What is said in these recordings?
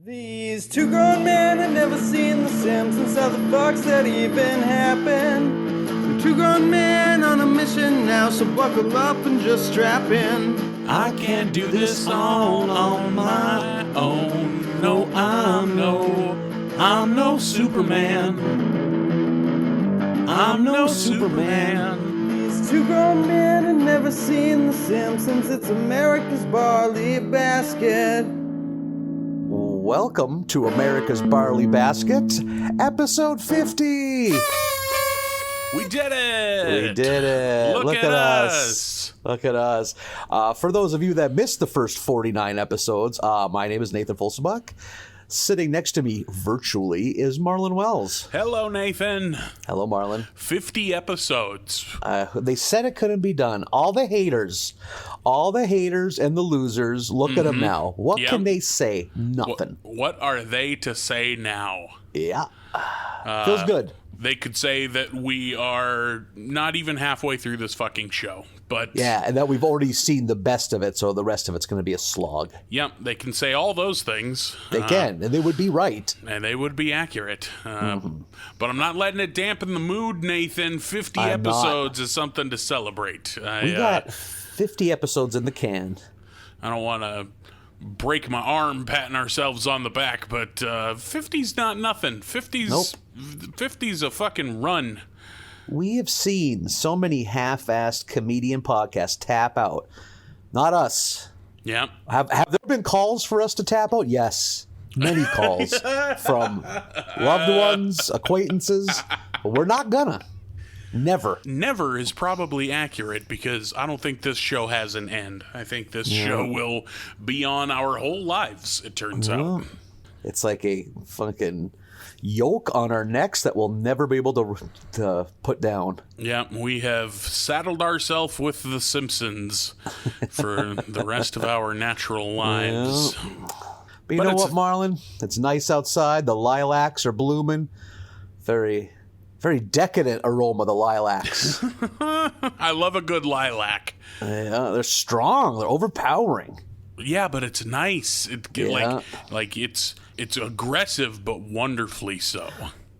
These two grown men had never seen The Simpsons. How the fuck's that even happen? We're two grown men on a mission now, so buckle up and just strap in. I can't do this on my own. No, I'm no Superman. I'm no Superman. These two grown men had never seen The Simpsons. It's America's Barley Basket. Welcome to America's Barley Basket, episode 50. We did it! We did it. Look at us. Look at us. For those of you that missed the first 49 episodes, my name is Nathan Folsebuck. Sitting next to me virtually is Marlin Wells. Hello, Nathan. Hello, Marlin. 50 episodes. They said it couldn't be done. All the haters and the losers, look at them now. What can they say? Nothing. What are they to say now? Yeah. Feels good. They could say that we are not even halfway through this fucking show. But yeah, and that we've already seen the best of it, so the rest of it's going to be a slog. Yep, they can say all those things. They can, and they would be right. And they would be accurate. But I'm not letting it dampen the mood, Nathan. 50 episodes is something to celebrate. We got 50 episodes in the can. I don't want to break my arm patting ourselves on the back, but 50's not nothing. 50's a fucking run. We have seen so many half-assed comedian podcasts tap out. Not us. Yeah. Have there been calls for us to tap out? Yes. Many calls from loved ones, acquaintances. But we're not gonna. Never. Never is probably accurate because I don't think this show has an end. I think this show will be on our whole lives, it turns out. It's like a fucking yoke on our necks that we'll never be able to put down. Yeah, we have saddled ourselves with The Simpsons for the rest of our natural lives. Yeah. But you know what, Marlin? It's nice outside. The lilacs are blooming. Very, very decadent aroma, the lilacs. I love a good lilac. Yeah, they're strong. They're overpowering. Yeah, but it's nice. Like it's aggressive, but wonderfully so.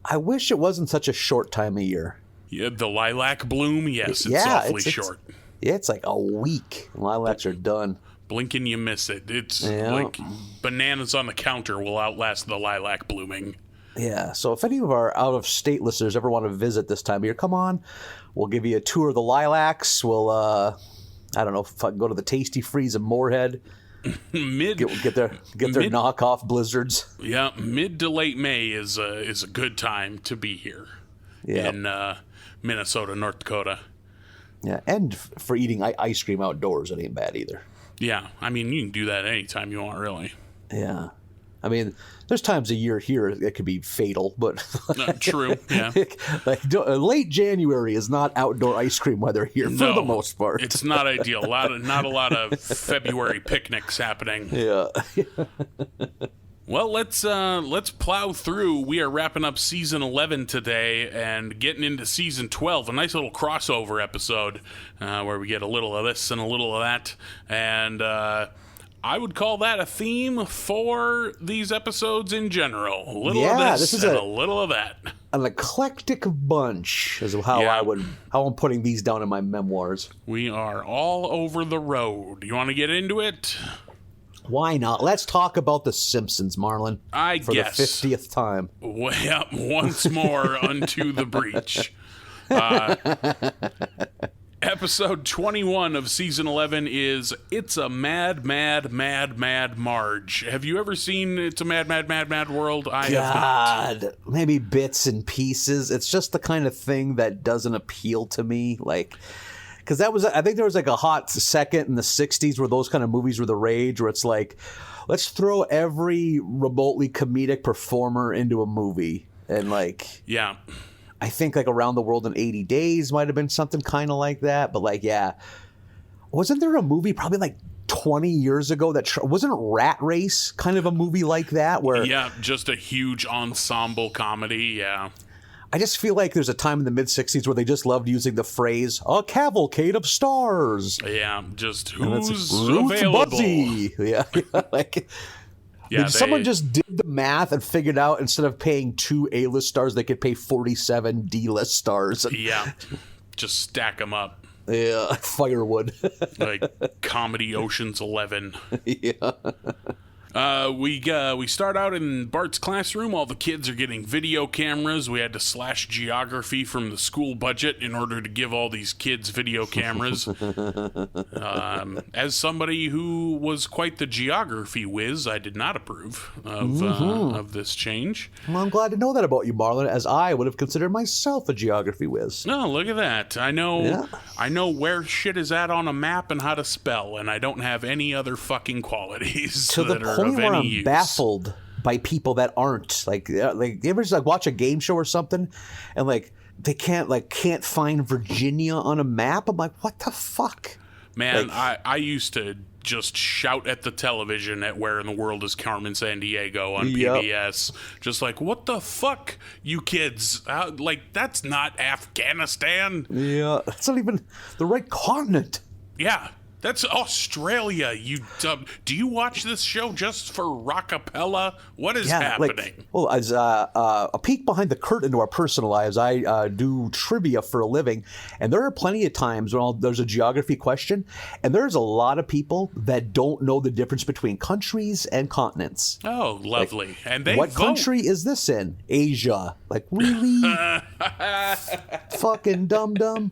I wish it wasn't such a short time of year. Yeah, the lilac bloom, yes, it's awfully short. Yeah, it's like a week. Lilacs are done. Blink and you miss it. It's like bananas on the counter will outlast the lilac blooming. Yeah, so if any of our out-of-state listeners ever want to visit this time of year, come on. We'll give you a tour of the lilacs. We'll, go to the Tasty Freeze in Moorhead. Get their knockoff blizzards. Yeah, mid to late May is a good time to be here in Minnesota, North Dakota. Yeah, and for eating ice cream outdoors, it ain't bad either. Yeah, I mean, you can do that anytime you want, really. Yeah. I mean, there's times a year here it could be fatal, but true. Yeah, late January is not outdoor ice cream weather here for the most part. It's not ideal. Not a lot of February picnics happening. Yeah. Well, let's plow through. We are wrapping up season 11 today and getting into season 12. A nice little crossover episode where we get a little of this and a little of that, and I would call that a theme for these episodes in general. A little of this and a little of that. An eclectic bunch is how I'm putting these down in my memoirs. We are all over the road. You want to get into it? Why not? Let's talk about The Simpsons, Marlin. For the 50th time. Well, once more unto the breach. Episode 21 of season 11 is It's a Mad, Mad, Mad, Mad Marge. Have you ever seen It's a Mad, Mad, Mad, Mad World? I have not. Maybe bits and pieces. It's just the kind of thing that doesn't appeal to me. Like, because I think there was like a hot second in the 60s where those kind of movies were the rage, where it's like, let's throw every remotely comedic performer into a movie. And like, yeah. I think like Around the World in 80 Days might have been something kind of like that. But like, yeah. Wasn't there a movie probably like 20 years ago that wasn't Rat Race kind of a movie like that? Where just a huge ensemble comedy, yeah. I just feel like there's a time in the mid-60s where they just loved using the phrase, a cavalcade of stars. Yeah, just who's available. Buzzy. Yeah, like... Yeah, someone just did the math and figured out instead of paying 2 A-list stars, they could pay 47 D-list stars. Yeah, just stack them up. Yeah, firewood. Like Comedy Ocean's 11. Yeah. We start out in Bart's classroom. All the kids are getting video cameras. We had to slash geography from the school budget in order to give all these kids video cameras. As somebody who was quite the geography whiz, I did not approve of this change. Well, I'm glad to know that about you, Marlin, as I would have considered myself a geography whiz. No, look at that. I know where shit is at on a map and how to spell, and I don't have any other fucking qualities to the that are point of where any I'm use. baffled by people that aren't you ever just watch a game show or something and they can't find Virginia on a map. I'm like, what the fuck, man? I used to just shout at the television at Where in the World is Carmen Sandiego on PBS. Just like, what the fuck, you kids? That's not Afghanistan. Yeah, that's not even the right continent. Yeah. That's Australia, you dumb. Do you watch this show just for rockapella? What is happening? As a peek behind the curtain to our personal lives, I do trivia for a living, and there are plenty of times when there's a geography question, and there's a lot of people that don't know the difference between countries and continents. Oh, lovely. And they what vote. country is this in? Asia. Like, really? Fucking dum-dum.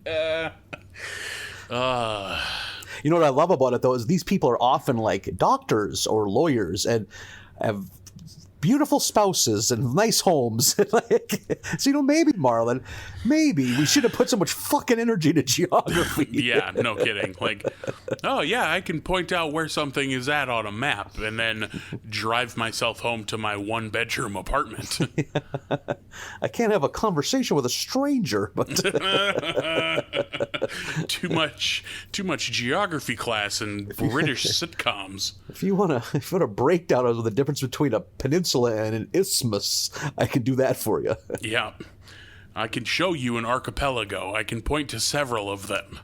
You know what I love about it, though, is these people are often like doctors or lawyers and have beautiful spouses and nice homes. So, maybe, Marlin, maybe we should have put so much fucking energy to geography. Yeah, no kidding. I can point out where something is at on a map and then drive myself home to my 1-bedroom apartment. I can't have a conversation with a stranger, but too much geography class and British sitcoms. If you want a breakdown of the difference between a peninsula and an isthmus, I can do that for you. Yeah. I can show you an archipelago. I can point to several of them.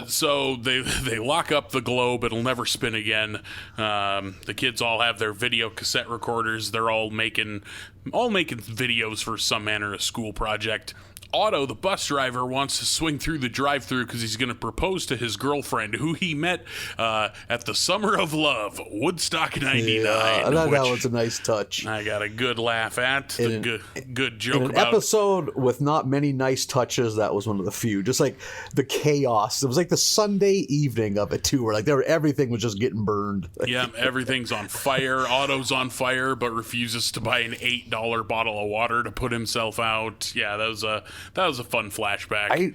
So they lock up the globe. It'll never spin again. The kids all have their video cassette recorders. They're all making videos for some manner of school project. Otto, the bus driver, wants to swing through the drive-thru because he's going to propose to his girlfriend, who he met at the Summer of Love, Woodstock 99. Yeah, I thought that was a nice touch. I got a good laugh at. Good joke in an about. Episode with not many nice touches, that was one of the few. Just like the chaos. It was like the Sunday evening of it, too, where everything was just getting burned. Yeah, everything's on fire. Otto's on fire, but refuses to buy an $8 bottle of water to put himself out. Yeah, that was a fun flashback.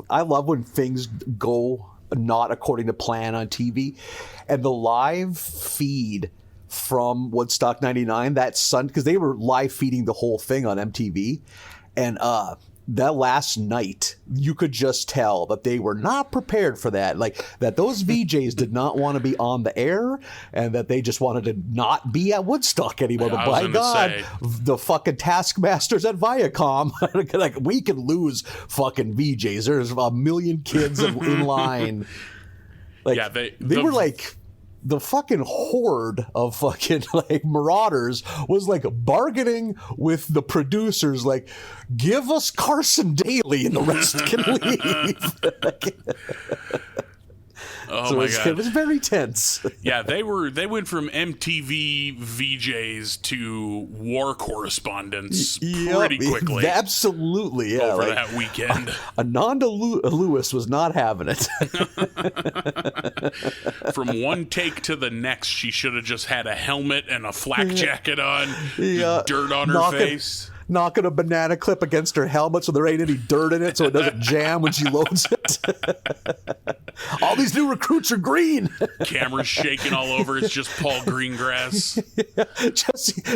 I love when things go not according to plan on TV, and the live feed from Woodstock 99 that Sun, because they were live feeding the whole thing on MTV, and that last night, you could just tell that they were not prepared for that. Like, that those VJs did not want to be on the air, and that they just wanted to not be at Woodstock anymore. But by God, the fucking taskmasters at Viacom, we could lose fucking VJs. There's a million kids in line. They were like... The fucking horde of fucking marauders was bargaining with the producers, give us Carson Daly and the rest can leave. Oh my God. It was very tense. Yeah, they went from MTV VJs to war correspondents pretty quickly. Absolutely, yeah. Over that weekend. Ananda Lewis was not having it. From one take to the next, she should have just had a helmet and a flak jacket on, dirt on her face. Knocking a banana clip against her helmet so there ain't any dirt in it so it doesn't jam when she loads it. All these new recruits are green. Camera's shaking all over. It's just Paul Greengrass. Yeah.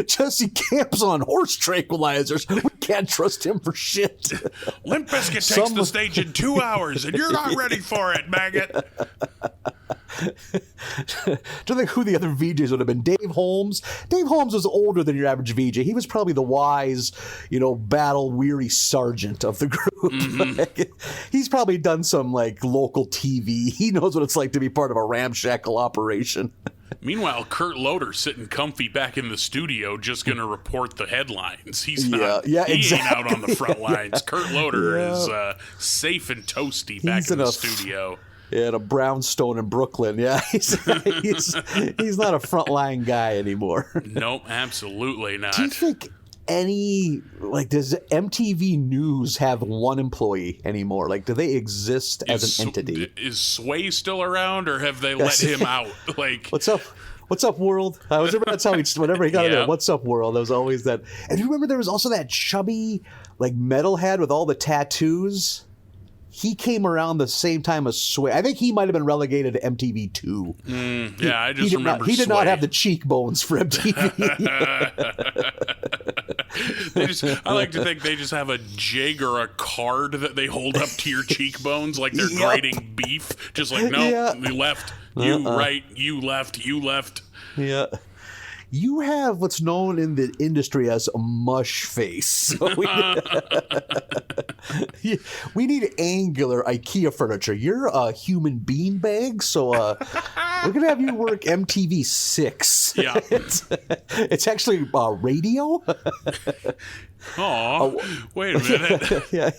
Jesse Camp's on horse tranquilizers. We can't trust him for shit. Limp Bizkit takes the stage in 2 hours, and you're not ready for it, maggot. To think who the other VJs would have been. Dave Holmes. Dave Holmes was older than your average VJ. He was probably the wise, battle-weary sergeant of the group. Like, he's probably done some local TV. He knows what it's like to be part of a ramshackle operation. Meanwhile, Kurt Loder sitting comfy back in the studio, just going to report the headlines. He's not. He exactly. ain't out on the front lines. Kurt Loder is safe and toasty back in the studio. Yeah, in a brownstone in Brooklyn. Yeah, he's not a frontline guy anymore. Nope, absolutely not. Do you think does MTV News have one employee anymore? Do they exist as an entity? Is Sway still around, or have they let him out? What's up? What's up, world? I was remember that's how whenever he got in there. What's up, world? There was always that. And you remember there was also that chubby metalhead with all the tattoos. He came around the same time as Sway. I think he might have been relegated to MTV2. I just remember he did Sway. not have the cheekbones for MTV. I like to think they just have a jig or a card that they hold up to your cheekbones like they're grating beef. Just you left, you right, you left, you left. Yeah. You have what's known in the industry as a mush face. So we need angular IKEA furniture. You're a human beanbag, so we're going to have you work MTV6. Yeah. It's actually radio. Oh, wait a minute. Yeah.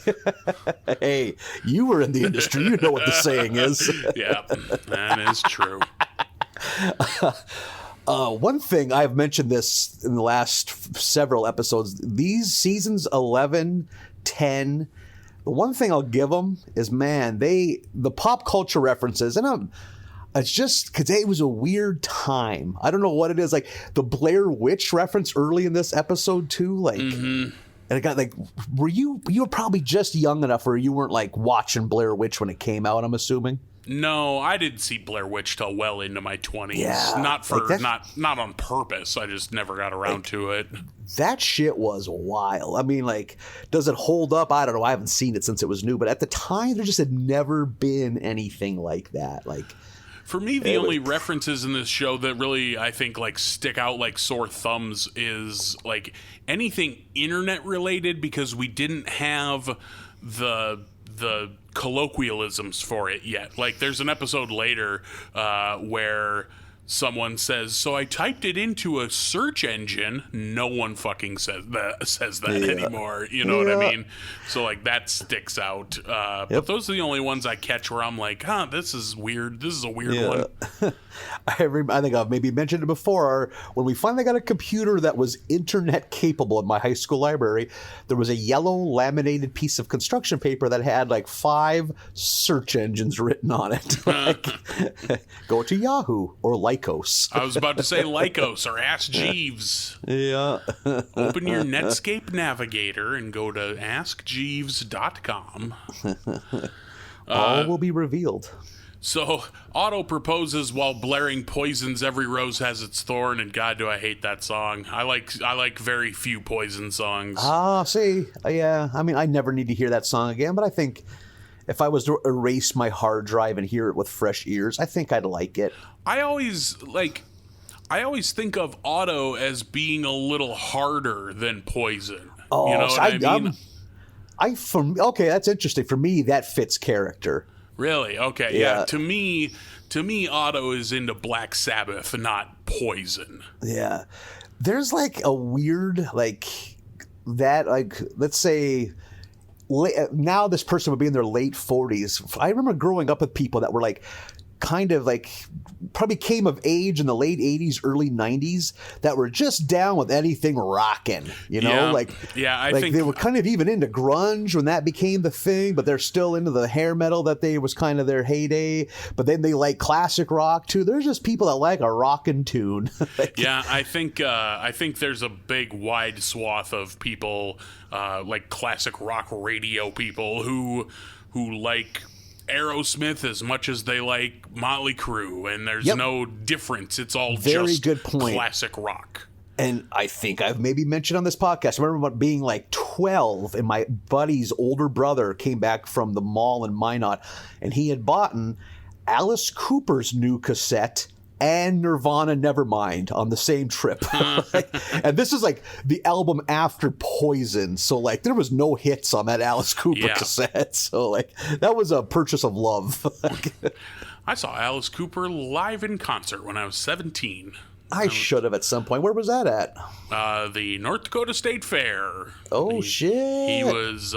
Hey, you were in the industry. You know what the saying is. Yeah, that is true. One thing, I've mentioned this in the last several episodes, these seasons 11, 10, the one thing I'll give them is, man, the pop culture references, and it's just because it was a weird time. I don't know what it is, the Blair Witch reference early in this episode too, and it got you were probably just young enough where you weren't watching Blair Witch when it came out, I'm assuming. No, I didn't see Blair Witch till well into my 20s. Yeah, not on purpose. I just never got around to it. That shit was wild. I mean, does it hold up? I don't know. I haven't seen it since it was new, but at the time, there just had never been anything like that. For me, the only references in this show that really, I think, stick out like sore thumbs is, anything internet-related, because we didn't have the colloquialisms for it yet. There's an episode later where someone says, so I typed it into a search engine. No one fucking says that anymore. You know what I mean? So that sticks out. But those are the only ones I catch where I'm this is weird. This is a weird one. I think I've maybe mentioned it before. When we finally got a computer that was internet capable in my high school library, there was a yellow laminated piece of construction paper that had 5 search engines written on it. Go to Yahoo or Lycos. I was about to say Lycos or Ask Jeeves. Yeah. Open your Netscape navigator and go to askjeeves.com. All will be revealed. So Otto proposes while blaring Poison's Every Rose Has Its Thorn, and God, do I hate that song. I like very few Poison songs. Yeah. I mean, I never need to hear that song again, but I think if I was to erase my hard drive and hear it with fresh ears, I think I'd like it. I always think of Otto as being a little harder than Poison. Oh, you know what I mean? Okay, that's interesting. For me, that fits character. Really? Okay. Yeah. To me, Otto is into Black Sabbath, not Poison. Yeah. There's a weird let's say now this person would be in their late 40s. I remember growing up with people that were probably came of age in the late 80s, early 90s that were just down with anything rocking, I think they were kind of even into grunge when that became the thing, but they're still into the hair metal that was kind of their heyday, but then they like classic rock too. There's just people that like a rockin' tune. Yeah, I think there's a big wide swath of people like classic rock radio people who like Aerosmith as much as they like Motley Crue, and there's no difference. It's all very just good point. Classic rock. And I think I've maybe mentioned on this podcast, I remember being 12 and my buddy's older brother came back from the mall in Minot, and he had bought Alice Cooper's new cassette and Nirvana Nevermind on the same trip. And this is like the album after Poison. So like there was no hits on that Alice Cooper cassette. So like that was a purchase of love. I saw Alice Cooper live in concert when I was 17. I should have at some point. Where was that at? The North Dakota State Fair. Oh, shit. He was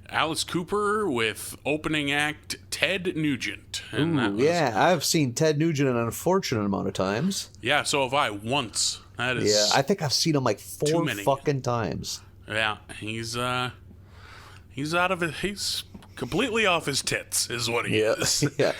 Alice Cooper with opening act Ted Nugent. And Ooh, yeah, I've seen Ted Nugent an unfortunate amount of times. Yeah, so have I once. That is I think I've seen him like 4 fucking times. Yeah, he's out of it. He's completely off his tits, is what he is. Yeah.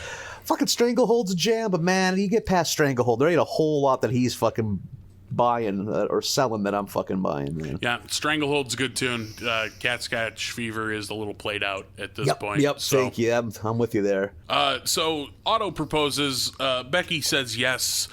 Fucking Stranglehold's a jam, but man, you get past Stranglehold, there ain't a whole lot that he's fucking buying or selling that I'm fucking buying, man. Yeah, Stranglehold's a good tune. Cat Scratch Fever is a little played out at this point. Yep, so. Thank you. I'm with you there. So Otto proposes. Becky says yes.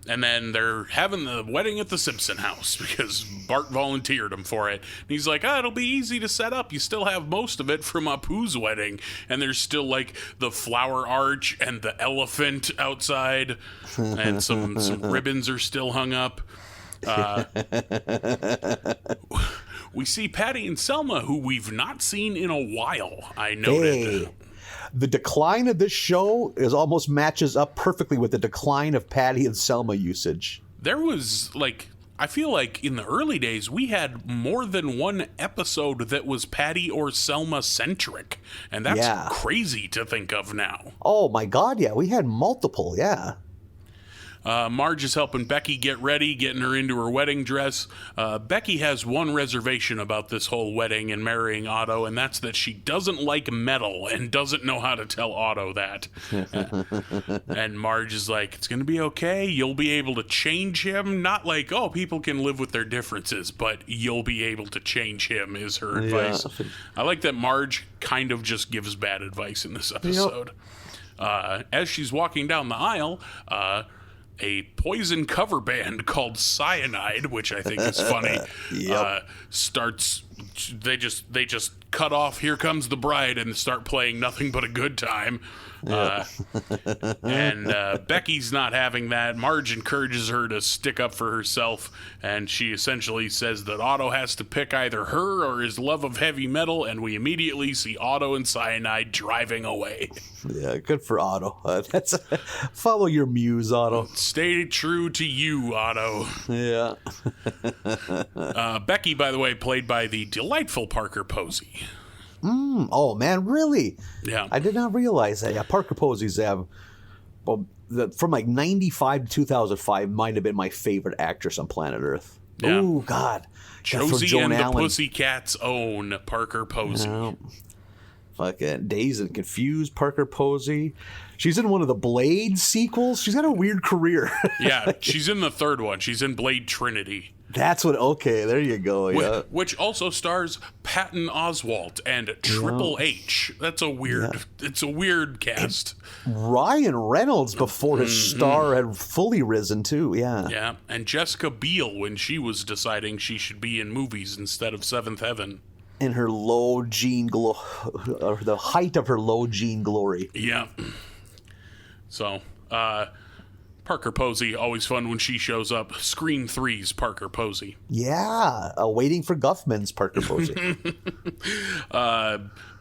And then they're having the wedding at the Simpson house because Bart volunteered him for it. And he's like, it'll be easy to set up. You still have most of it from Apu's wedding. And there's still like the flower arch and the elephant outside. And some ribbons are still hung up. We see Patty and Selma, who we've not seen in a while, I noted. Hey. The decline of this show almost matches up perfectly with the decline of Patty and Selma usage. There was, like, I feel like in the early days, we had more than one episode that was Patty or Selma-centric. And that's crazy to think of now. Oh, my God, yeah. We had multiple, yeah. Marge is helping Becky get ready, getting her into her wedding dress. Becky has one reservation about this whole wedding and marrying Otto, and that's that she doesn't like metal and doesn't know how to tell Otto that. And Marge is like, it's going to be okay. You'll be able to change him. Not like, people can live with their differences, but you'll be able to change him is her advice. I like that Marge kind of just gives bad advice in this episode. As she's walking down the aisle, a Poison cover band called Cyanide, which I think is funny, starts. They just cut off "Here Comes the Bride" and start playing "Nothing But a Good Time." And Becky's not having that. Marge encourages her to stick up for herself, and she essentially says that Otto has to pick either her or his love of heavy metal, and we immediately see Otto and Cyanide driving away. Yeah, good for Otto. Follow your muse, Otto. Stay true to you, Otto. Yeah. Becky, by the way, played by the delightful Parker Posey. Oh, man, really? Yeah. I did not realize that. Yeah, Parker Posey's from like 95 to 2005 might have been my favorite actress on planet Earth. Yeah. Oh, God. Josie and Allen. the Pussycats' own Parker Posey. Yeah. Fucking Dazed and Confused Parker Posey. She's in one of the Blade sequels. She's got a weird career. Yeah, she's in the third one. She's in Blade Trinity. That's what. Okay, there you go. Yeah, which also stars Patton Oswalt and Triple H. That's a weird. Yeah. It's a weird cast. And Ryan Reynolds before his star had fully risen too. Yeah. Yeah, and Jessica Biel when she was deciding she should be in movies instead of Seventh Heaven. In her low gene or the height of her low gene glory. Yeah. So, Parker Posey, always fun when she shows up. Screen 3's Parker Posey. Yeah, waiting for Guffman's Parker Posey.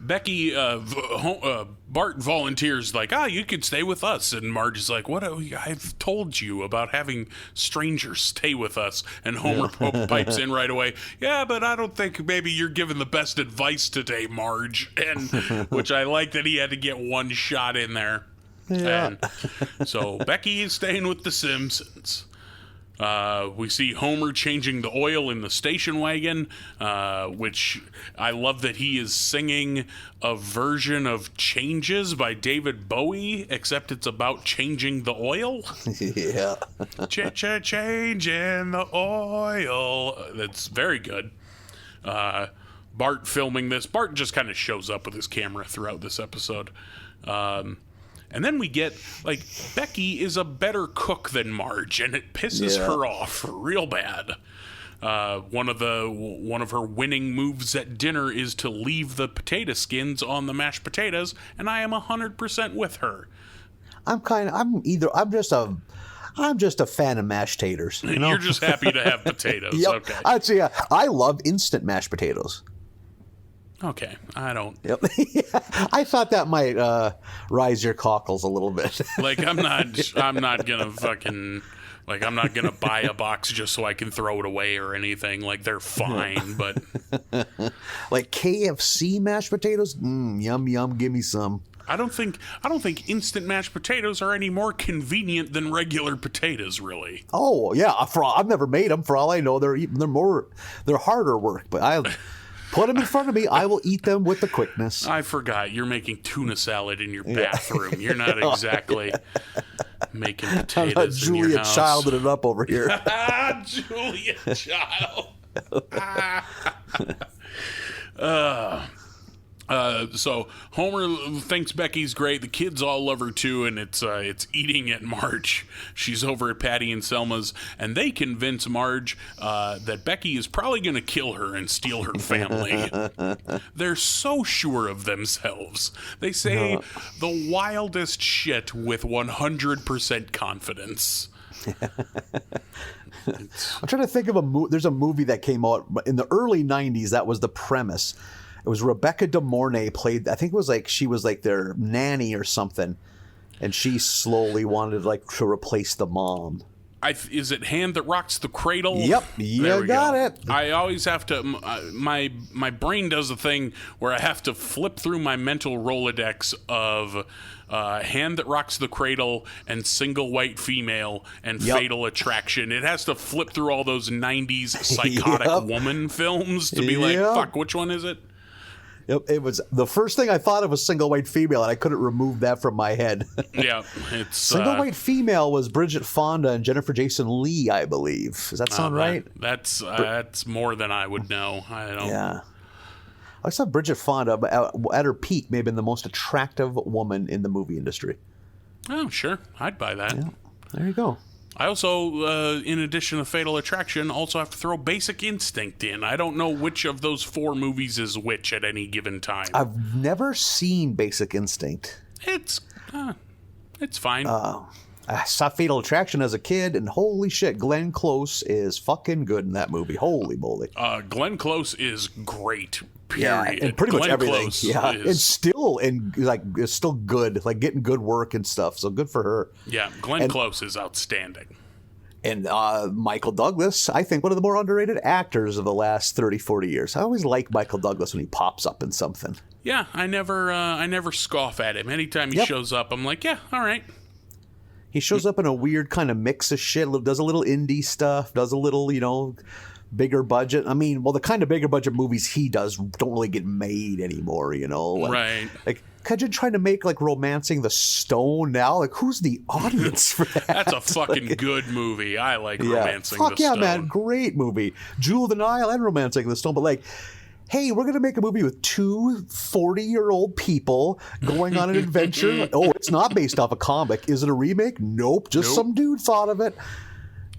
Becky, Bart volunteers like, you could stay with us. And Marge is like, what? I've told you about having strangers stay with us. And Homer pipes in right away. Yeah, but I don't think maybe you're giving the best advice today, Marge. And which I like that he had to get one shot in there. Yeah. And so Becky is staying with the Simpsons. We see Homer changing the oil in the station wagon, which I love that he is singing a version of Changes by David Bowie, except it's about changing the oil. Yeah. Changing the oil. That's very good. Bart filming this. Bart just kind of shows up with his camera throughout this episode. And then we get, like, Becky is a better cook than Marge, and it pisses her off real bad. One of her winning moves at dinner is to leave the potato skins on the mashed potatoes, and I am 100% with her. I'm just a fan of mashed taters. You know? You're just happy to have potatoes. Yep. Okay. Actually, I love instant mashed potatoes. Okay, I don't. Yep. I thought that might rise your cockles a little bit. Like, I'm not gonna fucking, like, I'm not gonna buy a box just so I can throw it away or anything. Like, they're fine, but like KFC mashed potatoes, yum yum, give me some. I don't think instant mashed potatoes are any more convenient than regular potatoes, really. Oh yeah, I've never made them. For all I know, they're harder work, but I. Put them in front of me. I will eat them with the quickness. I forgot. You're making tuna salad in your bathroom. You're not exactly making potatoes in your house. Julia Childing it up over here. Julia Child. So Homer thinks Becky's great. The kids all love her too, and it's eating at Marge. She's over at Patty and Selma's, and they convince Marge that Becky is probably going to kill her and steal her family. They're so sure of themselves. They say the wildest shit with 100% confidence. I'm trying to think of there's a movie that came out in the early 90s that was the premise. It was Rebecca De Mornay played, I think it was like, she was like their nanny or something. And she slowly wanted to replace the mom. Is it Hand That Rocks the Cradle? Yep, you got it. I always have to, my brain does a thing where I have to flip through my mental Rolodex of Hand That Rocks the Cradle and Single White Female and Fatal Attraction. It has to flip through all those 90s psychotic woman films to be like, fuck, which one is it? Yep, it was the first thing I thought of was Single White Female, and I couldn't remove that from my head. Yeah, it's Single White Female was Bridget Fonda and Jennifer Jason Leigh, I believe. Does that sound right? That's more than I would know. I don't. Yeah, I saw Bridget Fonda at her peak, may have been the most attractive woman in the movie industry. Oh, sure, I'd buy that. Yeah, there you go. I also, in addition to Fatal Attraction, also have to throw Basic Instinct in. I don't know which of those four movies is which at any given time. I've never seen Basic Instinct. It's fine. I saw Fatal Attraction as a kid, and holy shit, Glenn Close is fucking good in that movie. Holy moly. Glenn Close is great. Period. Yeah, and pretty much everything. Close is still good, like getting good work and stuff. So good for her. Yeah, Glenn Close is outstanding. And Michael Douglas, I think one of the more underrated actors of the last 30, 40 years. I always like Michael Douglas when he pops up in something. Yeah, I never scoff at him. Anytime he shows up, I'm like, yeah, all right. He shows up in a weird kind of mix of shit. Does a little indie stuff. Does a little, bigger budget. I mean, well, the kind of bigger budget movies he does don't really get made anymore, right. Like, could you try to make like Romancing the Stone now? Like, who's the audience for that? That's a fucking good movie. I like Romancing the Stone. Fuck yeah, man. Great movie. Jewel of the Nile and Romancing the Stone. But like, hey, we're going to make a movie with two 40-year-old people going on an adventure. Oh, it's not based off a comic. Is it a remake? Nope. Just some dude thought of it.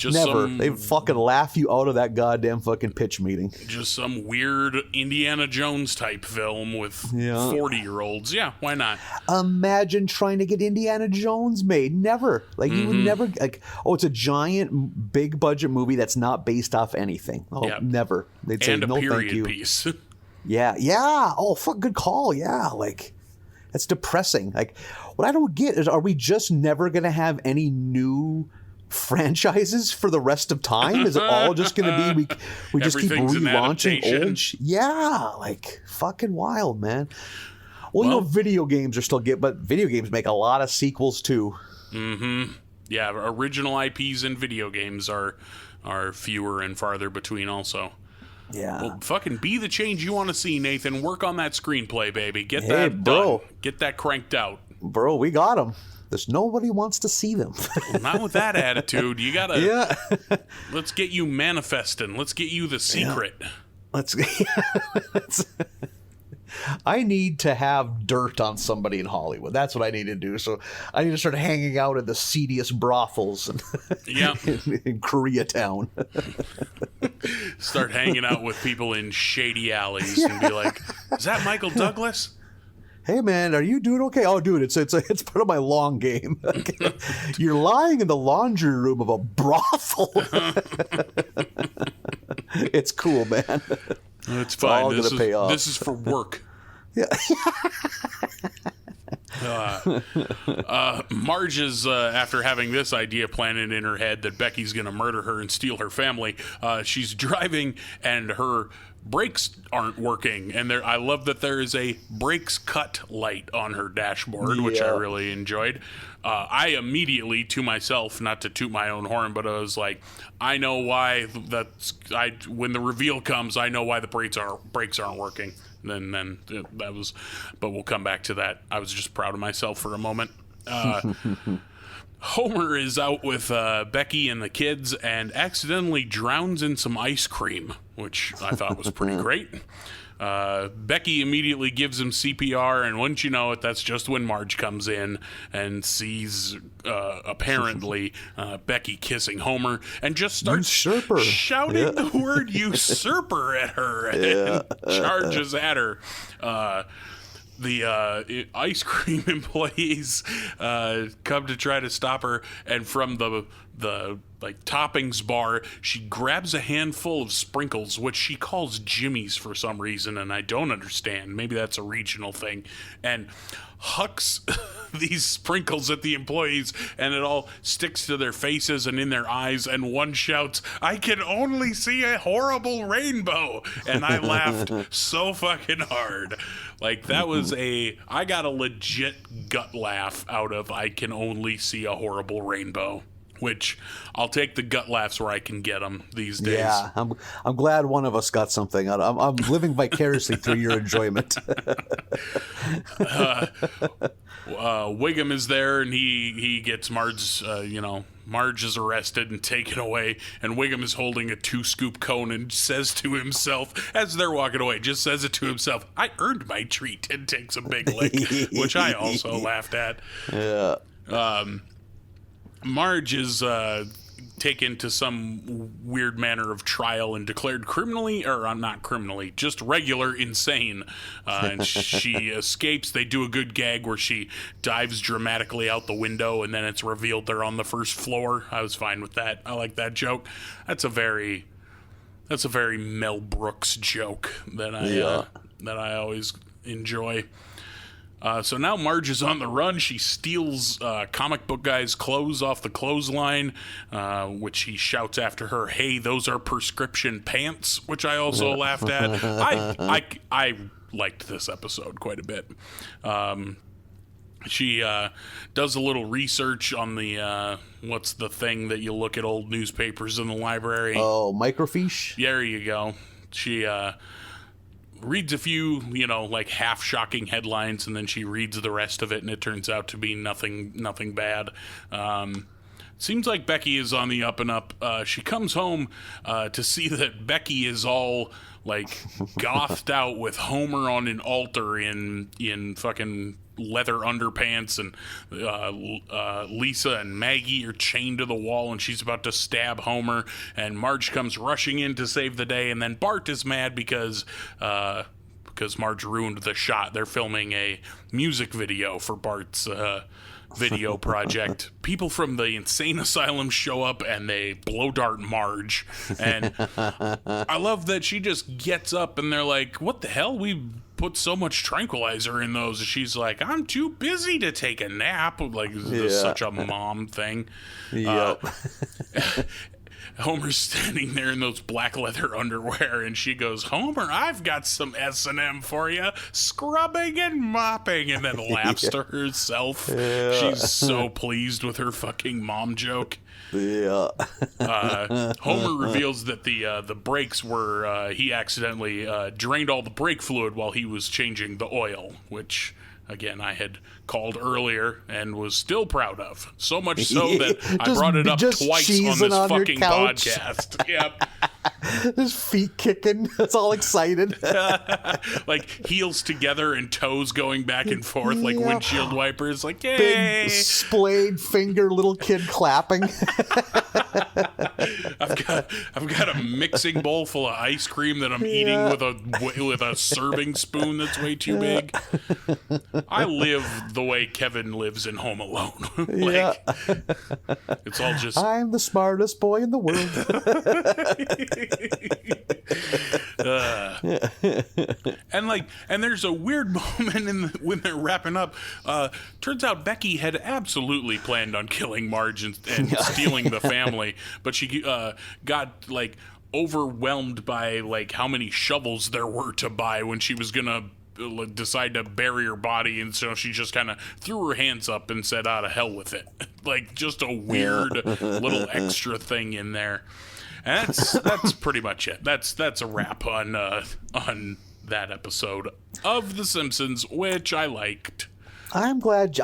Never. They fucking laugh you out of that goddamn fucking pitch meeting. Just some weird Indiana Jones type film with 40-year-olds. Yeah, why not? Imagine trying to get Indiana Jones made. Never. Like, you would never, like, it's a giant, big budget movie that's not based off anything. Oh, never. They'd say, no, thank you. Piece. Yeah. Oh, fuck, good call. Yeah, like, that's depressing. Like, what I don't get is, are we just never going to have any new franchises for the rest of time? Is it all just going to be we just keep relaunching old yeah, like fucking wild, man. Well, video games are still but video games make a lot of sequels too. Yeah, original IPs in video games are fewer and farther between also. Yeah. Well, fucking be the change you want to see, Nathan. Work on that screenplay, baby. Get that done. Get that cranked out. Bro, we got them. There's nobody wants to see them. Well, not with that attitude. You gotta. Let's get you manifesting. Let's get you the secret. Let's. I need to have dirt on somebody in Hollywood. That's what I need to do. So I need to start hanging out in the seediest brothels in Koreatown. Start hanging out with people in shady alleys and be like, "Is that Michael Douglas? Hey man, are you doing okay? Oh, dude, it's part of my long game. Okay. You're lying in the laundry room of a brothel. It's cool, man. It's fine. All gonna pay off. This is for work." Yeah. Marge is, after having this idea planted in her head that Becky's going to murder her and steal her family, she's driving and her brakes aren't working. And I love that there is a brakes cut light on her dashboard, which I really enjoyed. I immediately, to myself, not to toot my own horn, but I was like, I know why when the reveal comes, I know why the brakes aren't working. Then that was, but we'll come back to that. I was just proud of myself for a moment. Homer is out with Becky and the kids and accidentally drowns in some ice cream, which I thought was pretty great. Becky immediately gives him CPR, and wouldn't you know it, that's just when Marge comes in and sees, apparently, Becky kissing Homer and just starts shouting the word usurper at her and charges at her. The ice cream employees come to try to stop her, and from the toppings bar, she grabs a handful of sprinkles, which she calls jimmies for some reason, and I don't understand. Maybe that's a regional thing, and hucks these sprinkles at the employees, and it all sticks to their faces and in their eyes, and one shouts, "I can only see a horrible rainbow," and I laughed so fucking hard. Like, that was I got a legit gut laugh out of "I can only see a horrible rainbow," which I'll take the gut laughs where I can get them these days. Yeah, I'm glad one of us got something. I'm living vicariously through your enjoyment. Wiggum is there, and he gets Marge, Marge is arrested and taken away, and Wiggum is holding a 2-scoop cone and says to himself, as they're walking away, just says it to himself, "I earned my treat," and takes a big lick, which I also laughed at. Yeah. Marge is taken to some weird manner of trial and declared not criminally, just regular insane. And she escapes. They do a good gag where she dives dramatically out the window, and then it's revealed they're on the first floor. I was fine with that. I like that joke. That's a very Mel Brooks joke that I always enjoy. So now Marge is on the run. She steals comic book guy's clothes off the clothesline, which he shouts after her, "Hey, those are prescription pants," which I also laughed at. I liked this episode quite a bit. She does a little research on the what's the thing that you look at old newspapers in the library? Oh, microfiche? There you go. She reads a few, half shocking headlines, and then she reads the rest of it, and it turns out to be nothing bad. Seems like Becky is on the up and up. She comes home to see that Becky is all gothed out with Homer on an altar in fucking leather underpants, and Lisa and Maggie are chained to the wall, and she's about to stab Homer, and Marge comes rushing in to save the day, and then Bart is mad because Marge ruined the shot. They're filming a music video for Bart's video project. People from the insane asylum show up and they blow dart Marge, and I love that she just gets up and they're like, "What the hell? We put so much tranquilizer in those." She's like, "I'm too busy to take a nap." Such a mom thing. Homer's standing there in those black leather underwear, and she goes, "Homer, I've got some S&M for you, scrubbing and mopping," and then laughs to herself. Yeah. She's so pleased with her fucking mom joke. Yeah. Homer reveals that the brakes were, he accidentally drained all the brake fluid while he was changing the oil, which, again, I had called earlier and was still proud of. So much so that I brought it up twice on this fucking podcast. Yep. His feet kicking. It's all excited. Like heels together and toes going back and forth like windshield wipers. Like, yay! Big splayed finger, little kid clapping. I've got a mixing bowl full of ice cream that I'm eating with a serving spoon that's way too big. I live the way Kevin lives in Home Alone. Like, it's all just. I'm the smartest boy in the world. And there's a weird moment when they're wrapping up. Turns out Becky had absolutely planned on killing Marge and stealing the family, but she got like overwhelmed by like how many shovels there were to buy when she was gonna decide to bury her body, and so she just kind of threw her hands up and said, "Ah, to hell with it." Like just a weird little extra thing in there. And that's pretty much it. That's a wrap on that episode of The Simpsons, which I liked. I'm glad.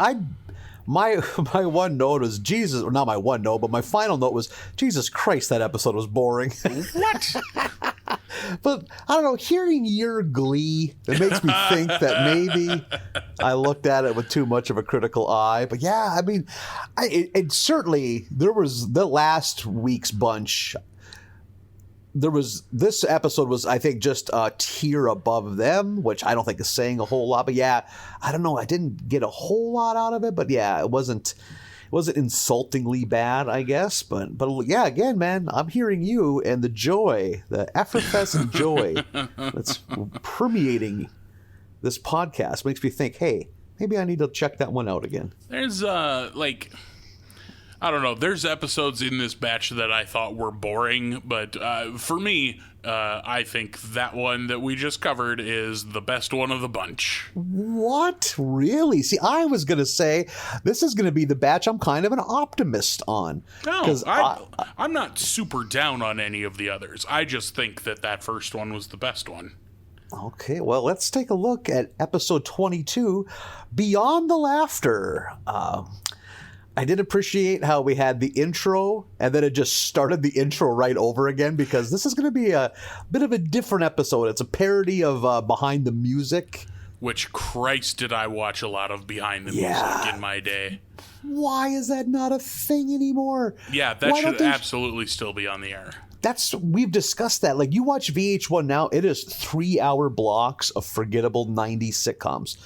My one note was Jesus. Or not my one note, but my final note was Jesus Christ. That episode was boring. What? But I don't know. Hearing your glee, it makes me think that maybe I looked at it with too much of a critical eye. But yeah, I mean, it certainly there was the last week's bunch. This episode was, I think, just a tier above them, which I don't think is saying a whole lot. But yeah, I don't know. I didn't get a whole lot out of it, but yeah, it wasn't insultingly bad, I guess. But yeah, again, man, I'm hearing you and the joy, the effervescent joy that's permeating this podcast makes me think, hey, maybe I need to check that one out again. There's I don't know. There's episodes in this batch that I thought were boring, but for me, I think that one that we just covered is the best one of the bunch. What? Really? See, I was going to say this is going to be the batch I'm kind of an optimist on. No, I'm not super down on any of the others. I just think that first one was the best one. Okay, well, let's take a look at episode 22, Beyond the Laughter. I did appreciate how we had the intro and then it just started the intro right over again, because this is going to be a bit of a different episode. It's a parody of Behind the Music. Which, Christ, did I watch a lot of Behind the Music in my day. Why is that not a thing anymore? Yeah, that should absolutely still be on the air. We've discussed that. Like, you watch VH1 now, it is 3-hour blocks of forgettable 90s sitcoms.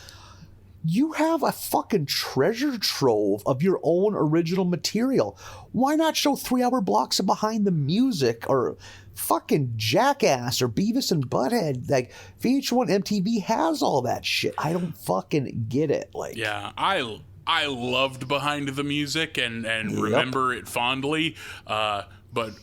You have a fucking treasure trove of your own original material. Why not show 3-hour blocks of Behind the Music or fucking Jackass or Beavis and Butthead? Like, VH1 MTV has all that shit. I don't fucking get it. Like, yeah, I loved Behind the Music and remember it fondly, but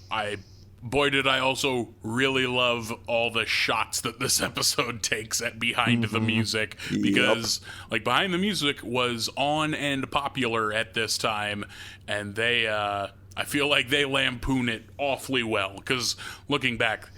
boy, did I also really love all the shots that this episode takes at Behind the Music, because like Behind the Music was on and popular at this time, and they I feel like they lampoon it awfully well, because looking back,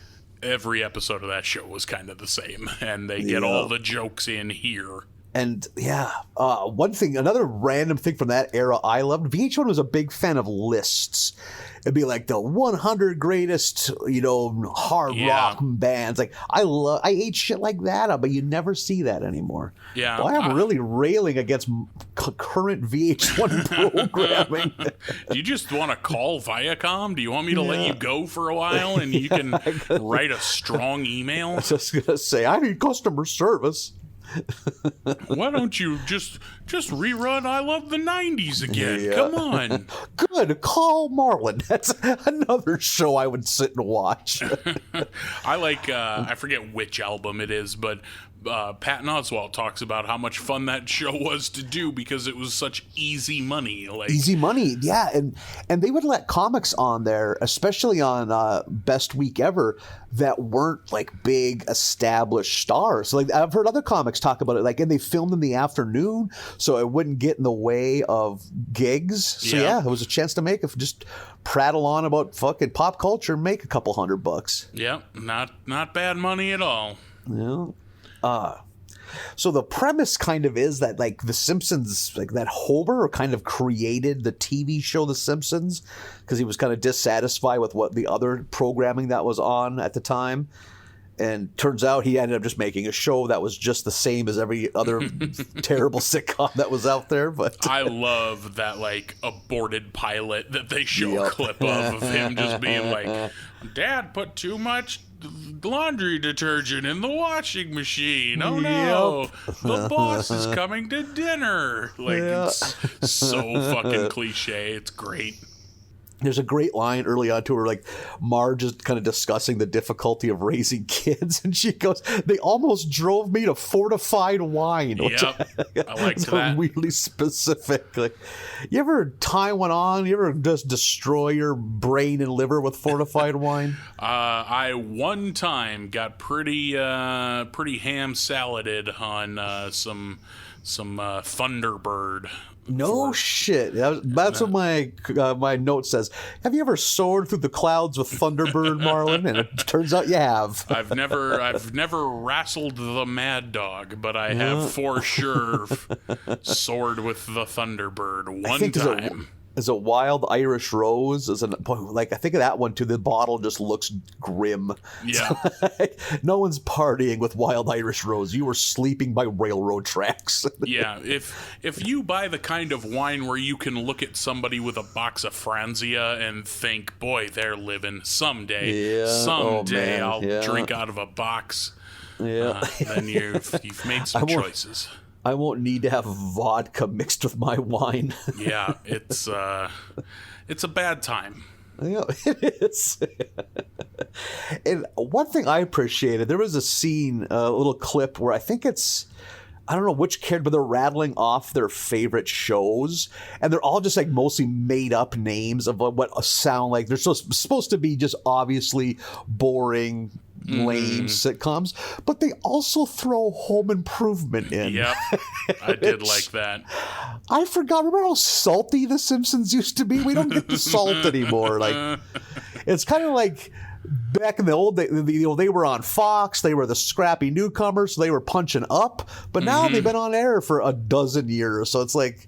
every episode of that show was kind of the same, and they get all the jokes in here. And yeah, another random thing from that era I loved, VH1 was a big fan of lists. It'd be like the 100 greatest, hard rock bands. Like, I hate shit like that, but you never see that anymore. Yeah. Boy, I'm really railing against current VH1 programming. Do you just want to call Viacom? Do you want me to let you go for a while and you can write a strong email? I was just going to say, I need customer service. Why don't you just rerun I Love the 90s again? Yeah. Come on. Good. Call Marlin. That's another show I would sit and watch. I like, I forget which album it is, but Patton Oswalt talks about how much fun that show was to do because it was such easy money. Easy money, yeah. And they would let comics on there, especially on Best Week Ever, that weren't like big established stars. Like, I've heard other comics talk about it, like, and they filmed in the afternoon so it wouldn't get in the way of gigs. So yeah, it was a chance to just prattle on about fucking pop culture and make a couple $100. Yep, not bad money at all. Yeah. So the premise kind of is that like The Simpsons, like that Homer kind of created the TV show The Simpsons because he was kind of dissatisfied with what the other programming that was on at the time. And turns out he ended up just making a show that was just the same as every other terrible sitcom that was out there. But I love that like aborted pilot that they show a clip of him just being like, Dad put too much laundry detergent in the washing machine. Oh no, the boss is coming to dinner. Like it's so fucking cliche. It's great. There's a great line early on to her, like Marge is kind of discussing the difficulty of raising kids, and she goes, "They almost drove me to fortified wine." Yep, I like that. Really specific. Like, you ever tie one on? You ever just destroy your brain and liver with fortified wine? I one time got pretty ham saladed on some Thunderbird. No shit. That's what my note says. Have you ever soared through the clouds with Thunderbird, Marlin? And it turns out you have. I've never wrestled the Mad Dog, but I have for sure soared with the Thunderbird one time. Is a Wild Irish Rose. I think of that one too. The bottle just looks grim. Yeah. No one's partying with Wild Irish Rose. You were sleeping by railroad tracks. Yeah. If you buy the kind of wine where you can look at somebody with a box of Franzia and think, boy, they're living someday. Someday I'll drink out of a box. Yeah. Then you've made some choices. I won't need to have vodka mixed with my wine. Yeah, it's a bad time. Yeah, it is. And one thing I appreciated, there was a scene, a little clip where I think I don't know which character, but they're rattling off their favorite shows, and they're all just like mostly made up names of what sound like. They're supposed to be just obviously boring, lame sitcoms, but they also throw Home Improvement in. Yep, I did like that. I forgot. Remember how salty The Simpsons used to be? We don't get the salt anymore. Like, it's kind of like back in the old days. They were on Fox. They were the scrappy newcomers. So they were punching up. But now they've been on air for a dozen years. So it's like,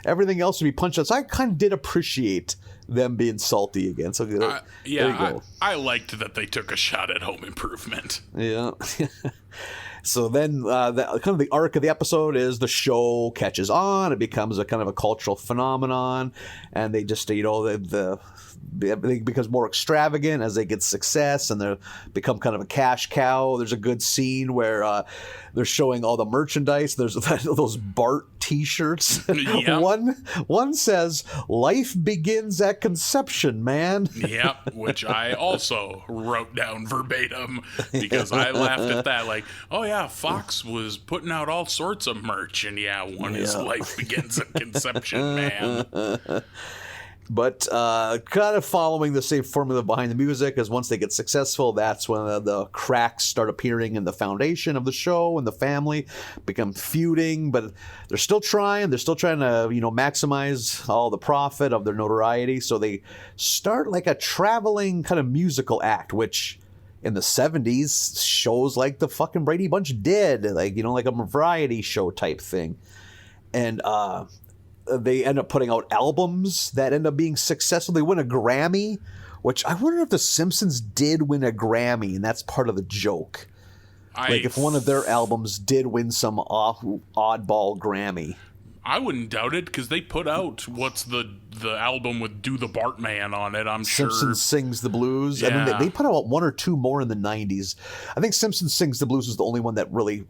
everything else would be punched up. So I kind of did appreciate them being salty again. So there you go. I liked that they took a shot at Home Improvement. Yeah. So then kind of the arc of the episode is the show catches on. It becomes a kind of a cultural phenomenon. And they just, everything becomes more extravagant as they get success, and they become kind of a cash cow. There's a good scene where they're showing all the merchandise. There's those Bart T-shirts. Yep. One says, "Life begins at conception, man." Yep, which I also wrote down verbatim because I laughed at that. Like, oh yeah, Fox was putting out all sorts of merch, and one is "Life begins at conception, man." But kind of following the same formula behind the music, is once they get successful, that's when the cracks start appearing in the foundation of the show, and the family become feuding. But they're still trying. They're still trying to, maximize all the profit of their notoriety. So they start like a traveling kind of musical act, which in the 70s shows like the fucking Brady Bunch did, like a variety show type thing. And they end up putting out albums that end up being successful. They win a Grammy, which I wonder if The Simpsons did win a Grammy, and that's part of the joke. If one of their albums did win some oddball Grammy. I wouldn't doubt it, because they put out what's the album with Do the Bartman on it, I'm sure. Simpsons Sings the Blues. Yeah. I mean, they put out one or two more in the 90s. I think Simpsons Sings the Blues was the only one that really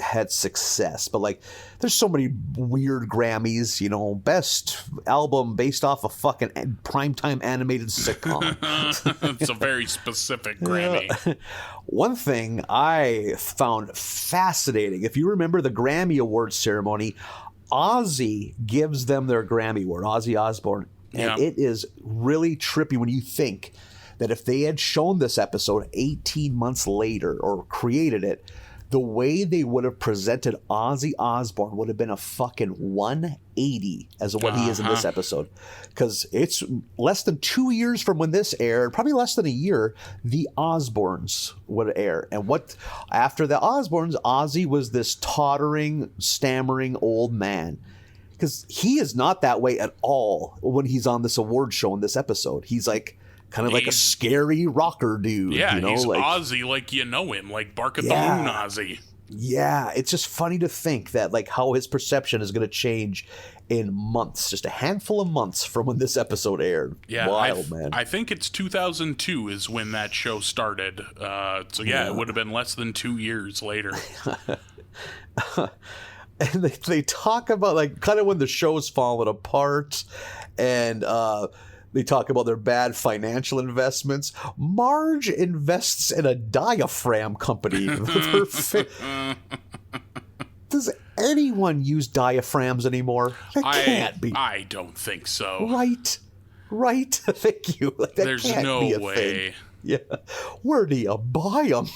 had success. But there's so many weird Grammys, best album based off a fucking primetime animated sitcom. It's a very specific Grammy. Yeah. One thing I found fascinating, if you remember the Grammy Awards ceremony, Ozzy gives them their Grammy award, Ozzy Osbourne. And it is really trippy when you think that if they had shown this episode 18 months later or created it, the way they would have presented Ozzy Osbourne would have been a fucking 180 as what he is in this episode. Because it's less than 2 years from when this aired, probably less than a year, the Osbournes would air. And what after the Osbournes, Ozzy was this tottering, stammering old man. Because he is not that way at all when he's on this award show in this episode. He's like kind of like a scary rocker dude. Yeah, you know? he's like, Ozzy like you know him, like Bark at the Moon Ozzy. Yeah, it's just funny to think that like how his perception is going to change in months, just a handful of months from when this episode aired. Yeah, wild, man. I think it's 2002 is when that show started. So yeah, it would have been less than 2 years later. And they talk about like kind of when the show's falling apart, and they talk about their bad financial investments. Marge invests in a diaphragm company. Does anyone use diaphragms anymore? That can't be. I don't think so. Right. Thank you. Like, that There's can't no be a way. thing. Yeah. Where do you buy them?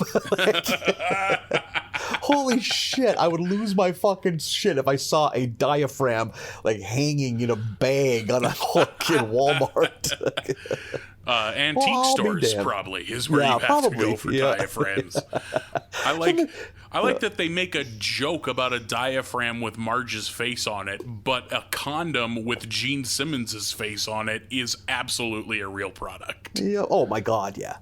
Holy shit. I would lose my fucking shit if I saw a diaphragm like hanging in a bag on a hook in Walmart. Antique stores probably is where you have to go for diaphragms. I like that they make a joke about a diaphragm with Marge's face on it, but a condom with Gene Simmons' face on it is absolutely a real product. Yeah. Oh my God, yeah.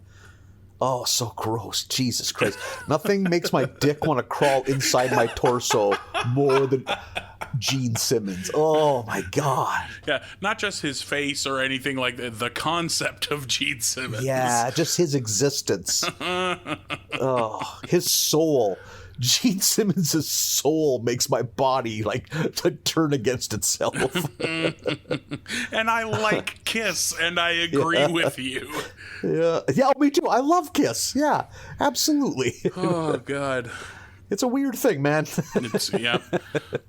Oh, so gross. Jesus Christ. Nothing makes my dick want to crawl inside my torso more than Gene Simmons. Oh my God. Yeah, not just his face or anything like that, the concept of Gene Simmons. Yeah, just his existence. Oh, his soul. Gene Simmons' soul makes my body like to turn against itself. And I like Kiss, and I agree with you. Yeah, me too. I love Kiss. Yeah, absolutely. Oh God. It's a weird thing, man. It's, yeah,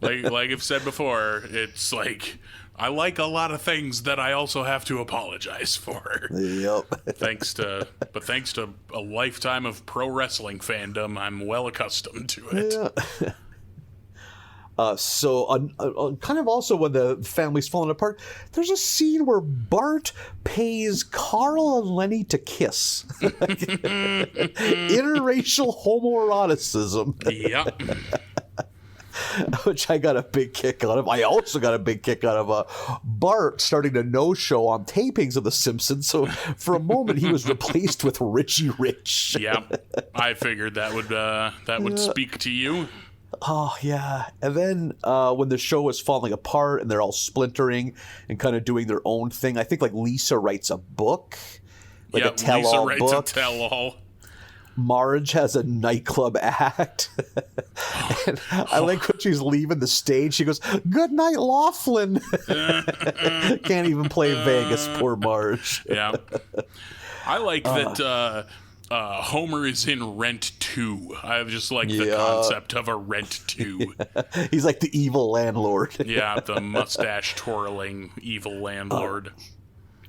like I've said before, it's like I like a lot of things that I also have to apologize for. Yep. Thanks to a lifetime of pro wrestling fandom, I'm well accustomed to it. Yeah. Kind of also when the family's falling apart, there's a scene where Bart pays Carl and Lenny to kiss. Interracial homoeroticism. Yep. Which I got a big kick out of. I also got a big kick out of Bart starting to no-show on tapings of The Simpsons. So for a moment, he was replaced with Richie Rich. Yeah, I figured that would speak to you. Oh, yeah. And then when the show is falling apart and they're all splintering and kind of doing their own thing, I think like Lisa writes a book, like a tell-all book. Lisa writes a tell-all. Marge has a nightclub act. And I like when she's leaving the stage. She goes, "Good night, Laughlin." Can't even play Vegas, poor Marge. Yeah. I like that Homer is in Rent 2. I just like the concept of a Rent 2. He's like the evil landlord. Yeah, the mustache twirling evil landlord.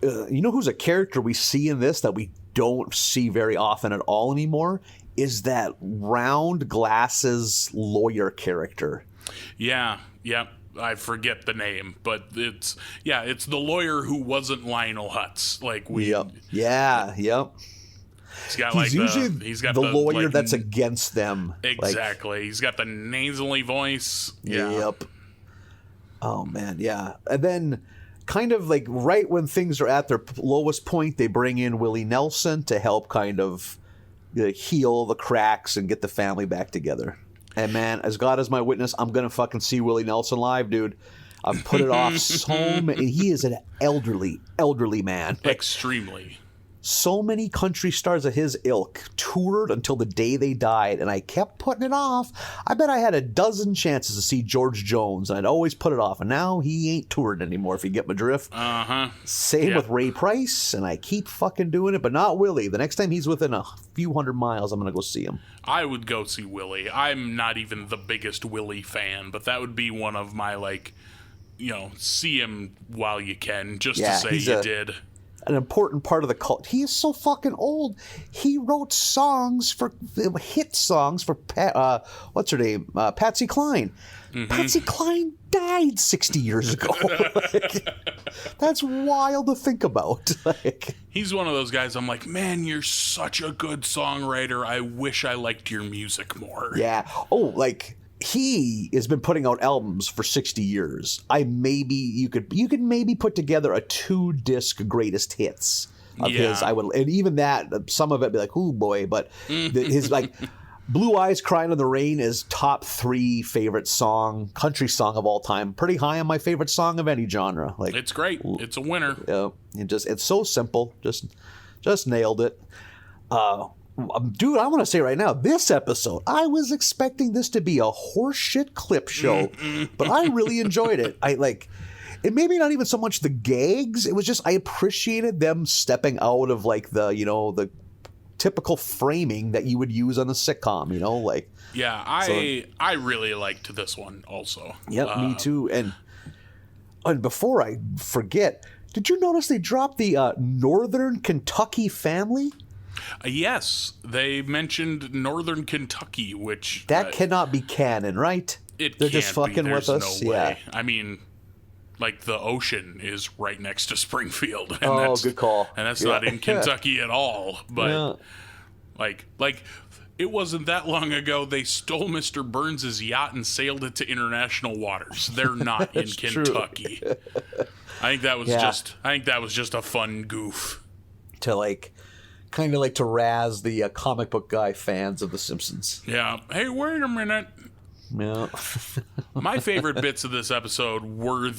You know who's a character we see in this that we don't see very often at all anymore? Is that round glasses lawyer character. Yeah. I forget the name, but it's the lawyer who wasn't Lionel Hutz. Like Yep. He's got he's got the lawyer that's against them. Exactly. He's got the nasally voice. Yeah. Yep. Oh man, yeah. And then kind of like right when things are at their lowest point, they bring in Willie Nelson to help kind of heal the cracks and get the family back together. And man, as God is my witness, I'm gonna fucking see Willie Nelson live, dude. I've put it off so many. He is an elderly man. Extremely. So many country stars of his ilk toured until the day they died, and I kept putting it off. I bet I had a dozen chances to see George Jones, and I'd always put it off. And now he ain't touring anymore, if you get my drift. Same with Ray Price, and I keep fucking doing it, but not Willie. The next time he's within a few hundred miles, I'm going to go see him. I would go see Willie. I'm not even the biggest Willie fan, but that would be one of my, see him while you can, just to say you did. an important part of the cult. He is so fucking old. He wrote hit songs for what's her name? Patsy Cline. Mm-hmm. Patsy Cline died 60 years ago. Like, that's wild to think about. Like, he's one of those guys I'm like, man, you're such a good songwriter. I wish I liked your music more. Yeah. Oh, like, he has been putting out albums for 60 years. You could maybe put together a 2-disc greatest hits of his. I would, and even that, some of it be like, oh boy, but his like Blue Eyes Crying in the Rain is top 3 favorite country song of all time. Pretty high on my favorite song of any genre. Like, it's great. It's a winner. Yeah, it's so simple. Just nailed it. Dude, I want to say right now, this episode, I was expecting this to be a horseshit clip show, but I really enjoyed it. It maybe not even so much the gags. It was just, I appreciated them stepping out of like the typical framing that you would use on a sitcom, like. Yeah, I really liked this one also. Yep, me too. And before I forget, did you notice they dropped the Northern Kentucky family? Yes, they mentioned Northern Kentucky, which that cannot be canon, right? They're just fucking with us. No way. Yeah, I mean, like the ocean is right next to Springfield, and good call. And that's not in Kentucky at all. But like it wasn't that long ago they stole Mr. Burns' yacht and sailed it to international waters. They're not in Kentucky. I think that was just a fun goof to kind of to razz the comic book guy fans of The Simpsons. Yeah. Hey, wait a minute. Yeah. My favorite bits of this episode were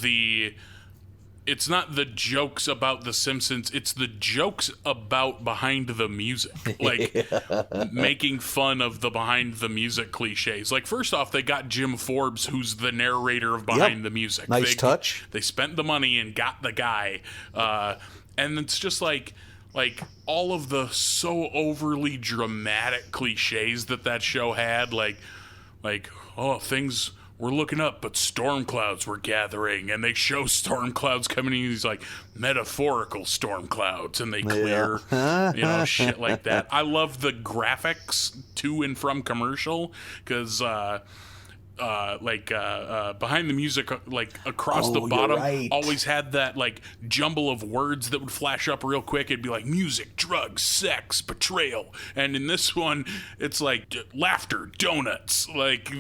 it's not the jokes about The Simpsons, it's the jokes about behind the music. Like, making fun of the behind the music cliches. Like, first off, they got Jim Forbes, who's the narrator of Behind the Music. Nice touch. They spent the money and got the guy. And it's just like all of the so overly dramatic cliches that show had, like oh, things were looking up, but storm clouds were gathering, and they show storm clouds coming in, these like metaphorical storm clouds, and they clear, shit like that. I love the graphics to and from commercial, because behind the music, like across the bottom, always had that like jumble of words that would flash up real quick. It'd be like music, drugs, sex, betrayal, and in this one, it's like laughter, donuts. Like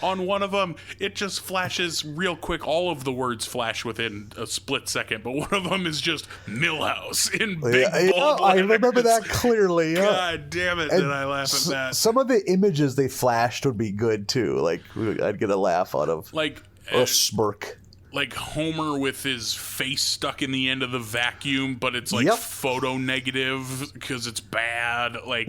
on one of them, it just flashes real quick. All of the words flash within a split second, but one of them is just Millhouse in big bold letters. I remember that clearly. God damn it! Did I laugh at that? Some of the images they flashed would be good too. Like, I'd get a laugh out of, a smirk. Like Homer with his face stuck in the end of the vacuum, but it's like photo negative because it's bad. Like,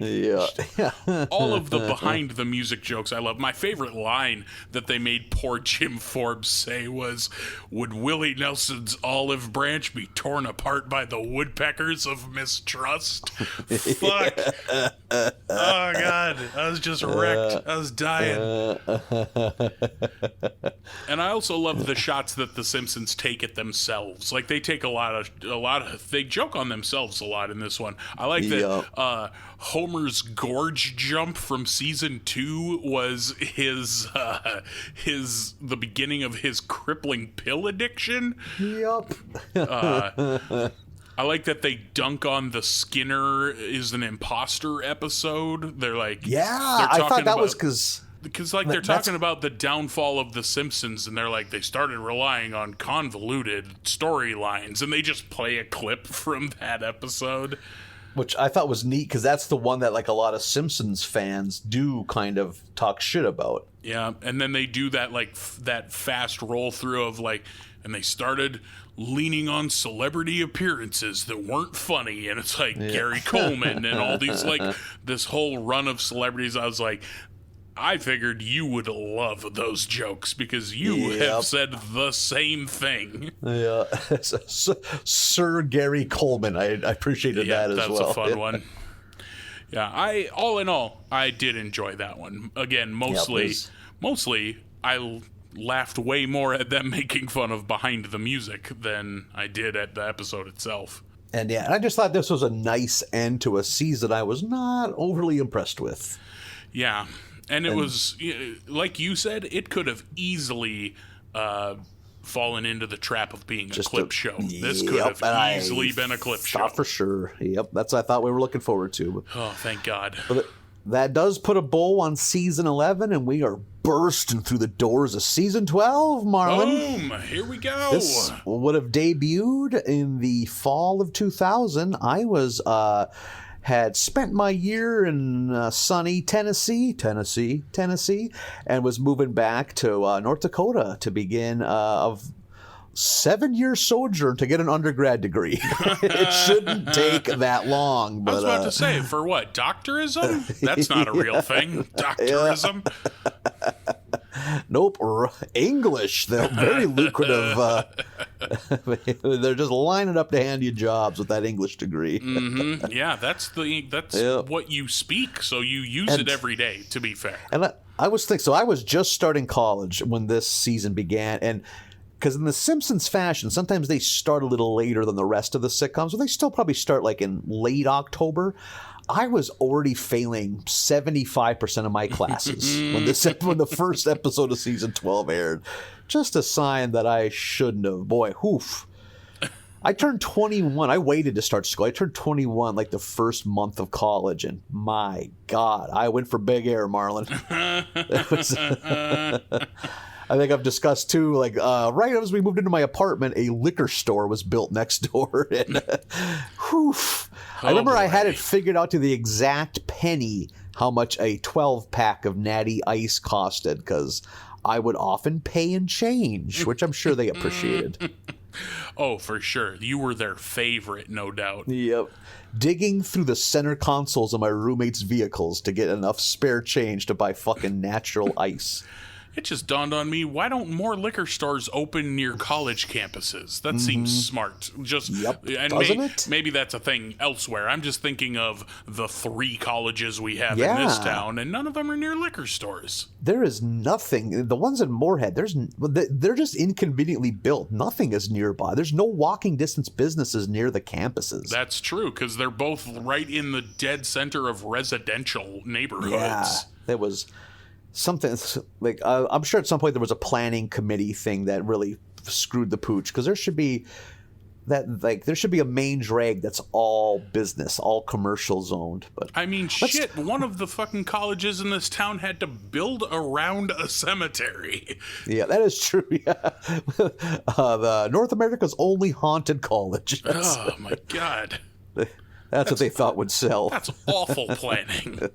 all of the behind the music jokes I love. My favorite line that they made poor Jim Forbes say was, "Would Willie Nelson's olive branch be torn apart by the woodpeckers of mistrust?" Fuck. Oh God, I was just wrecked. I was dying. And I also love the shots that the Simpsons take at themselves. Like, they take a lot of they joke on themselves a lot in this one. I like that Homer's gorge jump from season 2 was the beginning of his crippling pill addiction. I like that they dunk on the Skinner is an imposter episode. They're like, I thought that was because they're talking about the downfall of The Simpsons, and they're like, they started relying on convoluted storylines, and they just play a clip from that episode. Which I thought was neat, because that's the one that like a lot of Simpsons fans do kind of talk shit about. Yeah, and then they do that like that fast roll through of like, and they started leaning on celebrity appearances that weren't funny, and it's like Gary Coleman and all these like this whole run of celebrities. I was like, I figured you would love those jokes because you have said the same thing. Yeah. Sir Gary Coleman. I appreciated that as well. That's a fun one. Yeah, all in all, I did enjoy that one. Again, mostly I laughed way more at them making fun of behind the music than I did at the episode itself. And yeah, I just thought this was a nice end to a season I was not overly impressed with. Yeah. And it was, like you said, it could have easily fallen into the trap of being a clip show. This could have easily been a clip show. For sure. Yep, that's what I thought we were looking forward to. Oh, thank God. But that does put a bow on season 11, and we are bursting through the doors of season 12, Marlin. Boom! Here we go. This would have debuted in the fall of 2000. I was had spent my year in sunny Tennessee, and was moving back to North Dakota to begin a 7-year sojourn to get an undergrad degree. It shouldn't take that long. But, I was about to say, for what, doctorism? That's not a real thing. Doctorism? Nope, English. They're very lucrative. They're just lining up to hand you jobs with that English degree. Mm-hmm. Yeah, that's what you speak, so you use it every day, to be fair. And I was thinking, so I was just starting college when this season began, and because in the Simpsons fashion, sometimes they start a little later than the rest of the sitcoms, but they still probably start like in late October. I was already failing 75% of my classes when the first episode of season 12 aired. Just a sign that I shouldn't have. Boy, oof. I turned 21. I waited to start school. I turned 21 like the first month of college, and my God, I went for big air, Marlin. I think I've discussed too, like right as we moved into my apartment, a liquor store was built next door. And I remember I had it figured out to the exact penny how much a 12-pack of Natty Ice costed, because I would often pay in change, which I'm sure they appreciated. Oh, for sure. You were their favorite, no doubt. Yep. Digging through the center consoles of my roommates' vehicles to get enough spare change to buy fucking natural ice. It just dawned on me, why don't more liquor stores open near college campuses? That seems smart. And maybe that's a thing elsewhere. I'm just thinking of the 3 colleges we have in this town, and none of them are near liquor stores. There is nothing. The ones in Moorhead, they're just inconveniently built. Nothing is nearby. There's no walking distance businesses near the campuses. That's true, because they're both right in the dead center of residential neighborhoods. Yeah, there was something like I'm sure at some point there was a planning committee thing that really screwed the pooch, because there should be a main drag that's all business, all commercial zoned. But I mean, shit, one of the fucking colleges in this town had to build around a cemetery. Yeah, that is true. Yeah, the North America's only haunted college. Oh my God, that's what they thought would sell. That's awful planning.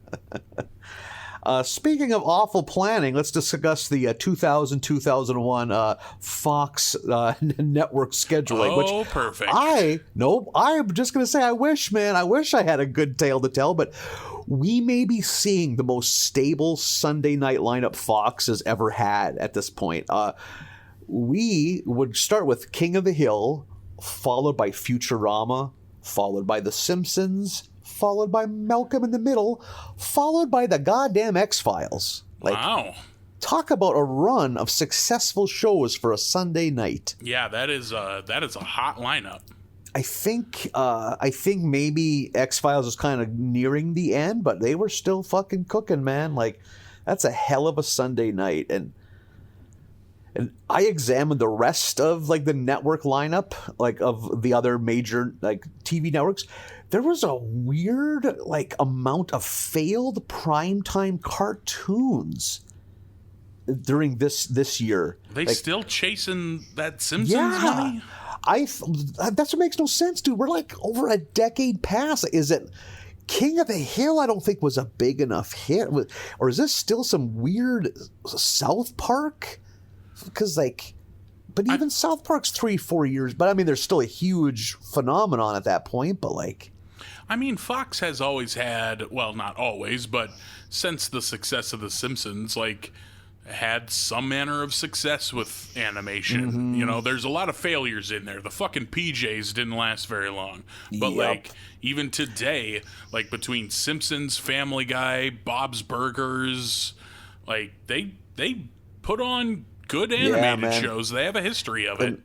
Speaking of awful planning, let's discuss the 2000-2001 Fox network scheduling. Oh, perfect. I'm just going to say I wish I had a good tale to tell, but we may be seeing the most stable Sunday night lineup Fox has ever had at this point. We would start with King of the Hill, followed by Futurama, followed by The Simpsons, followed by Malcolm in the Middle, followed by the goddamn X-Files. Wow. Talk about a run of successful shows for a Sunday night. Yeah, that is a hot lineup. I think maybe X-Files is kind of nearing the end, but they were still fucking cooking, man. Like, that's a hell of a Sunday night. And I examined the rest of like the network lineup, like of the other major like TV networks. There was a weird like amount of failed primetime cartoons during this year. They still chasing that Simpsons money? That's what makes no sense, dude. We're like over a decade past. Is it King of the Hill? I don't think was a big enough hit. Or is this still some weird South Park? Because but even South Park's 3-4 years. But I mean, there's still a huge phenomenon at that point. But like, I mean, Fox has always had, well, not always, but since the success of The Simpsons, like, had some manner of success with animation. Mm-hmm. You know, there's a lot of failures in there. The fucking PJs didn't last very long. But, like, even today, like, between Simpsons, Family Guy, Bob's Burgers, like, they put on good animated shows. They have a history of it.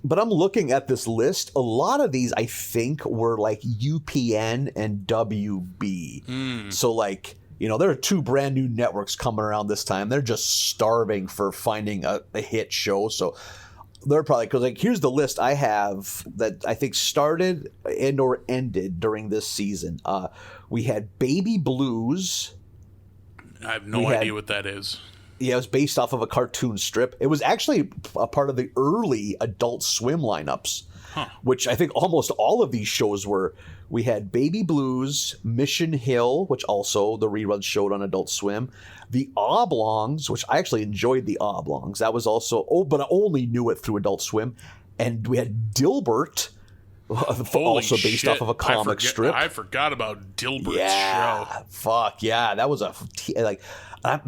But I'm looking at this list. A lot of these, I think, were like UPN and WB. So like, there are 2 brand new networks coming around this time. They're just starving for finding a hit show. So they're probably, because like, here's the list I have that I think started and or ended during this season. We had Baby Blues. I have no idea what that is. Yeah, it was based off of a cartoon strip. It was actually a part of the early Adult Swim lineups, which I think almost all of these shows were. We had Baby Blues, Mission Hill, which also the reruns showed on Adult Swim. The Oblongs, which I actually enjoyed the Oblongs. That was also, but I only knew it through Adult Swim. And we had Dilbert, also based off of a comic strip. I forgot about Dilbert's show. Fuck, yeah. That was I'm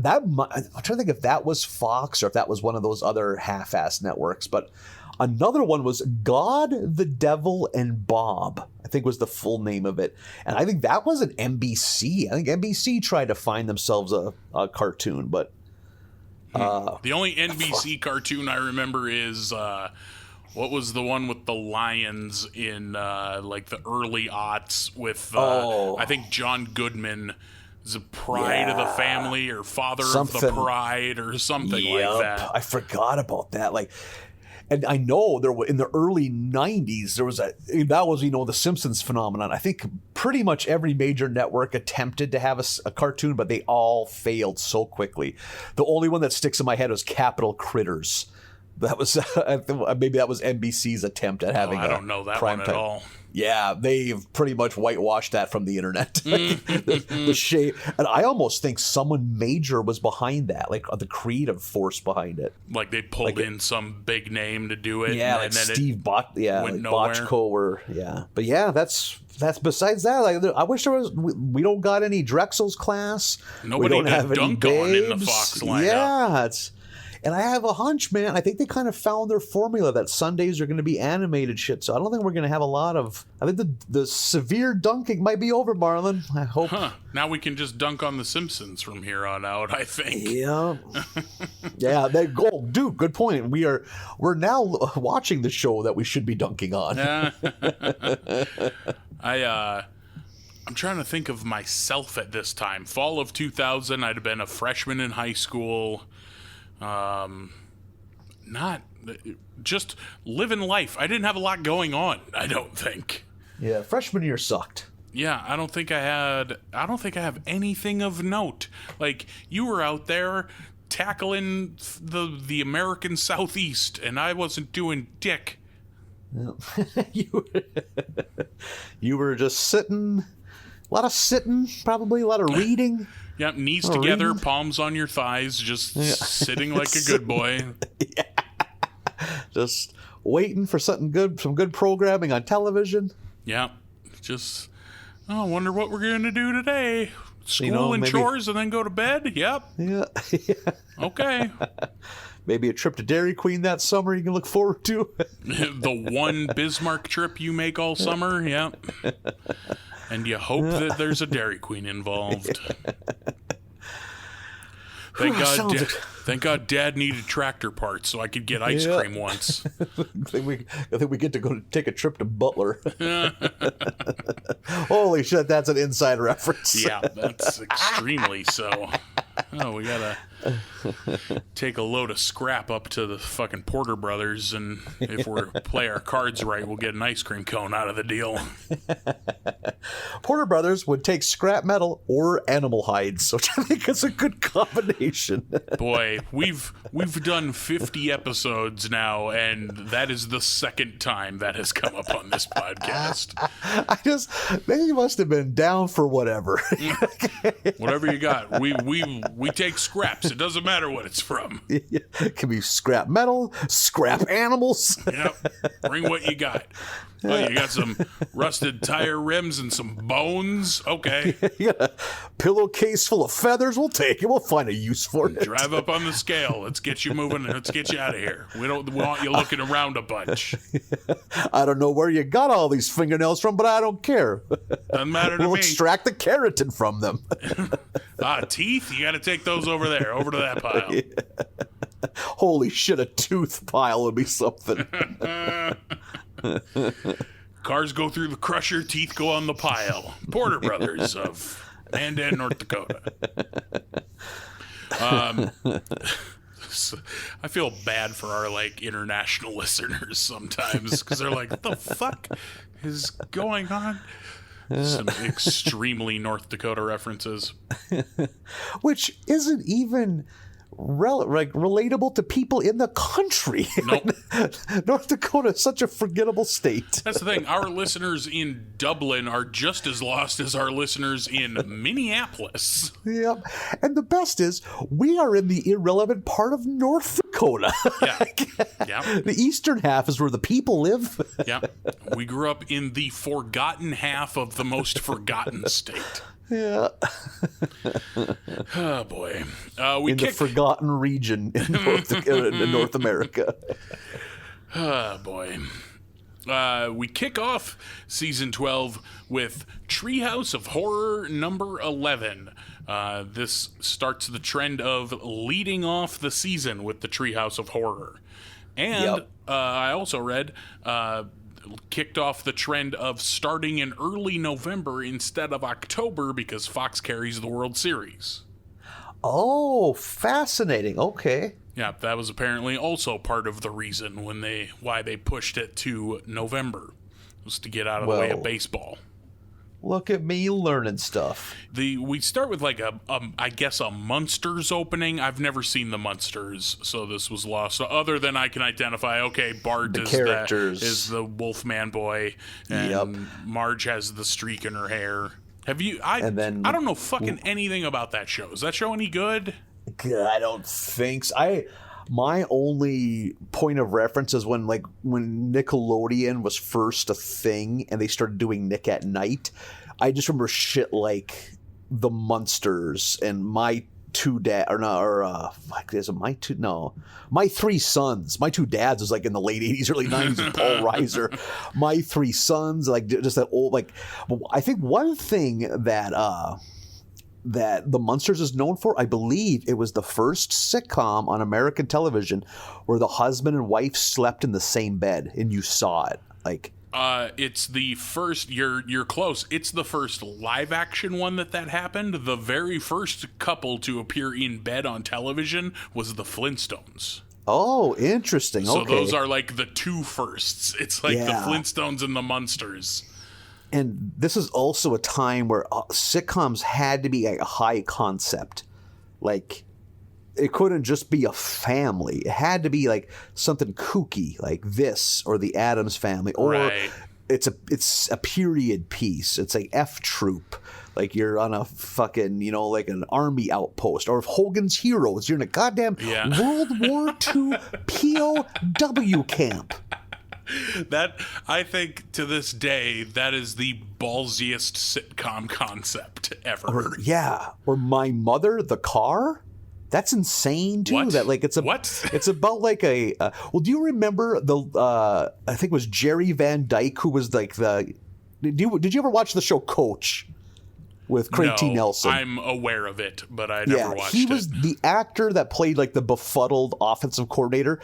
trying to think if that was Fox or if that was one of those other half-assed networks. But another one was God, the Devil, and Bob, I think was the full name of it. And I think that was an NBC. I think NBC tried to find themselves a cartoon, but... the only NBC cartoon I remember is... what was the one with the lions in like the early aughts with, I think, John Goodman... The Pride of the Family or Father of the Pride or something like that. I forgot about that. And I know there in the early 90s, there was the Simpsons phenomenon. I think pretty much every major network attempted to have a cartoon, but they all failed so quickly. The only one that sticks in my head was Capital Critters. That was maybe that was NBC's attempt at having. I don't know that one at all. Yeah, they've pretty much whitewashed that from the internet. the shade, and I almost think someone major was behind that, like the creative force behind it. Like they pulled in some big name to do it. Yeah, and like Steve Bochco, or But yeah, that's besides that. Like, I wish there was. We don't got any Drexel's Class. Nobody we don't have dunk any on in the Fox lineup. Yeah, and I have a hunch, man. I think they kind of found their formula that Sundays are going to be animated shit. So I don't think we're going to have a lot of... I think the severe dunking might be over, Marlin. I hope. Now we can just dunk on The Simpsons from here on out, I think. Yeah. Yeah, they go. Dude, good point. We're now watching the show that we should be dunking on. I'm trying to think of myself at this time. Fall of 2000, I'd have been a freshman in high school. Not just living life. I didn't have a lot going on, I don't think. Yeah, freshman year sucked. Yeah, I don't think I have anything of note. Like, you were out there tackling the American Southeast, and I wasn't doing dick. You were just sitting. A lot of sitting, probably a lot of reading. Yeah, knees together, palms on your thighs, just sitting like a good boy. Yeah. Just waiting for some good programming on television. Yeah, just, I wonder what we're going to do today. School and chores and then go to bed? Yep. Yeah. Okay. Maybe a trip to Dairy Queen that summer you can look forward to. The one Bismarck trip you make all summer? Yep. And you hope that there's a Dairy Queen involved. Thank God Dad needed tractor parts so I could get ice cream once. I think we get to go take a trip to Butler. Holy shit, that's an inside reference. Yeah, that's extremely so. Oh, we gotta take a load of scrap up to the fucking Porter Brothers, and if we play our cards right, we'll get an ice cream cone out of the deal. Porter Brothers would take scrap metal or animal hides, which I think is a good combination. Boy, we've done 50 episodes now, and that is the second time that has come up on this podcast. They must have been down for whatever. Whatever you got. We take scraps. It doesn't matter what it's from. It can be scrap metal, scrap animals. Yep. Bring what you got. Oh, you got some rusted tire rims and some bones? Okay. You got a pillowcase full of feathers? We'll take it. We'll find a use for it. Drive up on the scale. Let's get you moving. Let's get you out of here. We want you looking around a bunch. I don't know where you got all these fingernails from, but I don't care. Doesn't matter to me. We'll extract the keratin from them. Teeth? You got to take those over there, over to that pile. Yeah. Holy shit, a tooth pile would be something. Cars go through the crusher, teeth go on the pile. Porter Brothers of Mandan, North Dakota. I feel bad for our international listeners sometimes because they're like, what the fuck is going on? Some extremely North Dakota references. Which isn't even relatable to people in the country. Nope. North Dakota is such a forgettable state. That's the thing. Our listeners in Dublin are just as lost as our listeners in Minneapolis. Yep. And the best is we are in the irrelevant part of North Dakota. Yeah. Yeah. The eastern half is where the people live. Yeah. We grew up in the forgotten half of the most forgotten state. Yeah. Oh, boy. The forgotten region in North America. Oh, boy. We kick off season 12 with Treehouse of Horror number 11. This starts the trend of leading off the season with the Treehouse of Horror. And I also read kicked off the trend of starting in early November instead of October because Fox carries the World Series. Oh, fascinating. Okay. Yeah, that was apparently also part of the reason why they pushed it to November, was to get out of the way of baseball. Look at me learning stuff. We start with I guess a Munsters opening. I've never seen the Munsters, so this was lost. So other than I can identify, okay, Bart is the Wolfman boy, and Marge has the streak in her hair. Have you? I don't know fucking anything about that show. Is that show any good? I don't think so. My only point of reference is when Nickelodeon was first a thing and they started doing Nick at Night. I just remember shit like the Munsters and My Three Sons. My Two Dads was in the late 80s, early 90s with Paul Reiser. My Three Sons, just that old I think one thing that the Munsters is known for, I believe it was the first sitcom on American television where the husband and wife slept in the same bed and you saw it. It's the first, you're close. It's the first live action one that happened. The very first couple to appear in bed on television was the Flintstones. Oh, interesting. So okay. Those are the two firsts. It's the Flintstones and the Munsters. And this is also a time where sitcoms had to be a high concept. It couldn't just be a family. It had to be something kooky, like this or the Addams Family, or it's a period piece. It's F Troop, you're on a fucking an army outpost, or if Hogan's Heroes, you're in a goddamn World War II POW camp. That, I think, to this day, that is the ballsiest sitcom concept ever. Or My Mother, the Car. That's insane too. What? It's about well, do you remember I think it was Jerry Van Dyke who was did you ever watch the show Coach with Craig T. Nelson? I'm aware of it, but I never watched it. He was the actor that played the befuddled offensive coordinator.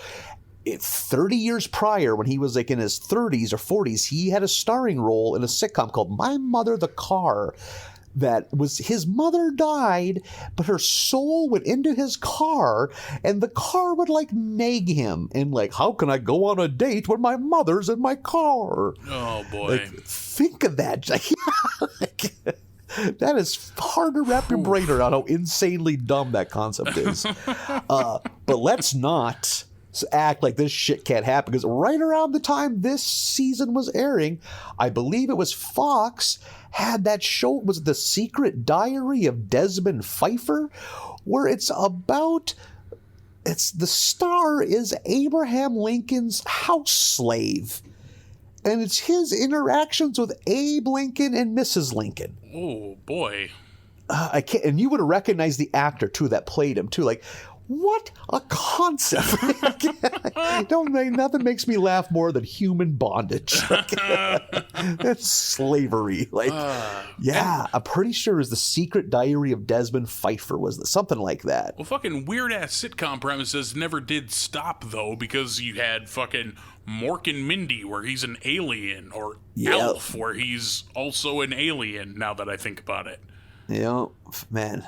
30 years prior, when he was in his 30s or 40s, he had a starring role in a sitcom called My Mother, the Car. That was, his mother died, but her soul went into his car, and the car would nag him and how can I go on a date when my mother's in my car? Oh boy! Think of that. That is hard to wrap your brain around how insanely dumb that concept is. But let's not act like this shit can't happen, because right around the time this season was airing, I believe it was Fox had that show, was The Secret Diary of Desmond Pfeiffer, where the star is Abraham Lincoln's house slave, and it's his interactions with Abe Lincoln and Mrs. Lincoln. Oh boy. I can't, and you would have recognized the actor too that played him too. what a concept. Nothing makes me laugh more than human bondage. That's slavery. I'm pretty sure it was The Secret Diary of Desmond Pfeiffer, was something like that. Well, fucking weird-ass sitcom premises never did stop, though, because you had fucking Mork and Mindy, where he's an alien, or Elf, where he's also an alien, now that I think about it. Yeah, man.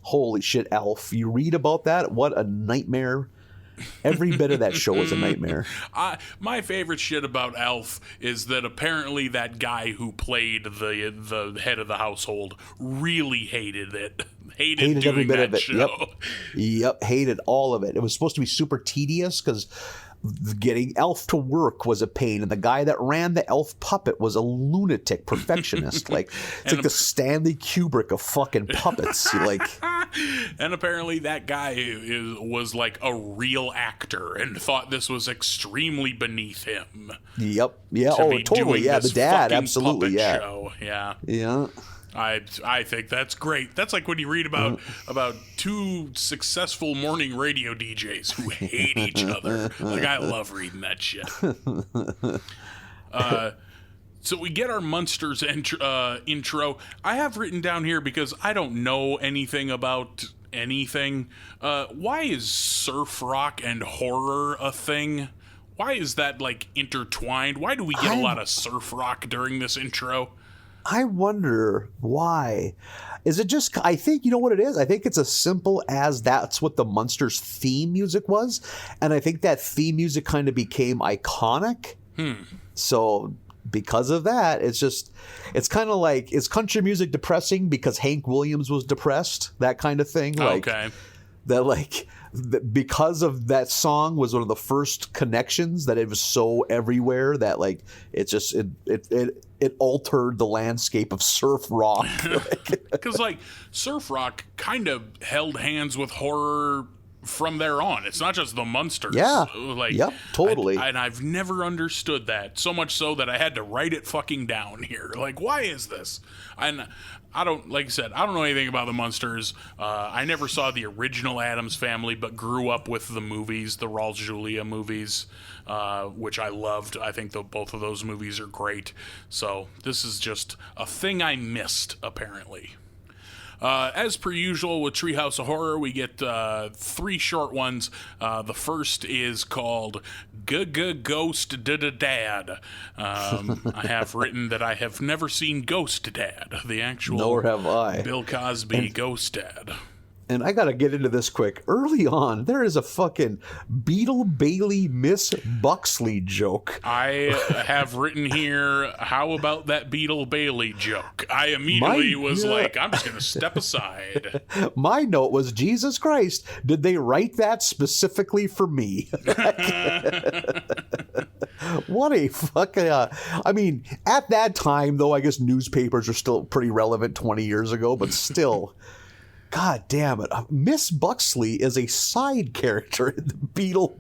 Holy shit, Elf. You read about that? What a nightmare. Every bit of that show is a nightmare. My favorite shit about Elf is that apparently that guy who played the head of the household really hated it. Hated doing every bit that of it. Show. Yep, hated all of it. It was supposed to be super tedious because getting Elf to work was a pain, and the guy that ran the Elf puppet was a lunatic perfectionist. It's like the Stanley Kubrick of fucking puppets. And apparently that guy was like a real actor and thought this was extremely beneath him. Yep. Yeah. Totally. Yeah. The dad. Absolutely. Yeah. Show. Yeah. Yeah. I think that's great. That's like when you read about two successful morning radio DJs who hate each other. I love reading that shit. So we get our Munsters intro. I have written down here, because I don't know anything about anything. Why is surf rock and horror a thing? Why is that intertwined? Why do we get a lot of surf rock during this intro? I wonder why. Is it just, I think, you know what it is? I think it's as simple as that's what the Munsters theme music was. And I think that theme music kind of became iconic. So because of that, it's kind of like, is country music depressing because Hank Williams was depressed? That kind of thing. Okay. Because of that song was one of the first connections, that it was so everywhere that it altered the landscape of surf rock. Because surf rock kind of held hands with horror from there on. It's not just the Munsters. Yeah. Yep, totally. And I've never understood that, so much so that I had to write it fucking down here. Why is this? And I don't, like I said, I don't know anything about the Munsters. I never saw the original Addams Family, but grew up with the movies, the Raul Julia movies, which I loved. I think both of those movies are great. So this is just a thing I missed, apparently. As per usual with Treehouse of Horror, we get 3 short ones. The first is called Ghost Dad. I have written that I have never seen Ghost Dad, the actual Nor have I. Bill Cosby Ghost Dad. And I got to get into this quick. Early on, there is a fucking Beetle Bailey Miss Buxley joke. I have written here, how about that Beetle Bailey joke? I immediately was like, I'm just going to step aside. My note was, Jesus Christ, did they write that specifically for me? What a fucking... I mean, at that time, though, I guess newspapers are still pretty relevant 20 years ago, but still... God damn it. Miss Buxley is a side character in the Beetle.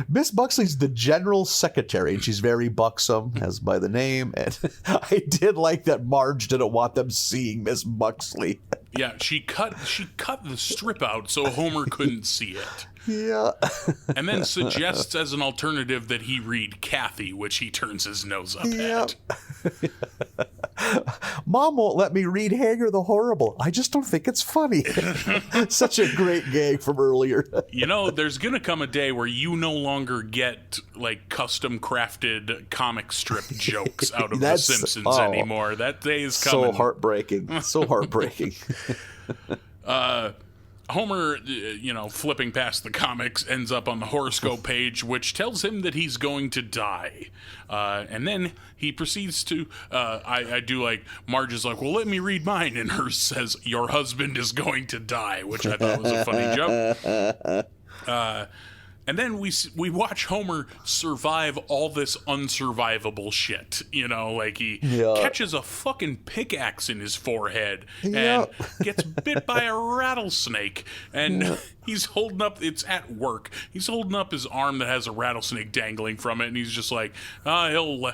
Miss Buxley's the general secretary, and she's very buxom, as by the name. And I did like that Marge didn't want them seeing Miss Buxley. Yeah, she cut the strip out so Homer couldn't see it. Yeah. And then suggests as an alternative that he read Kathy, which he turns his nose up at. Mom won't let me read Hager the Horrible. I just don't think it's funny. Such a great gag from earlier. There's going to come a day where you no longer get custom crafted comic strip jokes out of The Simpsons anymore. That day is coming. So heartbreaking. So heartbreaking. Homer, flipping past the comics, ends up on the horoscope page, which tells him that he's going to die. And then he proceeds to, I do Marge is like, well, let me read mine. And hers says, your husband is going to die, which I thought was a funny joke. And then we watch Homer survive all this unsurvivable shit. You know, like he catches a fucking pickaxe in his forehead and gets bit by a rattlesnake. And he's holding up, it's at work, he's holding up his arm that has a rattlesnake dangling from it. And he's just like, he'll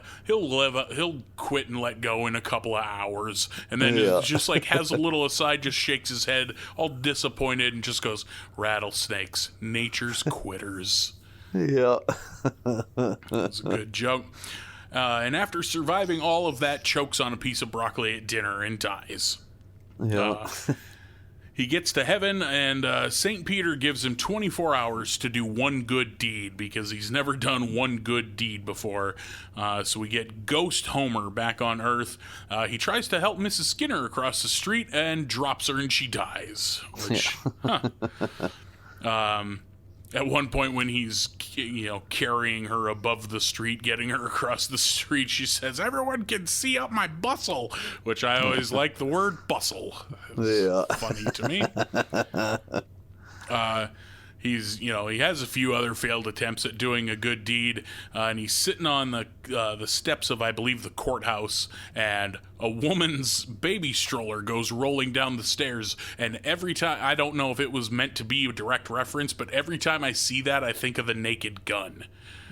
quit and let go in a couple of hours. And then just like has a little aside, just shakes his head all disappointed and just goes, rattlesnakes, nature's quitters. Yeah. That's a good joke. And after surviving all of that, chokes on a piece of broccoli at dinner and dies. Yeah. He gets to heaven, and St. Peter gives him 24 hours to do one good deed because he's never done one good deed before. So we get Ghost Homer back on Earth. He tries to help Mrs. Skinner across the street and drops her, and she dies. Which, at one point when he's, carrying her above the street, getting her across the street, she says, "Everyone can see up my bustle," which I always like the word bustle. It's funny to me. He has a few other failed attempts at doing a good deed, and he's sitting on the steps of, I believe, the courthouse, and a woman's baby stroller goes rolling down the stairs, and every time, I don't know if it was meant to be a direct reference, but every time I see that, I think of the Naked Gun.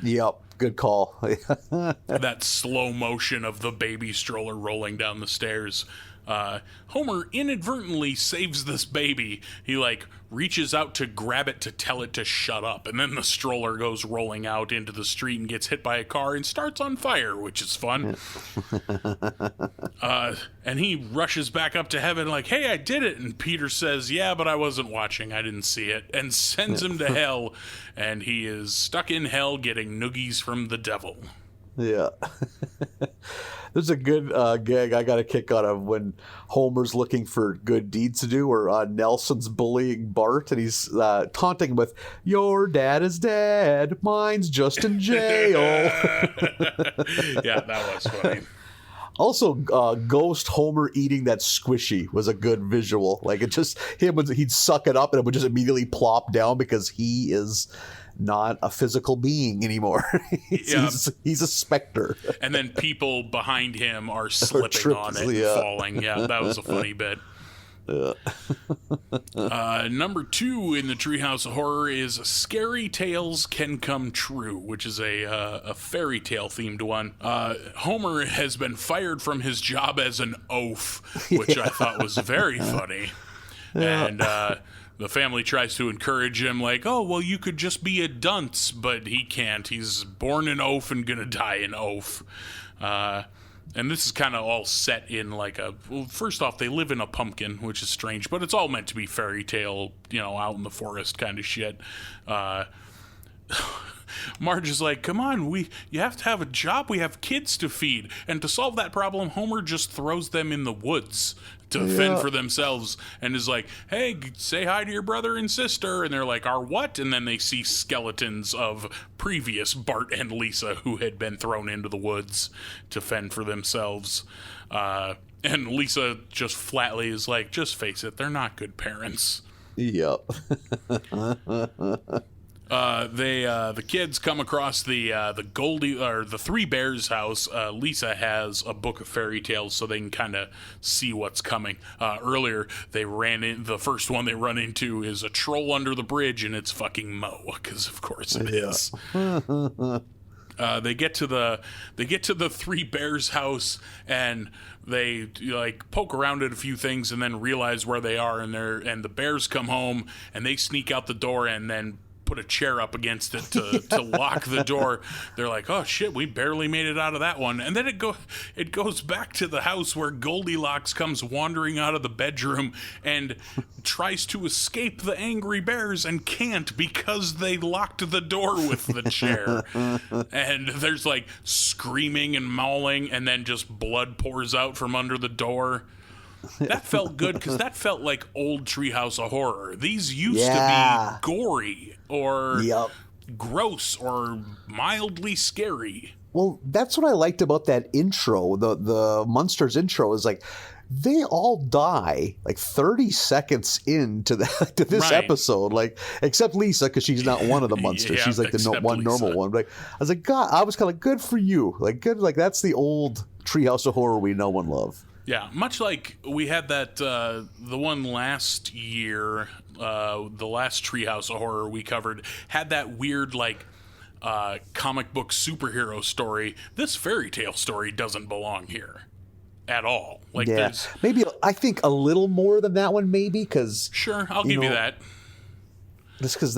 Yep, good call. That slow motion of the baby stroller rolling down the stairs. Homer inadvertently saves this baby. He reaches out to grab it to tell it to shut up, and then the stroller goes rolling out into the street and gets hit by a car and starts on fire, which is fun. And he rushes back up to heaven like, "Hey, I did it." And Peter says, "Yeah, but I wasn't watching. I didn't see it," and sends him to hell, and he is stuck in hell getting noogies from the devil. Yeah. There's a good gag I got a kick out of when Homer's looking for good deeds to do, where Nelson's bullying Bart, and he's taunting him with, "Your dad is dead, mine's just in jail." Yeah, that was funny. Also, Ghost Homer eating that squishy was a good visual. Like, it just, he'd suck it up and it would just immediately plop down because he is not a physical being anymore. He's a specter. And then people behind him are slipping on it and falling. Yeah, that was a funny bit. Number 2 in the Treehouse of Horror is Scary Tales Can Come True, which is a fairy tale themed one. Homer has been fired from his job as an oaf, which I thought was very funny. And the family tries to encourage him, like, "Oh, well, you could just be a dunce," but he can't. He's born an oaf and gonna die an oaf. And this is kind of all set in first off, they live in a pumpkin, which is strange, but it's all meant to be fairy tale, out in the forest kind of shit. Marge is like, "Come on, you have to have a job. We have kids to feed." And to solve that problem, Homer just throws them in the woods to fend for themselves and is like, "Hey, say hi to your brother and sister." And they're like, "Our what?" And then they see skeletons of previous Bart and Lisa who had been thrown into the woods to fend for themselves. And Lisa just flatly is like, "Just face it, they're not good parents." Yep. The kids come across the Three Bears house. Lisa has a book of fairy tales so they can kind of see what's coming. Earlier, the first one they run into is a troll under the bridge, and it's fucking Mo, because of course it is. They get to the Three Bears house, and they poke around at a few things and then realize where they are, and the bears come home and they sneak out the door and then put a chair up against it to lock the door. They're like, "Oh shit, we barely made it out of that one." And then it goes back to the house where Goldilocks comes wandering out of the bedroom and tries to escape the angry bears and can't because they locked the door with the chair. And there's screaming and mauling, and then just blood pours out from under the door. That felt good because that felt like old Treehouse of Horror. These used to be gory or gross or mildly scary. Well, that's what I liked about that intro. The Munsters intro is they all die like 30 seconds into this episode, like except Lisa, because she's not one of the monsters. Yeah, she's like the one normal one. Like I was like, God, I was kind of good for you, like good, like that's the old Treehouse of Horror we know and love. Yeah, much like we had that the one last year, the last Treehouse of Horror we covered had that weird like comic book superhero story. This fairy tale story doesn't belong here at all. Like, yeah, maybe I think a little more than that one, maybe, because sure, I'll give you that. Just because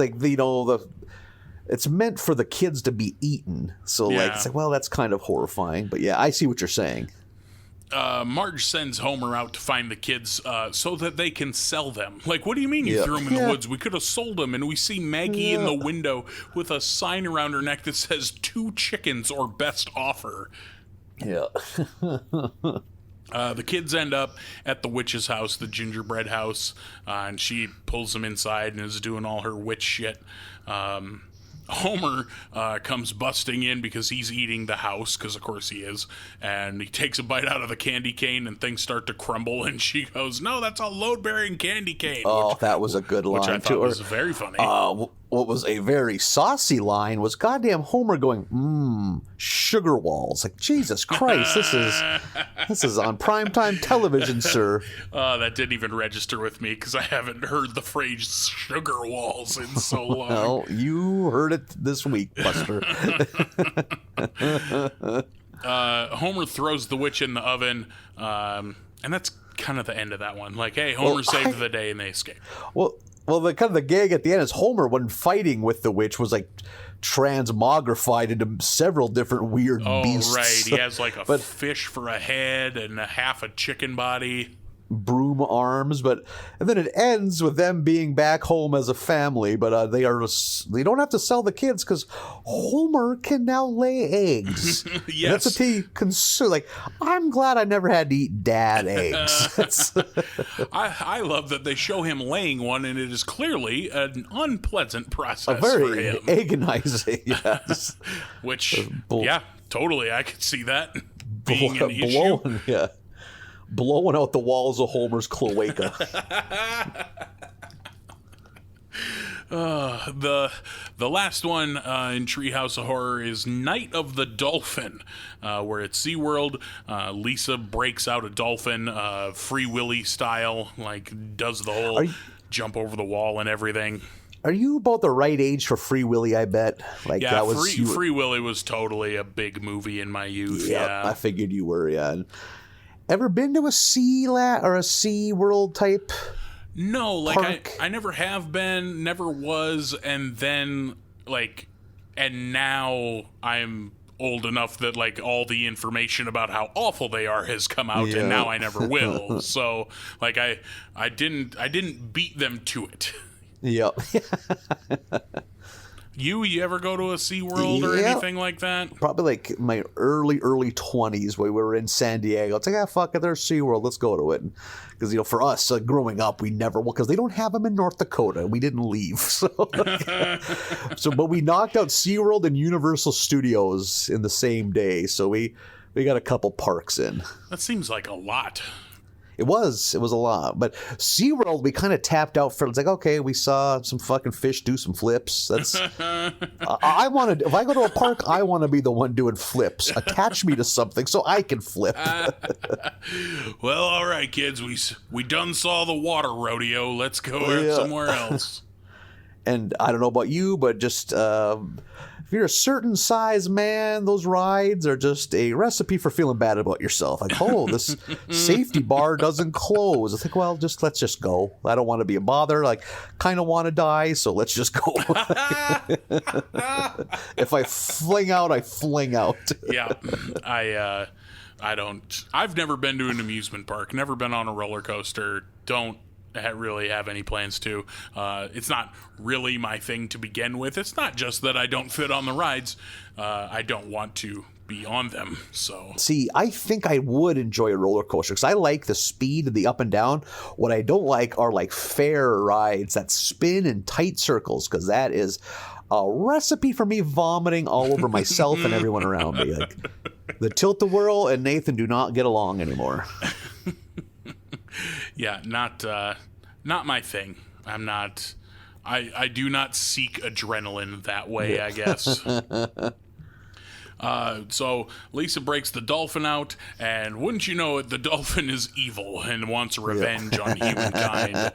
it's meant for the kids to be eaten, so like it's like, well, that's kind of horrifying. But yeah, I see what you're saying. Marge sends Homer out to find the kids so that they can sell them. Like, what do you mean you threw them in the woods? We could have sold them. And we see Maggie in the window with a sign around her neck that says 2 chickens or best offer. Yeah. The kids end up at the witch's house, the gingerbread house, and she pulls them inside and is doing all her witch shit. Homer comes busting in because he's eating the house, because of course he is, and he takes a bite out of the candy cane and things start to crumble, and she goes, "No, that's a load-bearing candy cane." Oh, that was a good line, which I thought was very funny. What was a very saucy line was goddamn Homer going, sugar walls. Like, Jesus Christ, this is on primetime television, sir. That didn't even register with me because I haven't heard the phrase sugar walls in so long. Well, you heard it this week, Buster. Homer throws the witch in the oven, and that's kind of the end of that one. Like, hey, Homer saved the day and they escape. Well, the kind of the gag at the end is Homer, when fighting with the witch, was like transmogrified into several different weird beasts. Oh, right. He has like a fish for a head and a half a chicken body. Broom arms, and then it ends with them being back home as a family, but they don't have to sell the kids because Homer can now lay eggs. Yes, that's what he consume. Like, I'm glad I never had to eat dad eggs. I love that they show him laying one, and it is clearly an unpleasant process very for him. Agonizing, yes. Which, yeah, totally, I could see that being an issue. Yeah. Blowing out the walls of Homer's cloaca. The last one in Treehouse of Horror is Night of the Dolphin, where at SeaWorld, Lisa breaks out a dolphin, Free Willy style, like does the whole jump over the wall and everything. Are you about the right age for Free Willy, I bet? Like, yeah, Free Willy was totally a big movie in my youth. Yeah, I figured you were, yeah. Ever been to a SeaWorld type? No, like park? I never have been, never was, and then and now I'm old enough that like all the information about how awful they are has come out, and now I never will. So like I didn't beat them to it. Yep. You ever go to a SeaWorld or anything like that? Probably like my early 20s when we were in San Diego. It's like, fuck it, there's SeaWorld, let's go to it. Because, for us, growing up, we never, because they don't have them in North Dakota. We didn't leave. But we knocked out SeaWorld and Universal Studios in the same day. So we got a couple parks in. That seems like a lot. It was a lot, but SeaWorld we kind of tapped out for. It's like, okay, we saw some fucking fish do some flips. That's I wanted. If I go to a park, I want to be the one doing flips. Attach me to something so I can flip. Well, all right, kids, we done saw the water rodeo. Let's go somewhere else. And I don't know about you, but just if you're a certain size man, those rides are just a recipe for feeling bad about yourself. Like, this safety bar doesn't close. It's like, well, let's just go. I don't want to be a bother. Like, kind of want to die, so let's just go. If I fling out, I fling out. Yeah, I don't. I've never been to an amusement park. Never been on a roller coaster. Don't really have any plans to. It's not really my thing to begin with. It's not just that I don't fit on the rides. I don't want to be on them. So see, I think I would enjoy a roller coaster because I like the speed of the up and down. What I don't like are like fair rides that spin in tight circles, because that is a recipe for me vomiting all over myself and everyone around me. Like, the Tilt-A-Whirl and Nathan do not get along anymore. Yeah, not my thing. I'm not. I do not seek adrenaline that way, I guess. So Lisa breaks the dolphin out, and wouldn't you know it, the dolphin is evil and wants revenge on humankind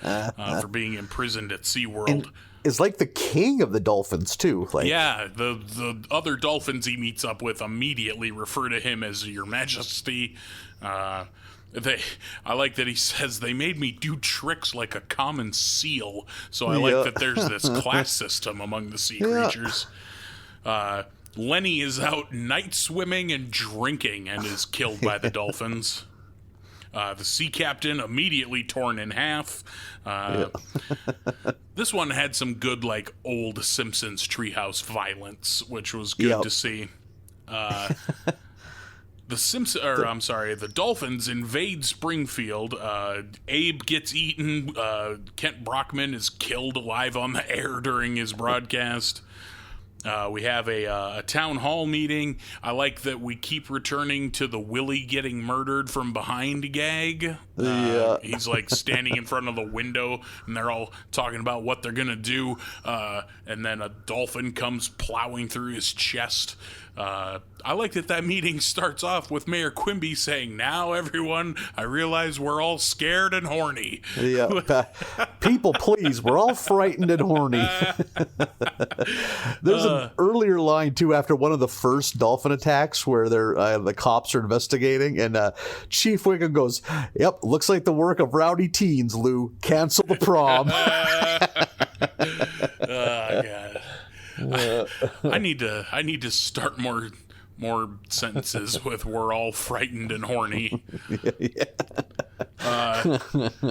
for being imprisoned at SeaWorld. And is like the king of the dolphins too. Like, yeah, the other dolphins he meets up with immediately refer to him as Your Majesty. I like that he says they made me do tricks like a common seal. So I like that there's this class system among the sea creatures. Lenny is out night swimming and drinking and is killed by the dolphins. The sea captain immediately torn in half. This one had some good, like, old Simpsons treehouse violence, which was good to see. The Dolphins invade Springfield. Abe gets eaten. Kent Brockman is killed alive on the air during his broadcast. We have a town hall meeting. I like that we keep returning to the Willie getting murdered from behind gag. He's like standing in front of the window, and they're all talking about what they're going to do. And then a dolphin comes plowing through his chest. I like that meeting starts off with Mayor Quimby saying, "Now, everyone, I realize we're all scared and horny." People, please, we're all frightened and horny. There's an earlier line, too, after one of the first dolphin attacks where the cops are investigating, and Chief Wiggum goes, "Yep, looks like the work of rowdy teens, Lou. Cancel the prom." God. I need to start more sentences with "we're all frightened and horny."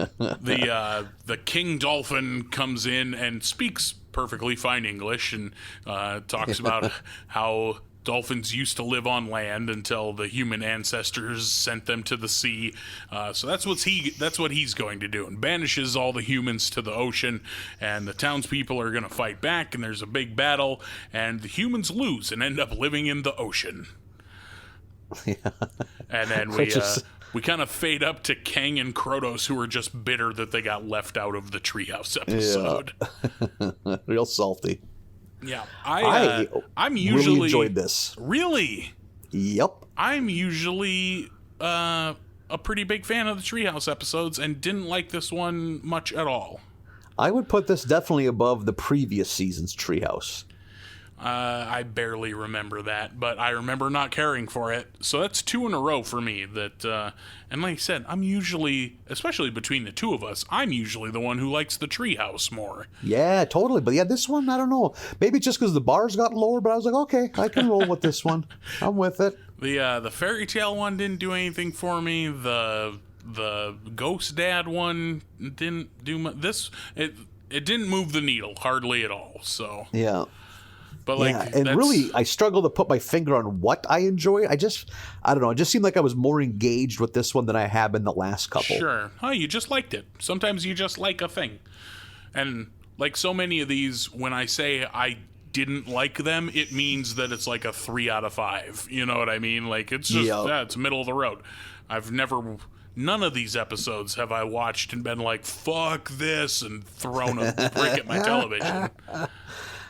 The King Dolphin comes in and speaks perfectly fine English and talks about how dolphins used to live on land until the human ancestors sent them to the sea. So that's what he's going to do, and banishes all the humans to the ocean. And the townspeople are going to fight back, and there's a big battle, and the humans lose and end up living in the ocean. And then we kind of fade up to Kang and Krotos, who are just bitter that they got left out of the treehouse episode. Real salty. Yeah, I'm usually really enjoyed this. Really? Yep. I'm usually a pretty big fan of the Treehouse episodes and didn't like this one much at all. I would put this definitely above the previous season's Treehouse. I barely remember that, but I remember not caring for it. So that's 2 in a row for me. And like I said, I'm usually, especially between the two of us, I'm usually the one who likes the Treehouse more. Yeah, totally. But yeah, this one, I don't know. Maybe just because the bars got lower, but I was like, okay, I can roll with this one. I'm with it. The fairy tale one didn't do anything for me. The ghost dad one didn't do much. It didn't move the needle hardly at all. So yeah. But really, I struggle to put my finger on what I enjoy. I don't know. It just seemed like I was more engaged with this one than I have in the last couple. Sure. Oh, you just liked it. Sometimes you just like a thing. And like so many of these, when I say I didn't like them, it means that it's like a 3 out of 5. You know what I mean? Like it's just, it's middle of the road. None of these episodes have I watched and been like, fuck this, and thrown a brick at my television.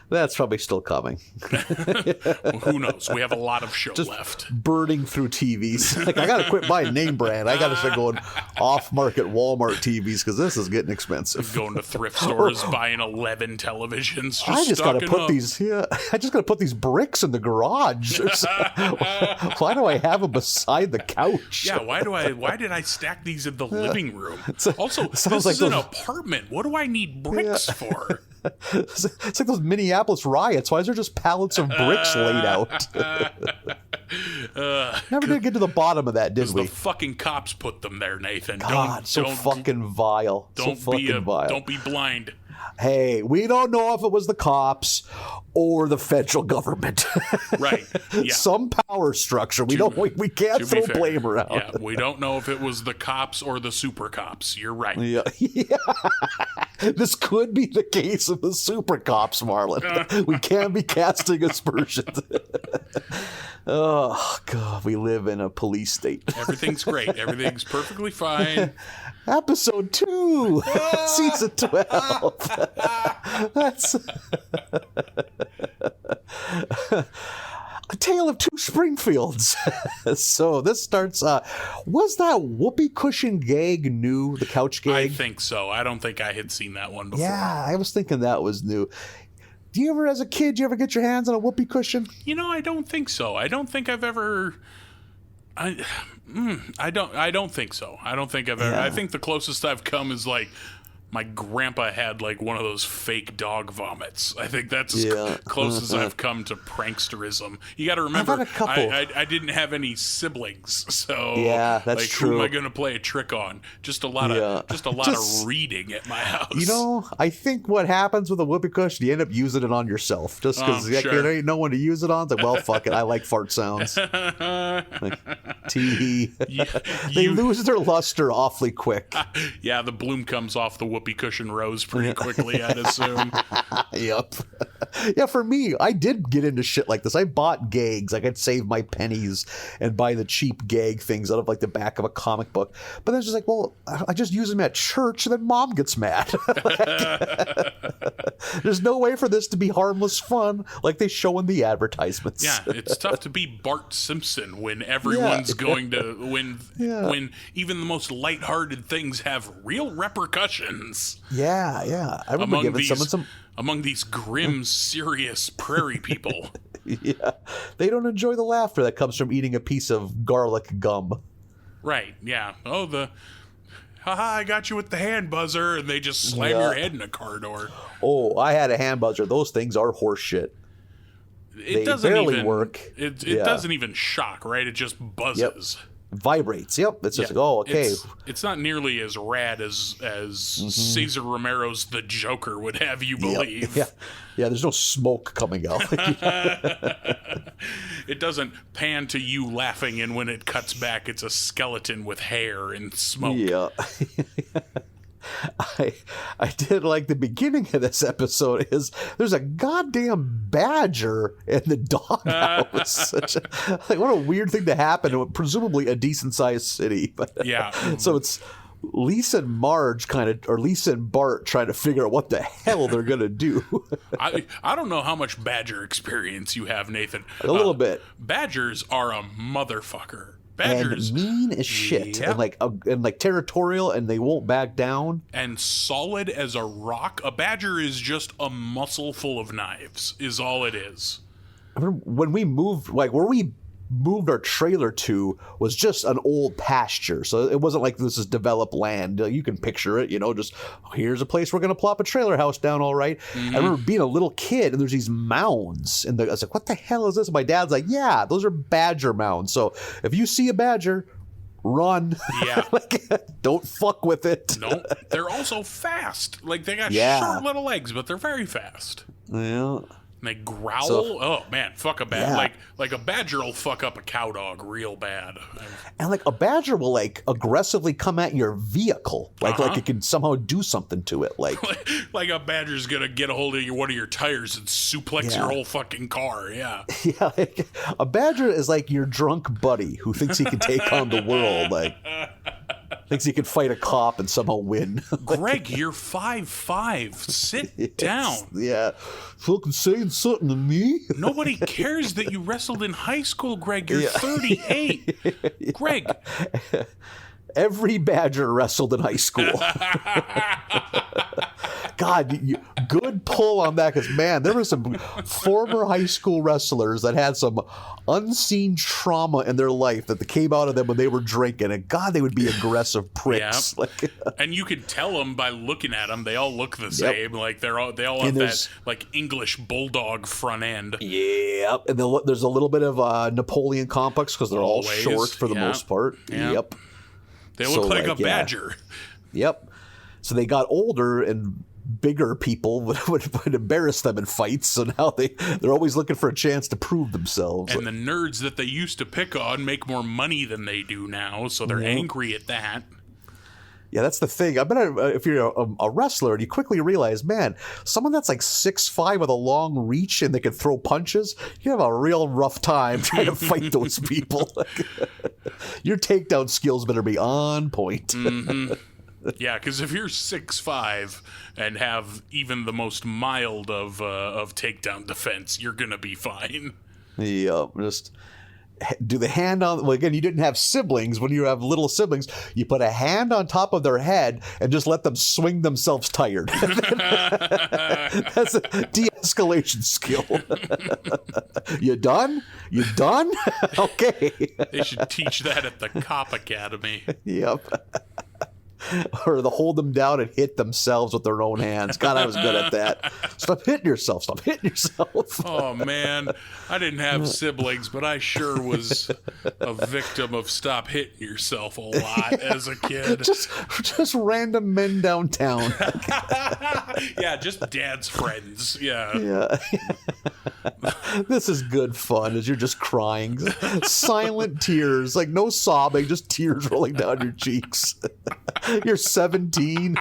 That's probably still coming. Well, who knows? We have a lot of show left. Burning through TVs. Like, I got to quit buying name brand. I got to start going off-market Walmart TVs because this is getting expensive. Going to thrift stores, buying 11 televisions. I just got to put these. Yeah, I just got to put these bricks in the garage. Why do I have them beside the couch? Yeah, why did I stack these in the living room? Also, this like is an apartment. What do I need bricks for? It's like those Minneapolis riots. Why is there just pallets of bricks laid out? Never did get to the bottom of that, did we? The fucking cops put them there, Nathan. God, so fucking vile. Vile. Don't be blind. Hey, we don't know if it was the cops or the federal government. Right. Yeah. Some power structure. We can't throw blame around. Yeah, we don't know if it was the cops or the super cops. You're right. Yeah. This could be the case of the super cops, Marlin. We can't be casting aspersions. Oh, God, we live in a police state. Everything's great. Everything's perfectly fine. Episode 2, season 12. That's A Tale of Two Springfields. So this starts, was that whoopee cushion gag new, the couch gag? I think so. I don't think I had seen that one before. Yeah, I was thinking that was new. Do you ever, as a kid, you ever get your hands on a whoopee cushion? I don't think so. I don't think I've ever... I don't think so. I don't think I've ever... I think the closest I've come is, like, my grandpa had, like, one of those fake dog vomits. I think that's as close as I've come to pranksterism. You got to remember, I've had a couple. I didn't have any siblings, so yeah, that's like, true. Who am I going to play a trick on? Just a lot of reading at my house. I think what happens with a whoopee cushion, you end up using it on yourself, just because there ain't no one to use it on. It's like, well, fuck it, I like fart sounds. Like, tee. They lose their luster awfully quick. Yeah, the bloom comes off the whoopee cushion rose pretty quickly, I'd assume. Yep. Yeah, for me, I did get into shit like this. I bought gags. I could save my pennies and buy the cheap gag things out of like the back of a comic book. But then it's just like, well, I just use them at church and then mom gets mad. There's no way for this to be harmless fun like they show in the advertisements. Yeah, it's tough to be Bart Simpson when everyone's going to when even the most lighthearted things have real repercussions. Yeah. I remember giving someone some... Among these grim, serious prairie people. Yeah. They don't enjoy the laughter that comes from eating a piece of garlic gum. Right, yeah. Oh, haha, I got you with the hand buzzer, and they just slam your head in a car door. Oh, I had a hand buzzer. Those things are horseshit. They barely work. It doesn't even shock, right? It just buzzes. Yep. Vibrates. Yep. It's just like, oh, okay. It's not nearly as rad as Cesar Romero's The Joker would have you believe. Yep. Yeah, there's no smoke coming out. It doesn't pan to you laughing, and when it cuts back, it's a skeleton with hair and smoke. Yeah. I did like the beginning of this episode is there's a goddamn badger in the doghouse. What a weird thing to happen to presumably a decent sized city. But, yeah. So it's Lisa and Marge or Lisa and Bart trying to figure out what the hell they're going to do. I don't know how much badger experience you have, Nathan. A little bit. Badgers are a motherfucker. Badgers, and mean as shit, and like territorial, and they won't back down. And solid as a rock. A badger is just a muscle full of knives, is all it is. I remember when we moved, like where we moved our trailer to was just an old pasture, so it wasn't like this is developed land. You can picture it, just here's a place we're going to plop a trailer house down, all right. I remember being a little kid and there's these mounds, and I was like, what the hell is this? And my dad's like, yeah, those are badger mounds, so if you see a badger, run. Yeah. Don't fuck with it. No, they're also fast. Like, they got short little legs, but they're very fast. Yeah. And they growl. Oh man, fuck a badger. Yeah. Like a badger will fuck up a cow dog real bad. And like a badger will like aggressively come at your vehicle, like it can somehow do something to it. Like a badger's gonna get a hold of one of your tires and suplex your whole fucking car. Yeah. Yeah. Like, a badger is like your drunk buddy who thinks he can take on the world. Like thinks he can fight a cop and somehow win. Greg, you're 5'5". Sit down. Yeah. Fucking saying something to me. Nobody cares that you wrestled in high school, Greg. You're 38. Greg. Every badger wrestled in high school. God, good pull on that, because, man, there were some former high school wrestlers that had some unseen trauma in their life that came out of them when they were drinking, and, God, they would be aggressive pricks. Yeah. And you could tell them by looking at them. They all look the same. Like, they all have that, like, English bulldog front end. Yep. And there's a little bit of Napoleon complex because they're all short for the most part. Yep. They look like a badger. Yep. So they got older, and bigger people would embarrass them in fights. So now they're always looking for a chance to prove themselves. And the nerds that they used to pick on make more money than they do now. So they're angry at that. Yeah, that's the thing. I bet if you're a wrestler, you quickly realize, man, someone that's like 6'5" with a long reach and they can throw punches, you have a real rough time trying to fight those people. Your takedown skills better be on point. Mm-hmm. Yeah, because if you're 6'5" and have even the most mild of takedown defense, you're gonna be fine. Yeah, just do the hand on. Well, again, you didn't have siblings. When you have little siblings, you put a hand on top of their head and just let them swing themselves tired. That's a de-escalation skill. You done? You done? Okay. They should teach that at the cop academy. Yep. Or they'll hold them down and hit themselves with their own hands. God, I was good at that. Stop hitting yourself. Stop hitting yourself. Oh, man. I didn't have siblings, but I sure was a victim of stop hitting yourself a lot as a kid. Just random men downtown. Yeah, just dad's friends. Yeah. Yeah. This is good fun as you're just crying. Silent tears. Like no sobbing, just tears rolling down your cheeks. You're 17.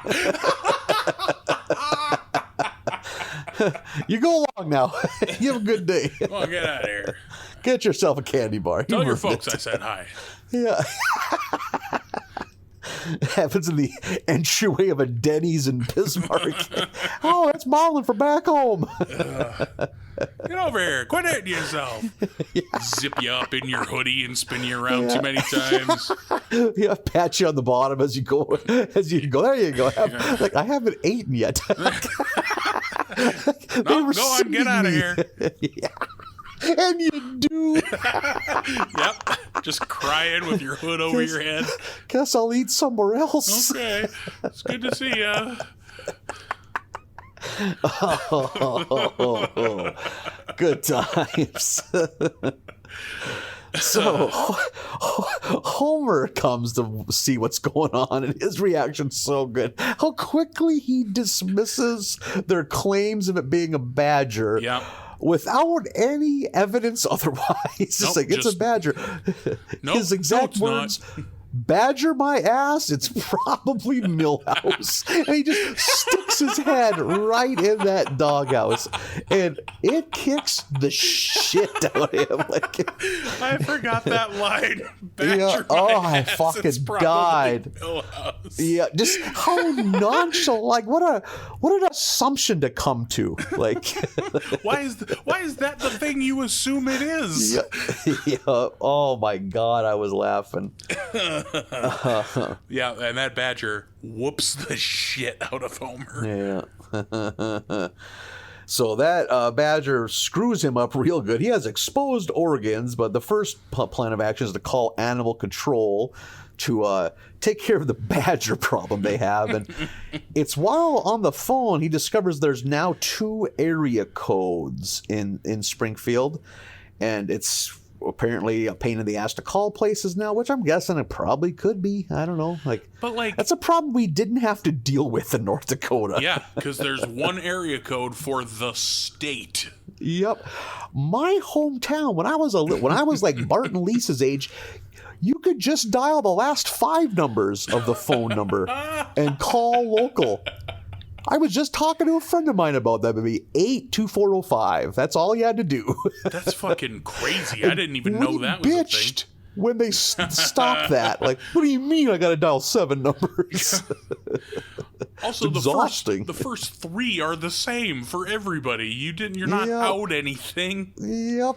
You go along now. You have a good day. Come on, get out of here. Get yourself a candy bar. Tell your folks I said hi. Yeah. It happens in the entryway of a Denny's in Bismarck. Oh, that's Marlin from back home. Get over here. Quit hitting yourself. Yeah. Zip you up in your hoodie and spin you around too many times. Yeah, pat you on the bottom as you go. There you go. Like, I haven't eaten yet. No, go on, get out of here. Yeah. And you do. Yep. Just crying with your hood over your head. Guess I'll eat somewhere else. Okay. It's good to see ya. Oh, good times. So Homer comes to see what's going on, and his reaction's so good. How quickly he dismisses their claims of it being a badger. Yeah. Without any evidence otherwise. It's like, it's a badger. His exact words, badger my ass, it's probably Millhouse. And he just sticks his head right in that doghouse. And it kicks the shit out of him. Like, I forgot that line. Badger yeah, my I ass, fucking it's probably died. Millhouse. Yeah, just how nonchalant, like what an assumption to come to. Like why is that the thing you assume it is? Yeah. Oh my God, I was laughing. Yeah, and that badger whoops the shit out of Homer. Yeah. So that badger screws him up real good. He has exposed organs, but the first plan of action is to call animal control to take care of the badger problem they have. And it's while on the phone he discovers there's now 2 area codes in Springfield, and it's apparently a pain in the ass to call places now, which I'm guessing it probably could be. I don't know. But that's a problem we didn't have to deal with in North Dakota. Yeah, because there's 1 area code for the state. Yep. My hometown, when I was like Bart and Lisa's age, you could just dial the last 5 numbers of the phone number and call local. I was just talking to a friend of mine about that. Maybe 82405. That's all you had to do. That's fucking crazy. I didn't even know that was a thing. When they stopped that, like, what do you mean I got to dial 7 numbers? Also, exhausting. The first 3 are the same for everybody. You're not out anything. Yep.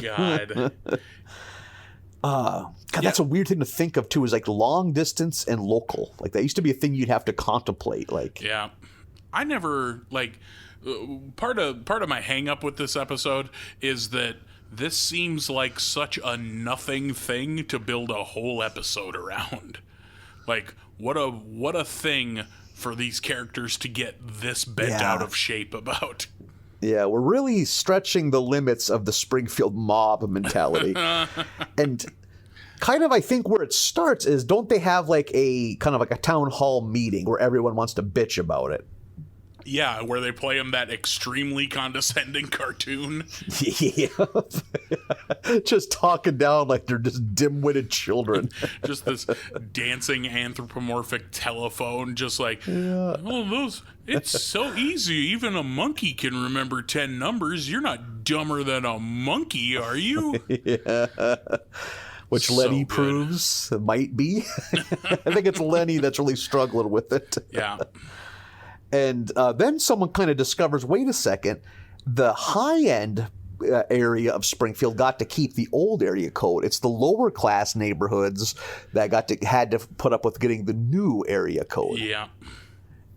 God. God, that's a weird thing to think of too. Is like long distance and local. Like that used to be a thing you'd have to contemplate. Like, yeah, I never like. Part of my hang up with this episode is that this seems like such a nothing thing to build a whole episode around. Like, what a thing for these characters to get this bent out of shape about. Yeah, we're really stretching the limits of the Springfield mob mentality. And kind of, I think where it starts is, don't they have like a kind of like a town hall meeting where everyone wants to bitch about it? Yeah, where they play him that extremely condescending cartoon. Yeah. Just talking down like they're just dim-witted children. Just this dancing anthropomorphic telephone, just like, oh, those, it's so easy. Even a monkey can remember 10 numbers. You're not dumber than a monkey, are you? Yeah. Which So Lenny good. proves it might be. I think it's Lenny that's really struggling with it. Yeah. And then someone kind of discovers, wait a second, the high-end area of Springfield got to keep the old area code. It's the lower class neighborhoods that had to put up with getting the new area code. Yeah.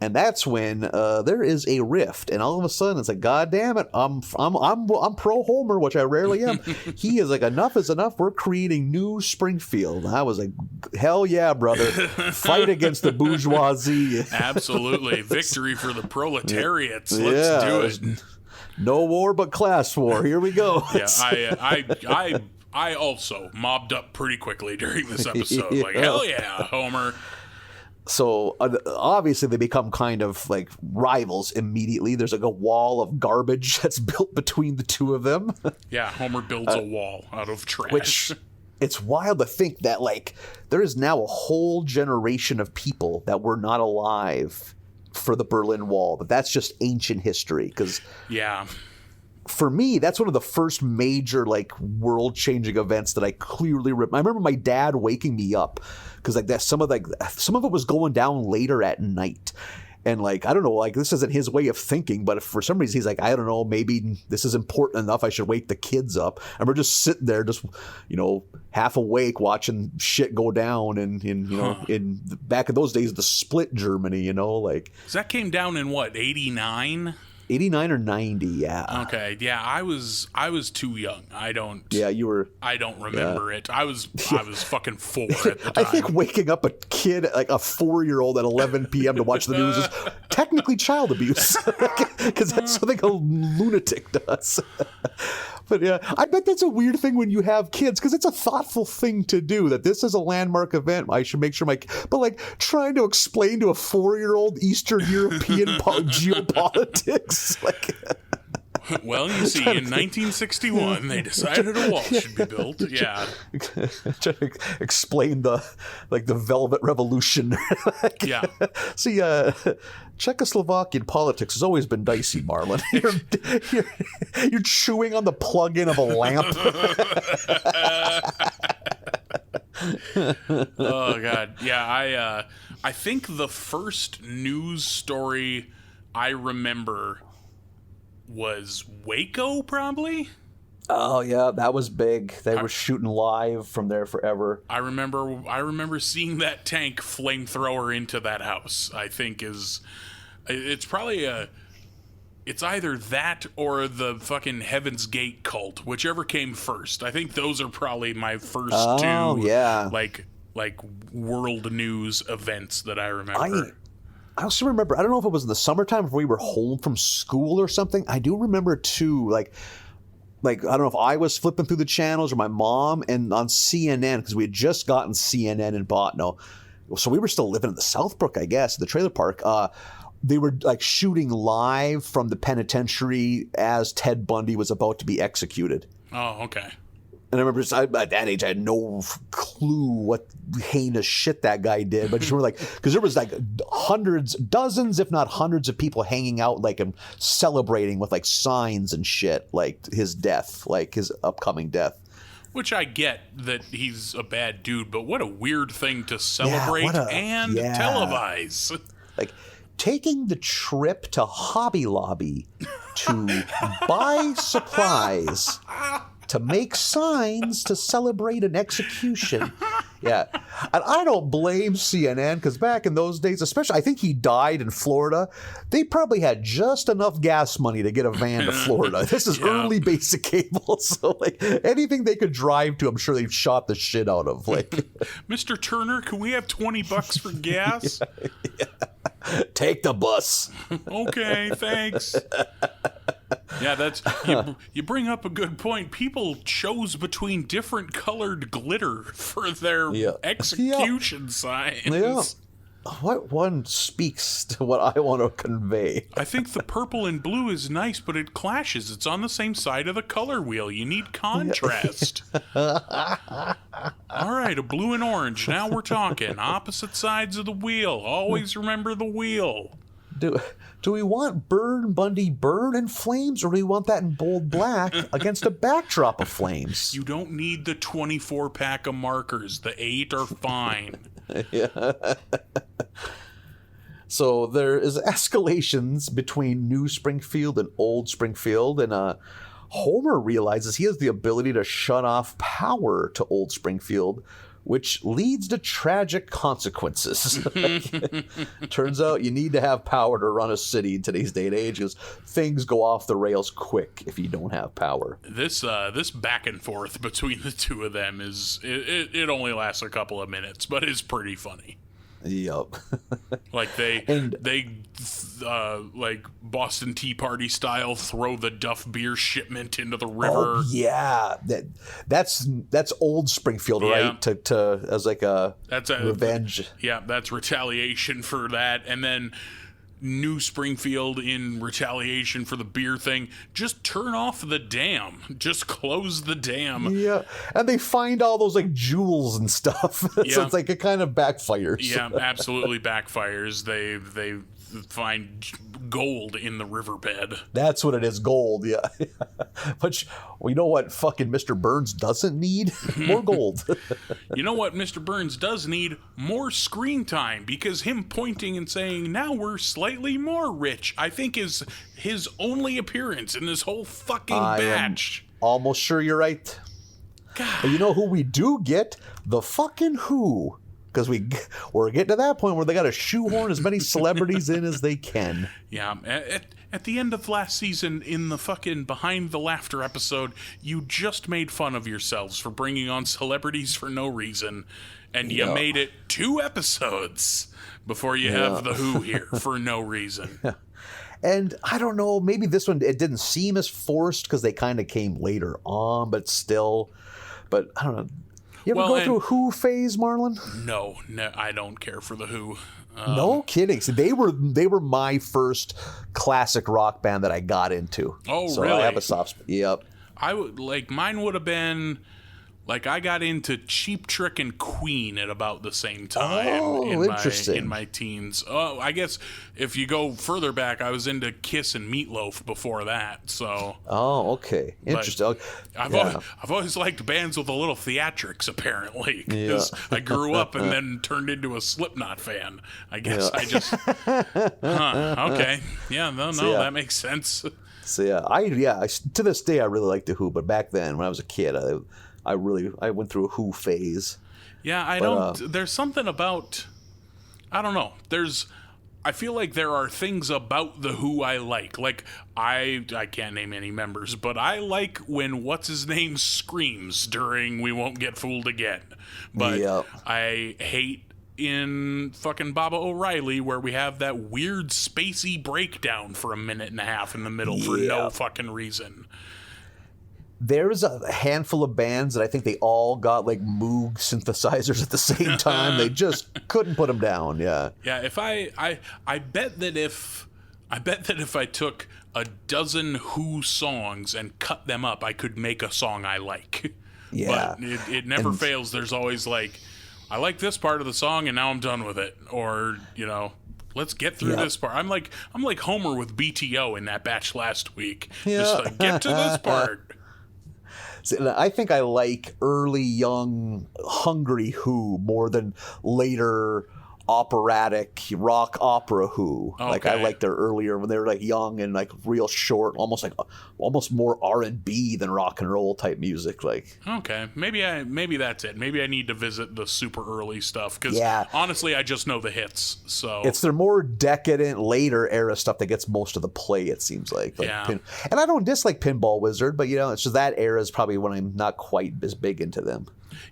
And that's when there is a rift, and all of a sudden it's like, God damn it, I'm pro Homer, which I rarely am. He is like, enough is enough. We're creating new Springfield. And I was like, hell yeah, brother, fight against the bourgeoisie. Absolutely, victory for the proletariats. Let's do it. No war but class war. Here we go. Yeah, I also mobbed up pretty quickly during this episode. Yeah. Like, hell yeah, Homer. So obviously they become kind of like rivals immediately. There's like a wall of garbage that's built between the two of them. Yeah, Homer builds a wall out of trash. Which, it's wild to think that like there is now a whole generation of people that were not alive for the Berlin Wall. But that's just ancient history. Because yeah, for me, that's one of the first major like world-changing events that I clearly I remember my dad waking me up because like that some of it was going down later at night. And like, I don't know, like this isn't his way of thinking, but if for some reason he's like, I don't know, maybe this is important enough, I should wake the kids up. And we're just sitting there, just, you know, half awake watching shit go down. And in back in those days, the split Germany, you know, like. So that came down in what, 89? 89 or 90, yeah. Okay, yeah, I was too young. Yeah, you were. I don't remember it. I was fucking 4 at the time. I think waking up a kid, like a 4-year-old at 11 p.m. to watch the news is technically child abuse because that's something a lunatic does. But yeah, I bet that's a weird thing when you have kids because it's a thoughtful thing to do. That this is a landmark event. I should make sure but like trying to explain to a 4-year-old Eastern European geopolitics, like. Well, you see, in 1961, they decided a wall should be built. Yeah. Trying to explain the Velvet Revolution. Yeah. See, Czechoslovakian politics has always been dicey, Marlin. You're chewing on the plug-in of a lamp. Oh, God. Yeah, I think the first news story I remember was Waco, probably. Oh yeah, that was big. They were shooting live from there forever. I remember seeing that tank flamethrower into that house. I think it's probably it's either that or the fucking Heaven's Gate cult, whichever came first. I think those are probably my first two yeah. like world news events that I remember. I also remember, I don't know if it was in the summertime if we were home from school or something. I do remember too, like I don't know if I was flipping through the channels or my mom, and on CNN, because we had just gotten CNN in Botno. So we were still living in the Southbrook, I guess, the trailer park. They were like shooting live from the penitentiary as Ted Bundy was about to be executed. Oh, okay. And I remember at that age, I had no clue what heinous shit that guy did. But just remember, like, because there was like dozens, if not hundreds of people hanging out, like, and celebrating with like signs and shit, like his death, like his upcoming death. Which I get that he's a bad dude, but what a weird thing to celebrate and televise. Like, taking the trip to Hobby Lobby to buy supplies to make signs to celebrate an execution. Yeah. And I don't blame CNN, because back in those days, especially, I think he died in Florida, they probably had just enough gas money to get a van to Florida. This is early basic cable, so like anything they could drive to, I'm sure they've shot the shit out of. Like, Mr. Turner, can we have $20 for gas? Yeah. Take the bus. Okay, thanks. Yeah, that's you bring up a good point. People chose between different colored glitter for their execution signs. Yeah. what one speaks to what I want to convey? I think the purple and blue is nice, but it clashes. It's on the same side of the color wheel. You need contrast. All right, a blue and orange. Now we're talking. Opposite sides of the wheel. Always remember the wheel. Do we want Burn Bundy burn in flames, or do we want that in bold black against a backdrop of flames? You don't need the 24-pack of markers. The 8 are fine. Yeah. So there is escalations between New Springfield and Old Springfield, and Homer realizes he has the ability to shut off power to Old Springfield, which leads to tragic consequences. Turns out you need to have power to run a city in today's day and age, because things go off the rails quick if you don't have power. This back and forth between the two of them it only lasts a couple of minutes, but it's pretty funny. Yup. Like they like Boston Tea Party style throw the Duff beer shipment into the river. Oh yeah, that's Old Springfield, right? To as like that's a revenge. Yeah, that's retaliation for that, and then New Springfield in retaliation for the beer thing. Just turn off the dam. Just close the dam. Yeah, and they find all those like jewels and stuff. So it's like it kind of backfires. Yeah, absolutely backfires. They find gold in the riverbed. That's what it is, gold. Yeah. But well, you know what fucking Mr. Burns doesn't need? More gold. You know what Mr. Burns does need? More screen time, because him pointing and saying, now we're slightly more rich, I think is his only appearance in this whole fucking batch. Almost sure you're right. God. But you know who we do get? The fucking Who. Because we're getting to that point where they got to shoehorn as many celebrities in as they can. Yeah, at the end of last season, in the fucking Behind the Laughter episode, you just made fun of yourselves for bringing on celebrities for no reason, and you made it 2 episodes before you have the Who here for no reason. And I don't know, maybe this one, it didn't seem as forced because they kind of came later on, but still, but I don't know. You ever go through a Who phase, Marlin? No, I don't care for the Who. No kidding. So they were my first classic rock band that I got into. Oh, so really? I have a soft spot. Yep. Mine would have been like I got into Cheap Trick and Queen at about the same time. Oh, interesting. In my teens. Oh, I guess if you go further back, I was into Kiss and Meatloaf before that. So. Oh, okay. Interesting. I've always liked bands with a little theatrics, apparently, because I grew up and then turned into a Slipknot fan. I guess I just. Okay. Yeah. No. That makes sense. So I to this day I really like the Who, but back then when I was a kid, I went through a Who phase. Yeah, there's something about, I don't know. I feel like there are things about the Who I like. Like, I can't name any members, but I like when what's-his-name screams during We Won't Get Fooled Again. But I hate in fucking Baba O'Reilly where we have that weird spacey breakdown for a minute and a half in the middle for no fucking reason. There's a handful of bands that I think they all got like Moog synthesizers at the same time. They just couldn't put them down. Yeah. Yeah. If I bet that if I took a dozen Who songs and cut them up, I could make a song I like. Yeah. But it never fails. There's always like, I like this part of the song and now I'm done with it. Or, let's get through this part. I'm like Homer with BTO in that batch last week. Yeah. Just like, get to this part. I think I like early, young, hungry Who more than later operatic rock opera Who. Okay. Like I liked their earlier when they were like young and like real short, almost more R&B than rock and roll type music. Like okay, maybe that's it. Maybe I need to visit the super early stuff because honestly, I just know the hits. So it's their more decadent later era stuff that gets most of the play. It seems like and I don't dislike Pinball Wizard, but it's just that era is probably when I'm not quite as big into them.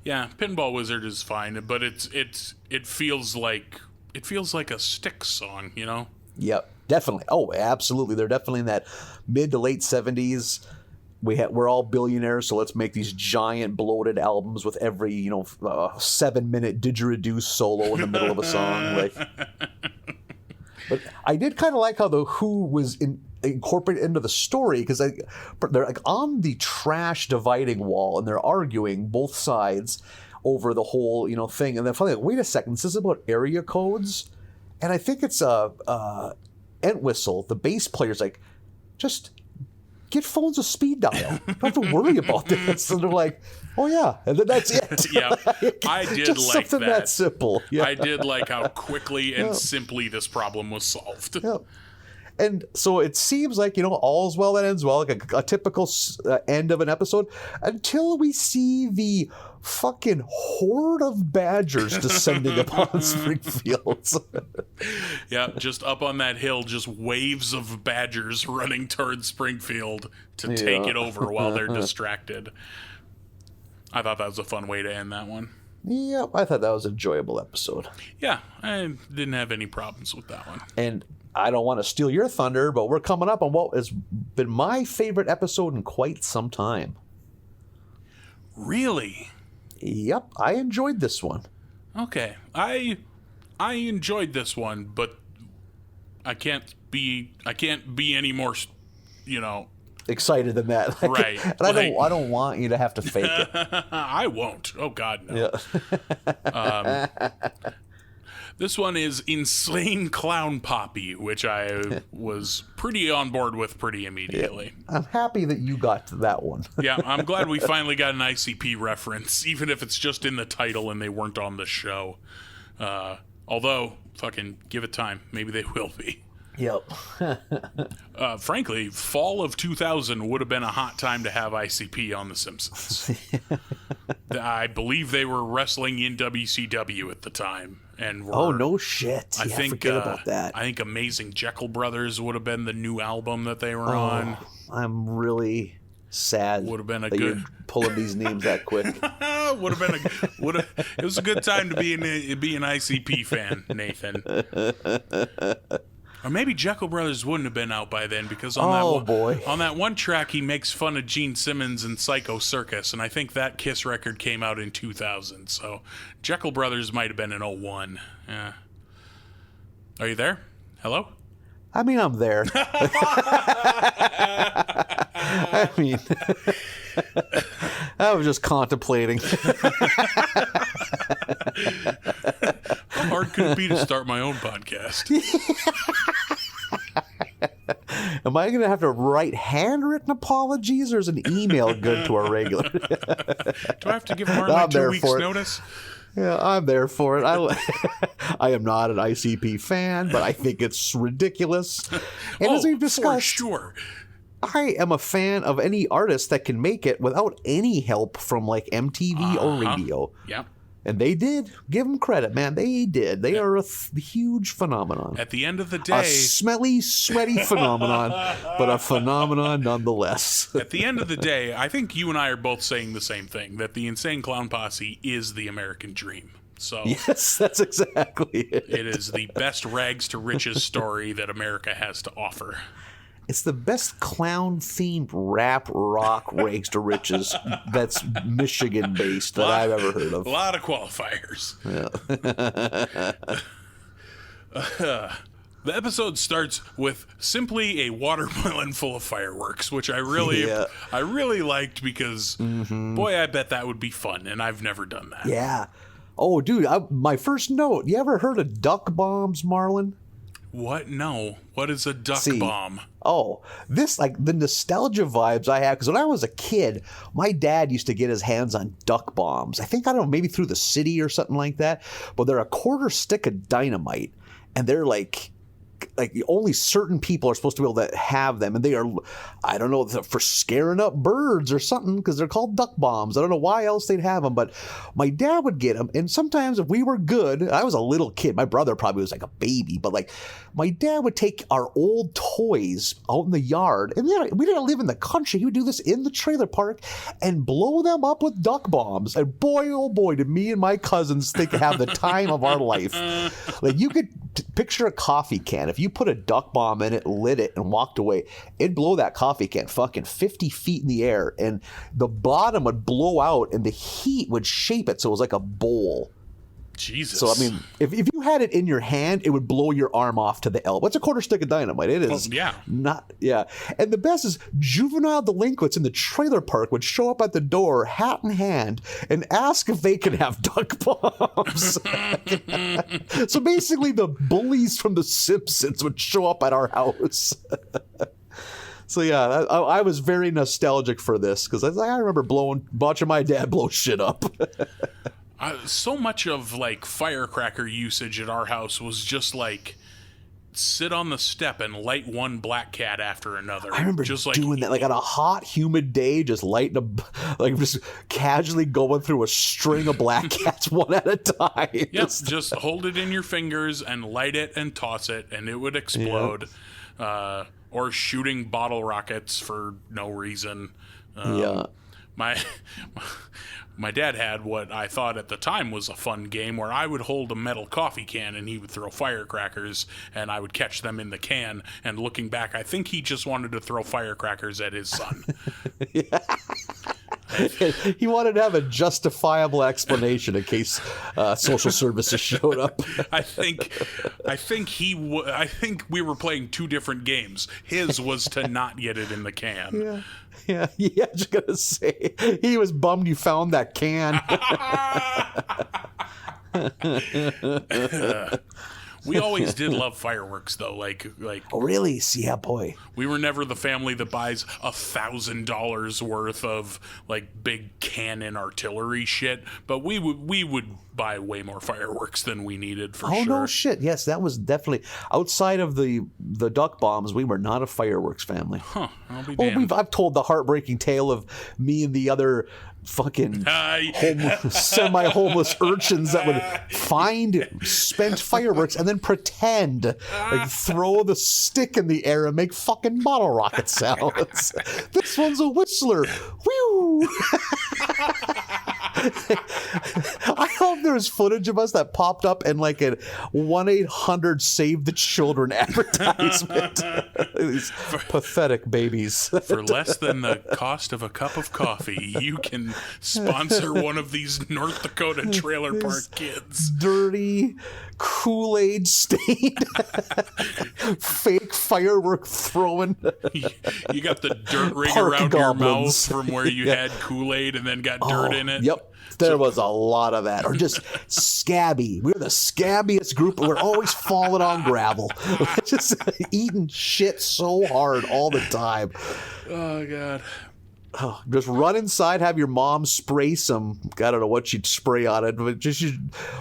Yeah, Pinball Wizard is fine, but it feels like a Styx song, Yep, definitely. Oh, absolutely. They're definitely in that mid to late 70s. we're all billionaires, so let's make these giant bloated albums with every 7-minute didgeridoo solo in the middle of a song. Like, but I did kind of like how the Who was incorporated into the story, because they're like on the trash dividing wall and they're arguing both sides over the whole thing, and then finally, like, wait a second, this is about area codes, and I think it's Entwistle, the bass player's like, just get phones with speed dial. You don't have to worry about this. And they're like, oh yeah, and then that's it. Yeah, I did just like something that simple. Yeah. I did like how quickly and simply this problem was solved. Yeah. And so it seems like, all's well that ends well, like a typical end of an episode, until we see the fucking horde of badgers descending upon Springfield. Yeah, just up on that hill, just waves of badgers running towards Springfield to take it over while they're distracted. I thought that was a fun way to end that one. Yep, I thought that was an enjoyable episode. Yeah, I didn't have any problems with that one. And I don't want to steal your thunder, but we're coming up on what has been my favorite episode in quite some time. Really? Yep, I enjoyed this one. Okay, I enjoyed this one, but I can't be any more, excited than that. Right. And I don't want you to have to fake it. I won't. Oh God, no. Yeah. This one is Insane Clown Posse, which I was pretty on board with pretty immediately. Yeah. I'm happy that you got to that one. Yeah, I'm glad we finally got an ICP reference, even if it's just in the title and they weren't on the show. Although, fucking give it time. Maybe they will be. Yep. Frankly, fall of 2000 would have been a hot time to have ICP on The Simpsons. I believe they were wrestling in WCW at the time. And oh, no shit. I think forget about that. I think Amazing Jekyll Brothers would have been the new album that they were on. I'm really sad. Would have been you're pulling these names that quick. Would have been it was a good time to be an ICP fan, Nathan. Or maybe Jekyll Brothers wouldn't have been out by then, because on that one track he makes fun of Gene Simmons and Psycho Circus, and I think that Kiss record came out in 2000. So Jekyll Brothers might have been in 01. Yeah. Are you there? Hello? I mean, I'm there. I mean, I was just contemplating. How hard could it be to start my own podcast? Am I going to have to write handwritten apologies, or is an email good to our regular? Do I have to give Marlin 2 weeks notice? Yeah, I'm there for it. I am not an ICP fan, but I think it's ridiculous. And as we've discussed, for sure. I am a fan of any artist that can make it without any help from like MTV or radio. Yeah. And they did. Give them credit, man. They did. They are a huge phenomenon. At the end of the day... A smelly, sweaty phenomenon, but a phenomenon nonetheless. At the end of the day, I think you and I are both saying the same thing, that the Insane Clown Posse is the American dream. So yes, that's exactly it. It is the best rags to riches story that America has to offer. It's the best clown-themed rap rock rags to riches that's Michigan-based that I've ever heard of. A lot of qualifiers. Yeah. The episode starts with simply a watermelon full of fireworks, which I really liked because, boy, I bet that would be fun, and I've never done that. Yeah. Oh, dude, my first note, you ever heard of duck bombs, Marlin? What? No. What is a duck bomb? Oh, this, like, the nostalgia vibes I have, because when I was a kid, my dad used to get his hands on duck bombs. I think, I don't know, maybe through the city or something like that, but they're a quarter stick of dynamite, and they're like only certain people are supposed to be able to have them, and they are, I don't know, for scaring up birds or something, because they're called duck bombs. I don't know why else they'd have them, but my dad would get them, and sometimes if we were good, I was a little kid, my brother probably was like a baby, but like my dad would take our old toys out in the yard, and we didn't live in the country. He would do this in the trailer park and blow them up with duck bombs, and boy, oh boy, did me and my cousins have the time of our life. Like, you could picture a coffee can. If you put a duck bomb in it, lit it, and walked away, it'd blow that coffee can fucking 50 feet in the air, and the bottom would blow out, and the heat would shape it so it was like a bowl. Jesus. So, I mean, if you had it in your hand, it would blow your arm off to the elbow. It's a quarter stick of dynamite. It is. Yeah. And the best is juvenile delinquents in the trailer park would show up at the door, hat in hand, and ask if they can have duck bombs. So basically, the bullies from The Simpsons would show up at our house. So yeah, I was very nostalgic for this because I remember watching my dad blow shit up. So much of like firecracker usage at our house was just like sit on the step and light one black cat after another. I remember just like doing that, like on a hot, humid day, just lighting like just casually going through a string of black cats one at a time. Yep, just hold it in your fingers and light it and toss it, and it would explode. Yeah. Or shooting bottle rockets for no reason. Yeah. My dad had what I thought at the time was a fun game where I would hold a metal coffee can and he would throw firecrackers and I would catch them in the can. And looking back, I think he just wanted to throw firecrackers at his son. He wanted to have a justifiable explanation in case social services showed up. I think we were playing two different games. His was to not get it in the can. Yeah, I was gonna say he was bummed you found that can. We always did love fireworks, though. Like. Oh, really? Yeah, boy. We were never the family that buys $1,000 worth of like big cannon artillery shit, but we would buy way more fireworks than we needed for sure. Oh no, shit. Yes, that was definitely outside of the duck bombs. We were not a fireworks family. Huh? I'll be damned. I've told the heartbreaking tale of me and the other fucking semi-homeless urchins that would find spent fireworks and then pretend like throw the stick in the air and make fucking bottle rocket sounds. This one's a whistler. Whew. I hope there's footage of us that popped up in like a 1-800 Save the Children advertisement. These pathetic babies. For less than the cost of a cup of coffee, you can sponsor one of these North Dakota trailer park kids. Dirty, Kool-Aid stained, fake firework throwing. You got the dirt ring Park around goblins. your mouth from where you had Kool-Aid and then got dirt in it. Yep. There was a lot of that. Or just scabby. We were the scabbiest group. We're always falling on gravel. Just eating shit so hard all the time. Oh, God. Just run inside, have your mom spray some, I don't know what she'd spray on it, but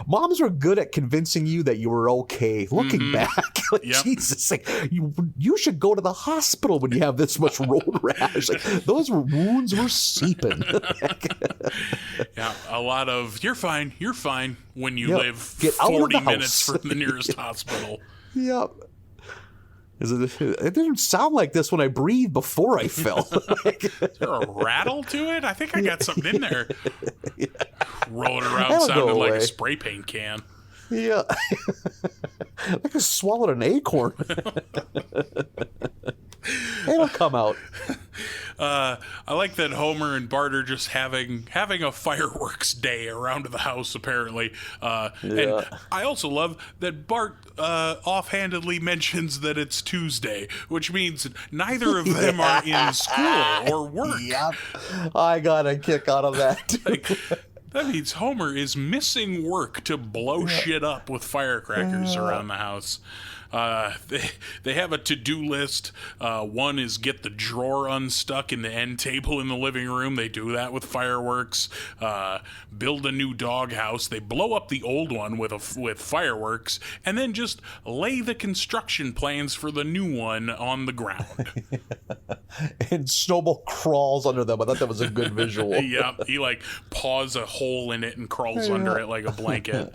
moms were good at convincing you that you were okay. Looking back, like, Jesus, like, you should go to the hospital when you have this much road rash. Like, those wounds were seeping. Yeah, a lot of, you're fine when you live Get 40 minutes from the nearest hospital. Yep. It didn't sound like this when I breathed before I fell. Is there a rattle to it? I think I got something in there. Rolling around sounded like a spray paint can. Yeah. Like I swallowed an acorn. It'll come out. I like that Homer and Bart are just having a fireworks day around the house, apparently. And I also love that Bart offhandedly mentions that it's Tuesday, which means neither of them are in school or work. Yep. I got a kick out of that. Like, that means Homer is missing work to blow shit up with firecrackers around the house. They have a to-do list. One is get the drawer unstuck in the end table in the living room. They do that with fireworks. Build a new doghouse. They blow up the old one with fireworks, and then just lay the construction plans for the new one on the ground. And Snowball crawls under them. I thought that was a good visual. Yeah, he like paws a hole in it and crawls under it like a blanket.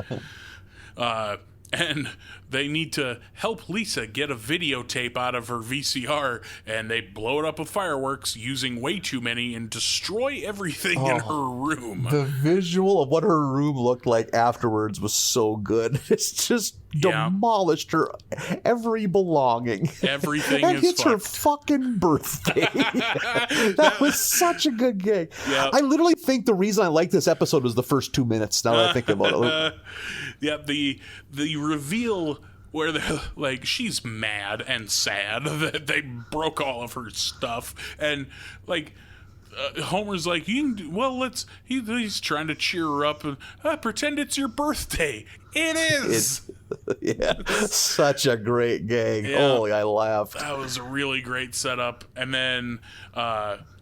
And they need to help Lisa get a videotape out of her VCR, and they blow it up with fireworks using way too many and destroy everything in her room. The visual of what her room looked like afterwards was so good. It's just demolished her every belonging. Everything and is it's her fucked. fucking birthday. That was such a good gag. Yep. I literally think the reason I like this episode was the first 2 minutes. Now that I think about it. Yeah, the reveal where they're like, she's mad and sad that they broke all of her stuff, and like Homer's like, he's trying to cheer her up and pretend it's your birthday. It is. Yeah, such a great gag. Yeah. Holy, I laughed. That was a really great setup. And then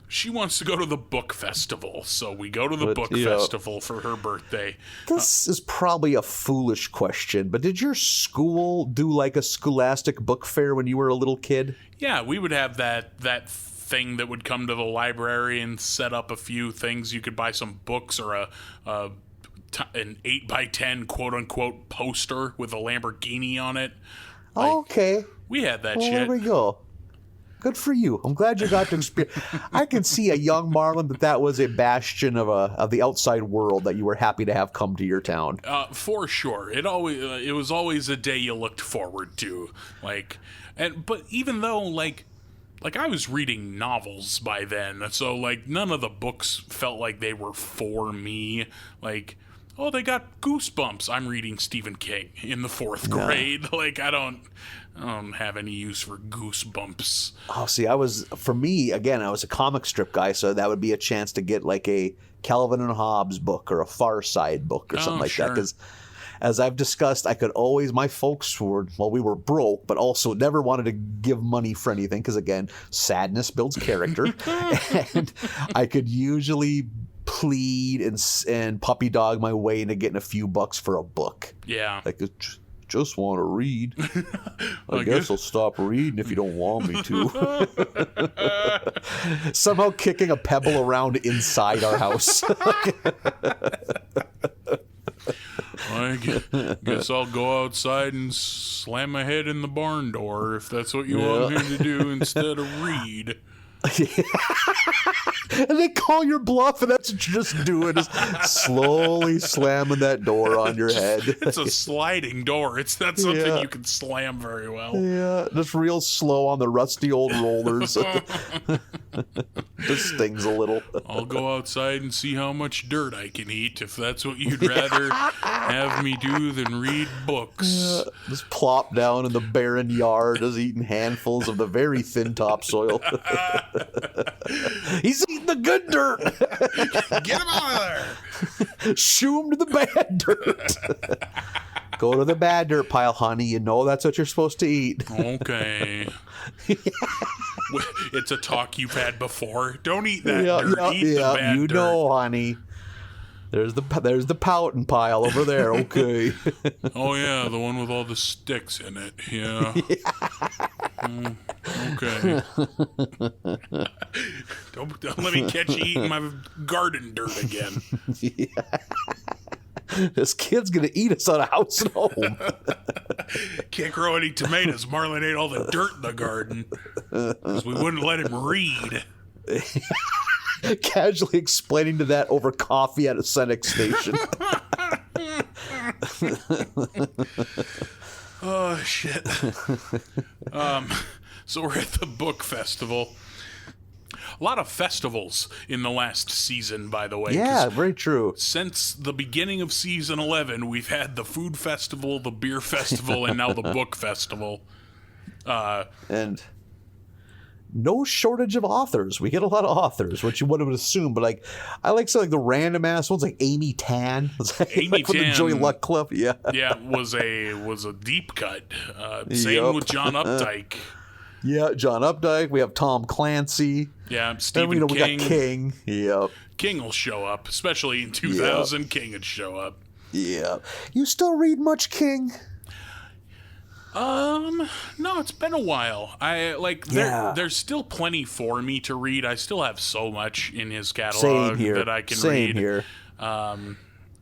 she wants to go to the book festival, so we go to the book festival for her birthday. This is probably a foolish question, but did your school do like a scholastic book fair when you were a little kid? Yeah, we would have that thing that would come to the library and set up a few things. You could buy some books or an 8x10 quote-unquote poster with a Lamborghini on it. Like, okay. We had that shit. There we go. Good for you. I'm glad you got to experience. I can see a young Marlin that was a bastion of the outside world that you were happy to have come to your town. For sure. It was always a day you looked forward to. But even though like I was reading novels by then, so like none of the books felt like they were for me. Like, oh, they got Goosebumps. I'm reading Stephen King in the 4th grade. Like, I don't have any use for Goosebumps. Oh, see, I was a comic strip guy, so that would be a chance to get like a Calvin and Hobbes book or a Far Side book or something like that. Because as I've discussed, my folks we were broke, but also never wanted to give money for anything because, again, sadness builds character. And I could usually plead and puppy dog my way into getting a few bucks for a book. Yeah. Like, just want to read. I guess I'll stop reading if you don't want me to. Somehow kicking a pebble around inside our house. I guess I'll go outside and slam my head in the barn door if that's what you want me to do instead of read. And they call your bluff, and that's what you're just doing, is slowly slamming that door on your head. It's a sliding door. It's not something you can slam very well. Yeah, just real slow on the rusty old rollers. Just stings a little. I'll go outside and see how much dirt I can eat if that's what you'd rather have me do than read books. Just plop down in the barren yard, just eating handfuls of the very thin topsoil. He's eating the good dirt. Get him out of there. Shoo him to the bad dirt. Go to the bad dirt pile, honey. You know that's what you're supposed to eat. Okay. It's a talk you've had before. Don't eat that dirt. Eat the bad you dirt. know, honey. There's the pouting pile over there. Okay. Oh yeah, the one with all the sticks in it. Yeah. Okay. Don't let me catch you eating my garden dirt again. This kid's gonna eat us out of house and home. Can't grow any tomatoes. Marlin ate all the dirt in the garden because we wouldn't let him read. Casually explaining to that over coffee at a Senex station. Oh shit. So we're at the book festival. A lot of festivals in the last season, by the way. Yeah, very true. Since the beginning of season 11, we've had the food festival, the beer festival, and now the book festival. And no shortage of authors. We get a lot of authors, which you would have assumed. But like, I like some like the random ass ones, like Amy Tan. Amy Tan, the Joey Luck Club. Yeah, yeah, was a deep cut. Same with John Updike. Yeah, John Updike. We have Tom Clancy. Yeah, Stephen King. We got King. Yep. King will show up, especially in 2000. Yep. King would show up. Yeah. You still read much King? No, it's been a while. There's still plenty for me to read. I still have so much in his catalog that I can read. Same here.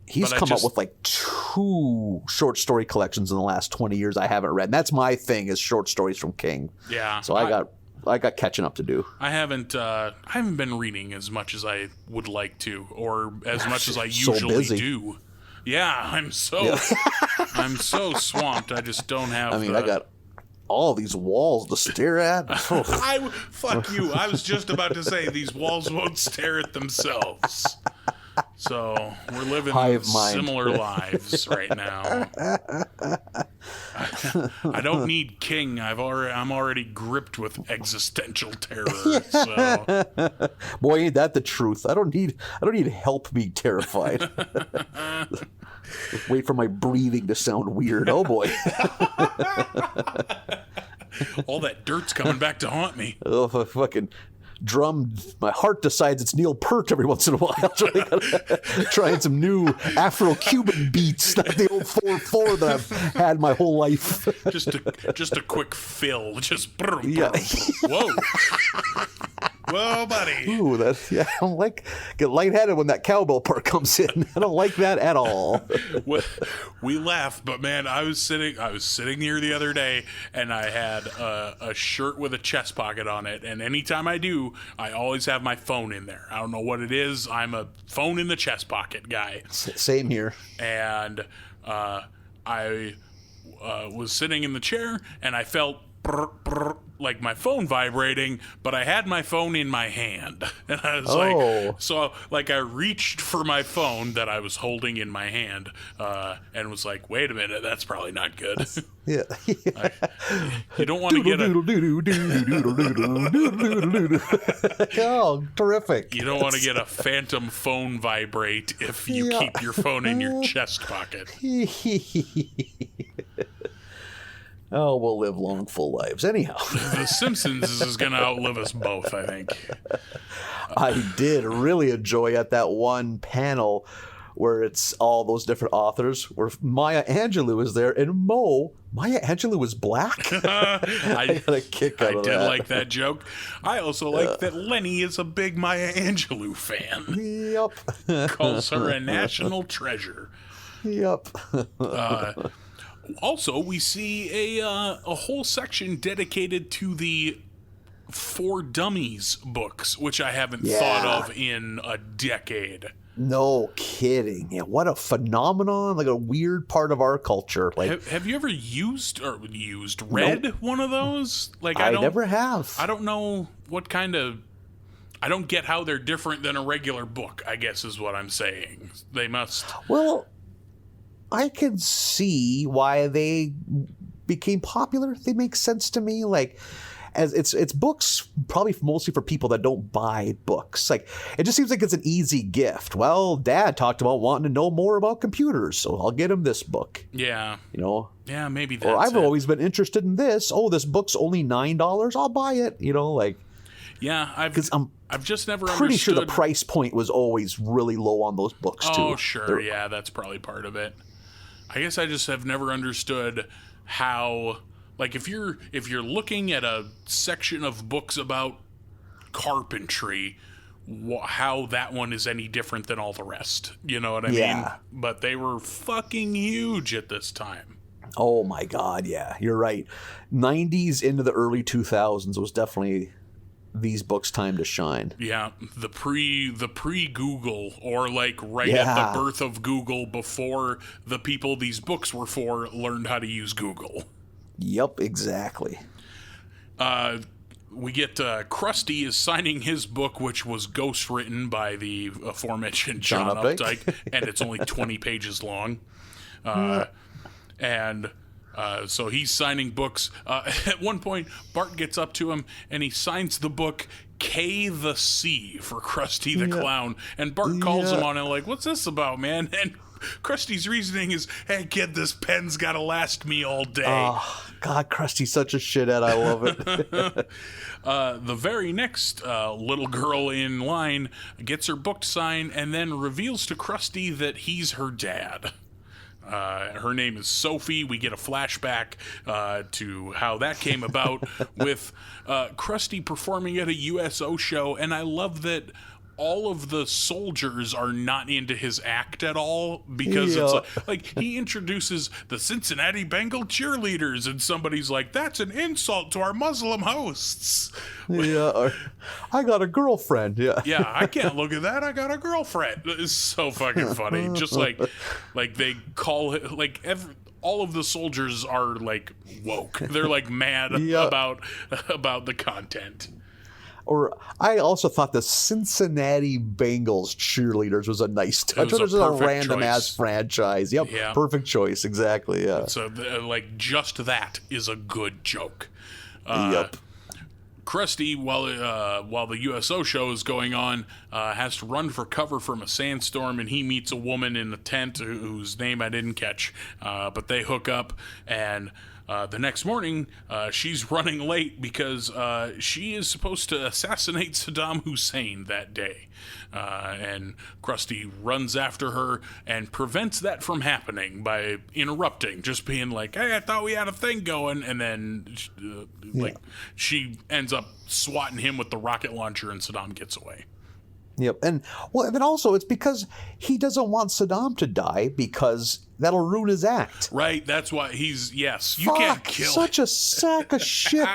He's come up with like 2 short story collections in the last 20 years I haven't read. And that's my thing, is short stories from King. Yeah. So I got catching up to do. I haven't been reading as much as I would like to, or as much as I usually do. Yeah, I'm so I'm so swamped. I just don't have. I got all these walls to stare at. Fuck you. I was just about to say these walls won't stare at themselves. So we're living similar lives right now. I don't need King. I'm already gripped with existential terror. So. Boy, ain't that the truth. I don't need help being terrified. Wait for my breathing to sound weird. Oh boy. All that dirt's coming back to haunt me. Oh, if I fucking drum, my heart decides it's Neil Peart every once in a while. Trying some new Afro-Cuban beats, not the old 4/4 that I've had my whole life. Just a quick fill. Just yeah. Whoa. Whoa, buddy. Ooh, I don't get lightheaded when that cowbell part comes in. I don't like that at all. We laugh, but man, I was sitting here the other day, and I had a shirt with a chest pocket on it, and anytime I do, I always have my phone in there. I don't know what it is. I'm a phone in the chest pocket guy. Same here. And I was sitting in the chair, and I felt like my phone vibrating, but I had my phone in my hand, and I was I reached for my phone that I was holding in my hand, and was like, wait a minute, that's probably not good. Yeah. You don't want to get oh, terrific. You don't want to get a phantom phone vibrate if you keep your phone in your chest pocket. Oh, we'll live long, full lives. Anyhow. The Simpsons is going to outlive us both, I think. I did really enjoy at that one panel where it's all those different authors, where Maya Angelou is there, and Maya Angelou is black? I got a kick out of that. I did like that joke. I also like that Lenny is a big Maya Angelou fan. Yep. Calls her a national treasure. Yep. Also, we see a whole section dedicated to the For Dummies books, which I haven't thought of in a decade. No kidding. Yeah, what a phenomenon, like a weird part of our culture. Like, have you ever read one of those? Like, I never have. I don't know what kind of... I don't get how they're different than a regular book, I guess is what I'm saying. They must... Well... I can see why they became popular. They make sense to me. Like, as it's books probably mostly for people that don't buy books. Like, it just seems like it's an easy gift. Well, Dad talked about wanting to know more about computers, so I'll get him this book. Yeah. You know? Yeah, maybe that's Or I've always been interested in this. Oh, this book's only $9. I'll buy it. You know, like... Yeah, I've just never pretty understood... sure the price point was always really low on those books, too. Oh, sure. Yeah, that's probably part of it. I guess I just have never understood how, like, if you're looking at a section of books about carpentry, how that one is any different than all the rest. You know what I mean? But they were fucking huge at this time. Oh my God, yeah, you're right. 90s into the early 2000s was definitely these books' time to shine. Yeah, the pre-Google, or like at the birth of Google, before the people these books were for learned how to use Google. Yep, exactly. We get Krusty is signing his book, which was ghostwritten by the aforementioned John Updike, and it's only 20 pages long. So he's signing books. At one point, Bart gets up to him, and he signs the book K the C for Krusty the Clown. And Bart calls him on it like, what's this about, man? And Krusty's reasoning is, hey, kid, this pen's got to last me all day. Oh, God, Krusty's such a shithead. I love it. The very next little girl in line gets her book signed and then reveals to Krusty that he's her dad. Her name is Sophie. We get a flashback to how that came about with Krusty performing at a USO show, and I love that all of the soldiers are not into his act at all, because it's like he introduces the Cincinnati Bengal cheerleaders, and somebody's like, that's an insult to our Muslim hosts. Yeah, I got a girlfriend. Yeah, I can't look at that. I got a girlfriend. It's so fucking funny. Just like they call it, like all of the soldiers are like woke. They're like mad about the content. Or I also thought the Cincinnati Bengals cheerleaders was a nice touch. It was a random ass franchise. Yep, perfect choice. Exactly. Yeah. So like just that is a good joke. Yep. Krusty, while the USO show is going on, has to run for cover from a sandstorm, and he meets a woman in a tent whose name I didn't catch, but they hook up, and the next morning, she's running late because she is supposed to assassinate Saddam Hussein that day. And Krusty runs after her and prevents that from happening by interrupting, just being like, hey, I thought we had a thing going. And then she ends up swatting him with the rocket launcher, and Saddam gets away. Yep. And then also it's because he doesn't want Saddam to die because that'll ruin his act. Right. That's why you can't kill such a sack of shit.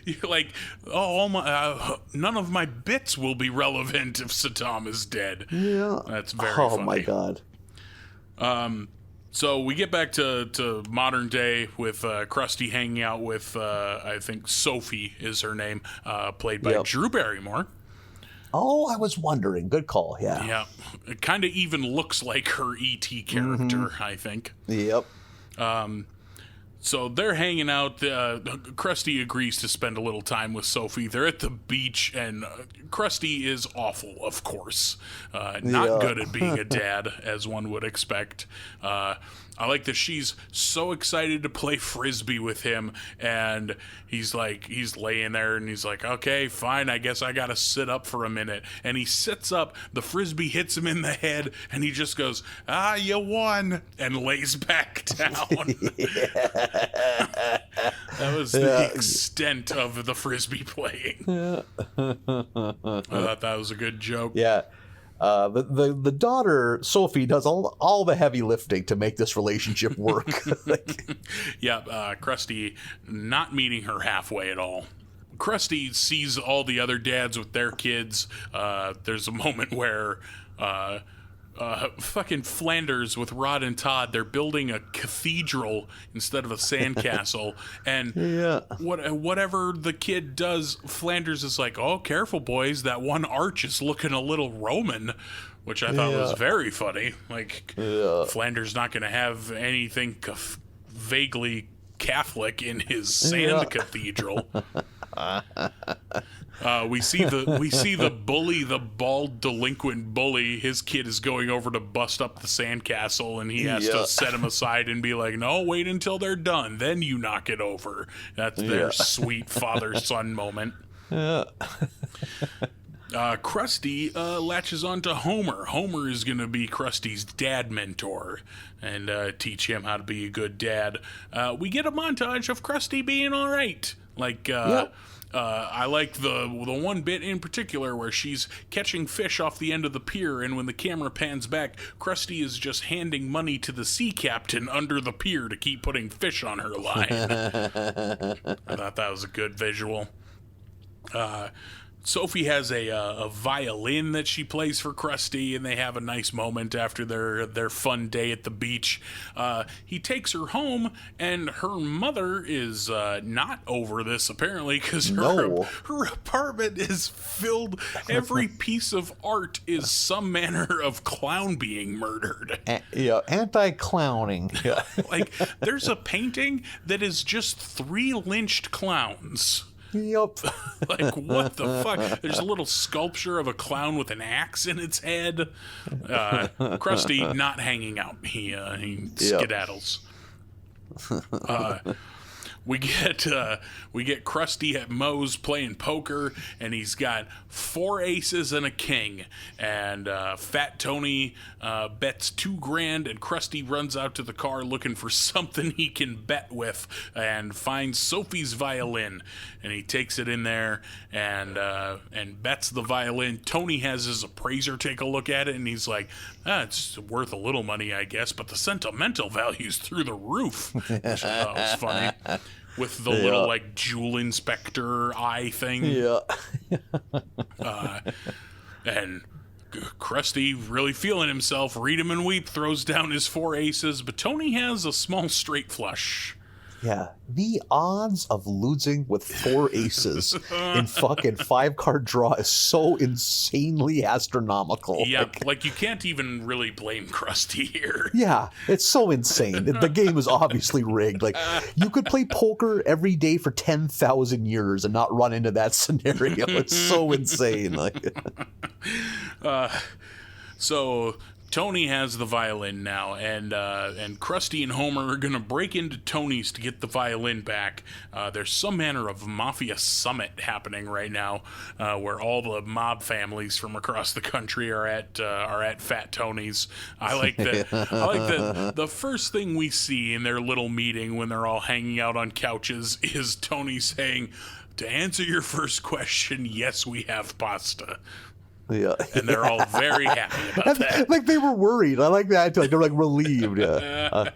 You're like, none of my bits will be relevant if Saddam is dead. Yeah. That's very funny. Oh my God. So we get back to modern day with Krusty hanging out with, I think Sophie is her name, played by Drew Barrymore. Oh, I was wondering. Good call. Yeah. Yeah. It kind of even looks like her E.T. character, I think. Yep. So they're hanging out. Krusty agrees to spend a little time with Sophie. They're at the beach, and Krusty is awful, of course. Not good at being a dad, as one would expect. I like that she's so excited to play Frisbee with him, and he's laying there, and he's like, okay, fine, I guess I gotta sit up for a minute. And he sits up, the Frisbee hits him in the head, and he just goes, you won, and lays back down. That was the extent of the Frisbee playing. I thought that was a good joke. Yeah. The daughter, Sophie, does all the heavy lifting to make this relationship work. Krusty not meeting her halfway at all. Krusty sees all the other dads with their kids. There's a moment where fucking Flanders with Rod and Todd, they're building a cathedral instead of a sandcastle, and whatever the kid does, Flanders is like, oh, careful boys, that one arch is looking a little Roman, which I thought was very funny. Like, Flanders not going to have anything vaguely Catholic in his sand cathedral. We see the bully, the bald delinquent bully. His kid is going over to bust up the sandcastle, and he has to set him aside and be like, no, wait until they're done, then you knock it over. That's their sweet father-son moment. Krusty latches on to Homer. Homer is going to be Krusty's dad mentor and teach him how to be a good dad. We get a montage of Krusty being all right. Like, I liked the one bit in particular where she's catching fish off the end of the pier, and when the camera pans back, Krusty is just handing money to the sea captain under the pier to keep putting fish on her line. I thought that was a good visual. Sophie has a violin that she plays for Krusty, and they have a nice moment after their fun day at the beach. He takes her home, and her mother is not over this, apparently, because her apartment is filled. Every piece of art is some manner of clown being murdered. Anti-clowning. Like, there's a painting that is just 3 lynched clowns. Yep. Like, what the fuck? There's a little sculpture of a clown with an axe in its head. Krusty not hanging out. He skedaddles. We get Krusty at Moe's playing poker, and he's got 4 aces and a king. And Fat Tony bets $2,000, and Krusty runs out to the car looking for something he can bet with, and finds Sophie's violin. And he takes it in there and bets the violin. Tony has his appraiser take a look at it, and he's like, it's worth a little money, I guess, but the sentimental value's through the roof. Which I thought was funny. With the little, like, jewel inspector eye thing. Yeah. And Krusty, really feeling himself, read him and weep, throws down his 4 aces, but Tony has a small straight flush. Yeah, the odds of losing with 4 aces in fucking 5-card draw is so insanely astronomical. Yeah, like you can't even really blame Krusty here. Yeah, it's so insane. The game is obviously rigged. Like, you could play poker every day for 10,000 years and not run into that scenario. It's so insane. Like, so Tony has the violin now, and Krusty and Homer are going to break into Tony's to get the violin back. There's some manner of mafia summit happening right now, where all the mob families from across the country are at Fat Tony's. I like that. The first thing we see in their little meeting when they're all hanging out on couches is Tony saying, "To answer your first question, yes, we have pasta." yeah. And they're all very happy about that. Like, they were worried. I like that. Like, they're like relieved. Yeah.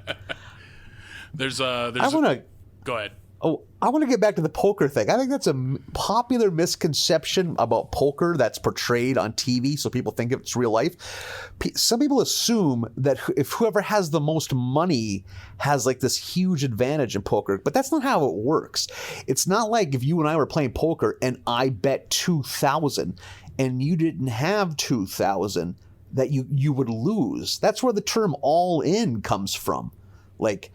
There's I want to. go ahead. Oh, I want to get back to the poker thing. I think that's a popular misconception about poker that's portrayed on TV, so people think it's real life. Some people assume that if whoever has the most money has like this huge advantage in poker, but that's not how it works. It's not like if you and I were playing poker and I bet 2,000 and you didn't have 2,000 that you would lose. That's where the term all in comes from. Like,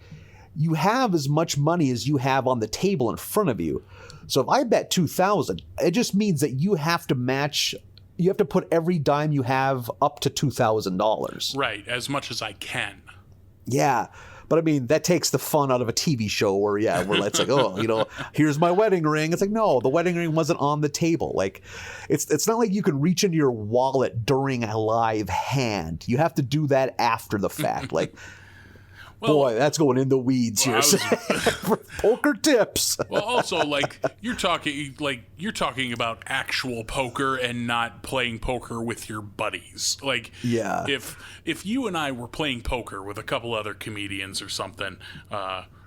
you have as much money as you have on the table in front of you. So if I bet 2,000, it just means that you have to match, you have to put every dime you have up to $2,000. Right, as much as I can. Yeah. But I mean, that takes the fun out of a TV show where it's like, oh, here's my wedding ring. It's like, no, the wedding ring wasn't on the table. Like, it's not like you can reach into your wallet during a live hand. You have to do that after the fact. Like, well, boy, that's going in the weeds here. Poker tips. Well, also, like, you're talking about actual poker and not playing poker with your buddies. Like, yeah. If you and I were playing poker with a couple other comedians or something,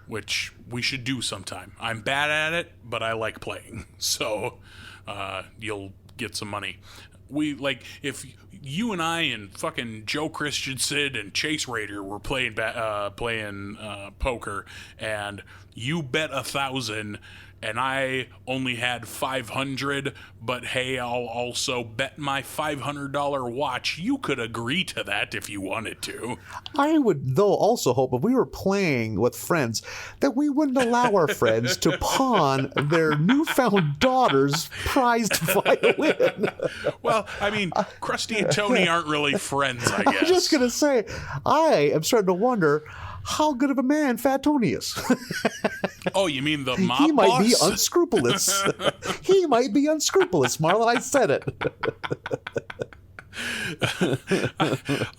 which we should do sometime. I'm bad at it, but I like playing. So you'll get some money. If you and I and fucking Joe Christensen and Chase Rader were playing poker, and you bet 1,000 and I only had 500, but hey, I'll also bet my $500 watch. You could agree to that if you wanted to. I would, though, also hope if we were playing with friends that we wouldn't allow our friends to pawn their newfound daughter's prized violin. Well, I mean, Krusty and Tony aren't really friends, I guess. I was just going to say, I am starting to wonder how good of a man Fat Tony is. Oh, you mean the mob He might boss? be unscrupulous. He might be unscrupulous, Marlin. I said it.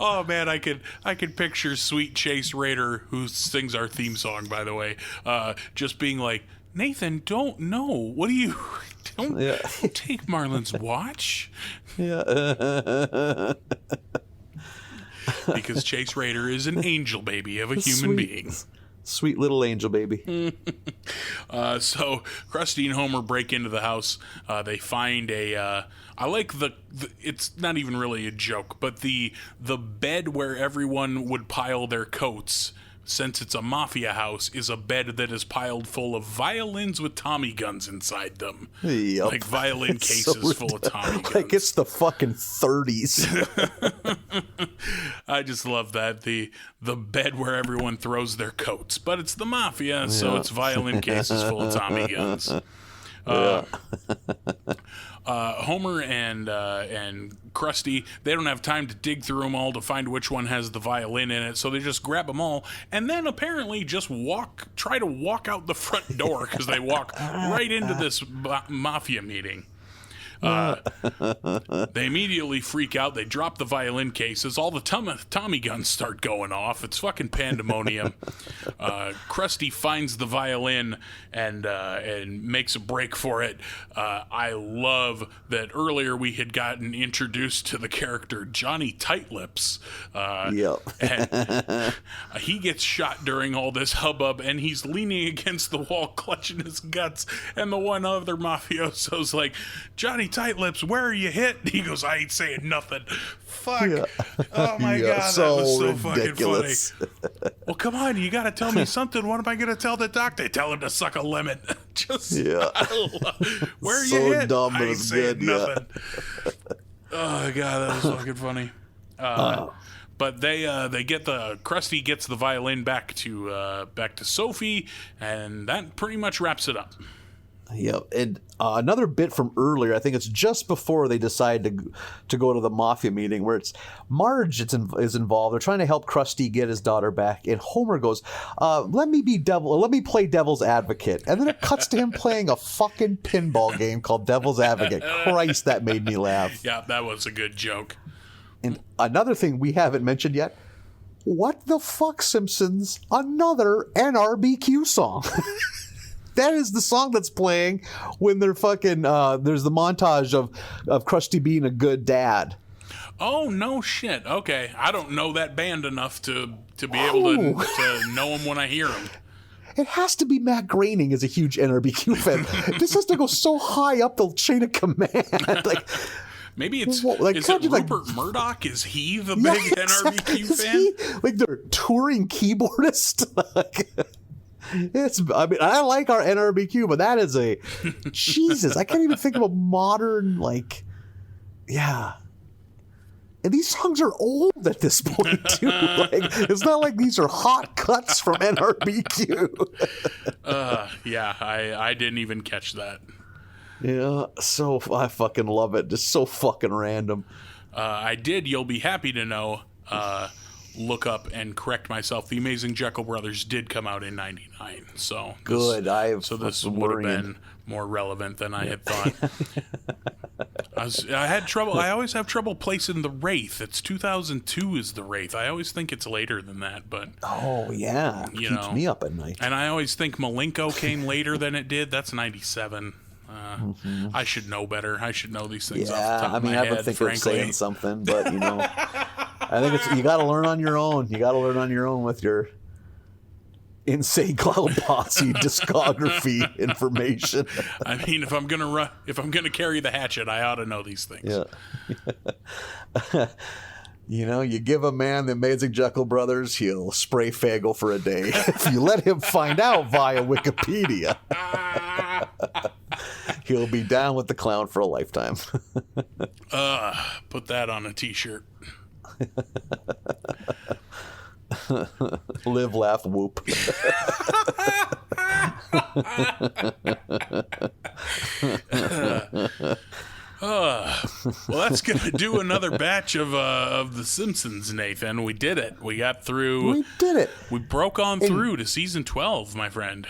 Oh man, I could picture sweet Chase Rader, who sings our theme song, by the way, just being like, Nathan, don't know. What do you don't take Marlin's watch? Yeah. Because Chase Rader is an angel baby of a human being. Sweet little angel baby. So Krusty and Homer break into the house. They find I like the it's not even really a joke, but the bed where everyone would pile their coats, since it's a mafia house, is a bed that is piled full of violins with Tommy guns inside them. Yep. Like violin cases full of Tommy guns. Like it's the fucking 30s. I just love that. The bed where everyone throws their coats. But it's the mafia, so it's violin cases full of Tommy guns. Homer and Krusty, they don't have time to dig through them all to find which one has the violin in it, so they just grab them all and then apparently just try to walk out the front door because they walk right into this mafia meeting. They immediately freak out. They drop the violin cases. All the Tommy guns start going off. It's fucking pandemonium. Krusty finds the violin and makes a break for it. I love that earlier we had gotten introduced to the character Johnny Tightlips. And he gets shot during all this hubbub, and he's leaning against the wall, clutching his guts. And the one other mafioso's like, Johnny Tight Lips, where are you hit? He goes, I ain't saying nothing. Fuck. Yeah. Oh my Yeah, God, so that was so ridiculous. fucking funny. Well, come on, you got to tell me something. What am I going to tell the doc? They tell him to suck a lemon. Just, Yeah. where are So you hit? dumb, but I ain't it's saying good, yeah. nothing. Oh God, that was fucking funny. But they get Krusty gets the violin back to Sophie, and that pretty much wraps it up. Yep, and another bit from earlier, I think it's just before they decide to go to the mafia meeting, where it's Marge is involved. They're trying to help Krusty get his daughter back, and Homer goes, let me play devil's advocate. And then it cuts to him playing a fucking pinball game called Devil's Advocate. Christ, that made me laugh. Yeah, that was a good joke. And another thing we haven't mentioned yet, what the fuck, Simpsons? Another NRBQ song. That is the song that's playing when they're fucking, there's the montage of Krusty being a good dad. Oh, no shit. Okay. I don't know that band enough to be able to know them when I hear them. It has to be Matt Groening is a huge NRBQ fan. This has to go so high up the chain of command. Like, maybe it's like, is it like, Rupert Murdoch? Is he the big NRBQ fan? Like their touring keyboardist? I mean, I like our NRBQ, but that is a Jesus. I can't even think of a modern yeah. And these songs are old at this point too. Like, it's not like these are hot cuts from NRBQ. Yeah, I didn't even catch that. Yeah, so I fucking love it. Just so fucking random. I did. You'll be happy to know. Look up and correct myself. The Amazing Jekyll Brothers did come out in '99, so good. This would have been more relevant than I had thought. I had trouble. I always have trouble placing the Wraith. It's 2002 is the Wraith. I always think it's later than that, but oh yeah, it keeps me up at night. And I always think Malenko came later than it did. That's '97. I should know better. I should know these things off the top of my head, I would think frankly. of saying something, but I think you got to learn on your own. You got to learn on your own with your Insane Clown Posse discography information. I mean, if I'm gonna carry the hatchet, I ought to know these things. Yeah. You give a man the Amazing Jekyll Brothers, he'll spray Fagel for a day. If you let him find out via Wikipedia, he'll be down with the clown for a lifetime. Put that on a t-shirt. Live, laugh, whoop. Well, that's going to do another batch of The Simpsons, Nathan. We did it. We got through. We did it. We broke on through to season 12, my friend.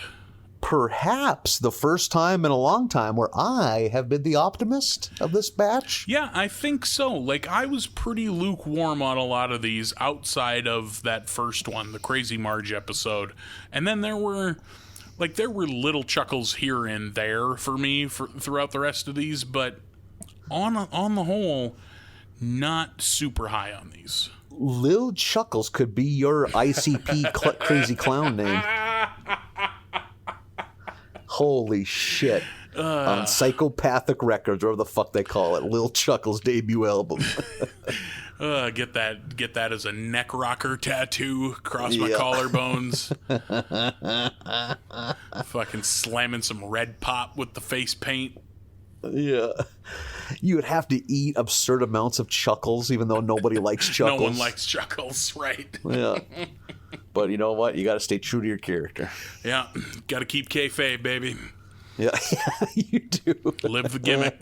Perhaps the first time in a long time where I have been the optimist of this batch. Yeah, I think so. Like, I was pretty lukewarm on a lot of these outside of that first one, the Crazy Marge episode. And then there were little chuckles here and there for me throughout the rest of these, but on the whole, not super high on these. Lil Chuckles could be your ICP crazy clown name. Holy shit. On Psychopathic Records, whatever the fuck they call it. Lil Chuckles' debut album. Get that as a neck rocker tattoo across my collarbones. Fucking slamming some red pop with the face paint. Yeah. You would have to eat absurd amounts of Chuckles, even though nobody likes Chuckles. No one likes Chuckles, right? Yeah. But you know what? You got to stay true to your character. Yeah. Got to keep kayfabe, baby. Yeah, you do. Live the gimmick.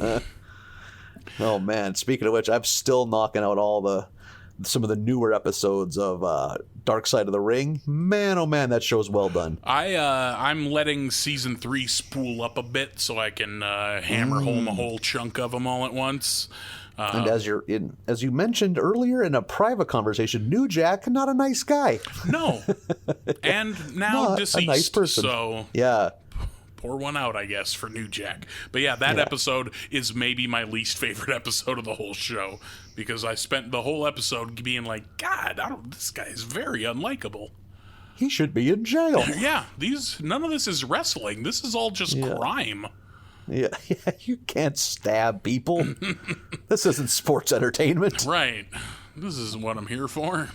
Oh, man. Speaking of which, I'm still knocking out some of the newer episodes of Dark Side of the Ring. Man, oh man, that show's well done. I'm letting season 3 spool up a bit so I can hammer home a whole chunk of them all at once. And as you mentioned earlier in a private conversation, New Jack, not a nice guy. No, and now not deceased. A nice person. So yeah. Pour one out, I guess, for New Jack. But yeah, that episode is maybe my least favorite episode of the whole show because I spent the whole episode being like, God, this guy is very unlikable. He should be in jail. Yeah, none of this is wrestling. This is all just crime. Yeah, you can't stab people. This isn't sports entertainment. Right. This isn't what I'm here for.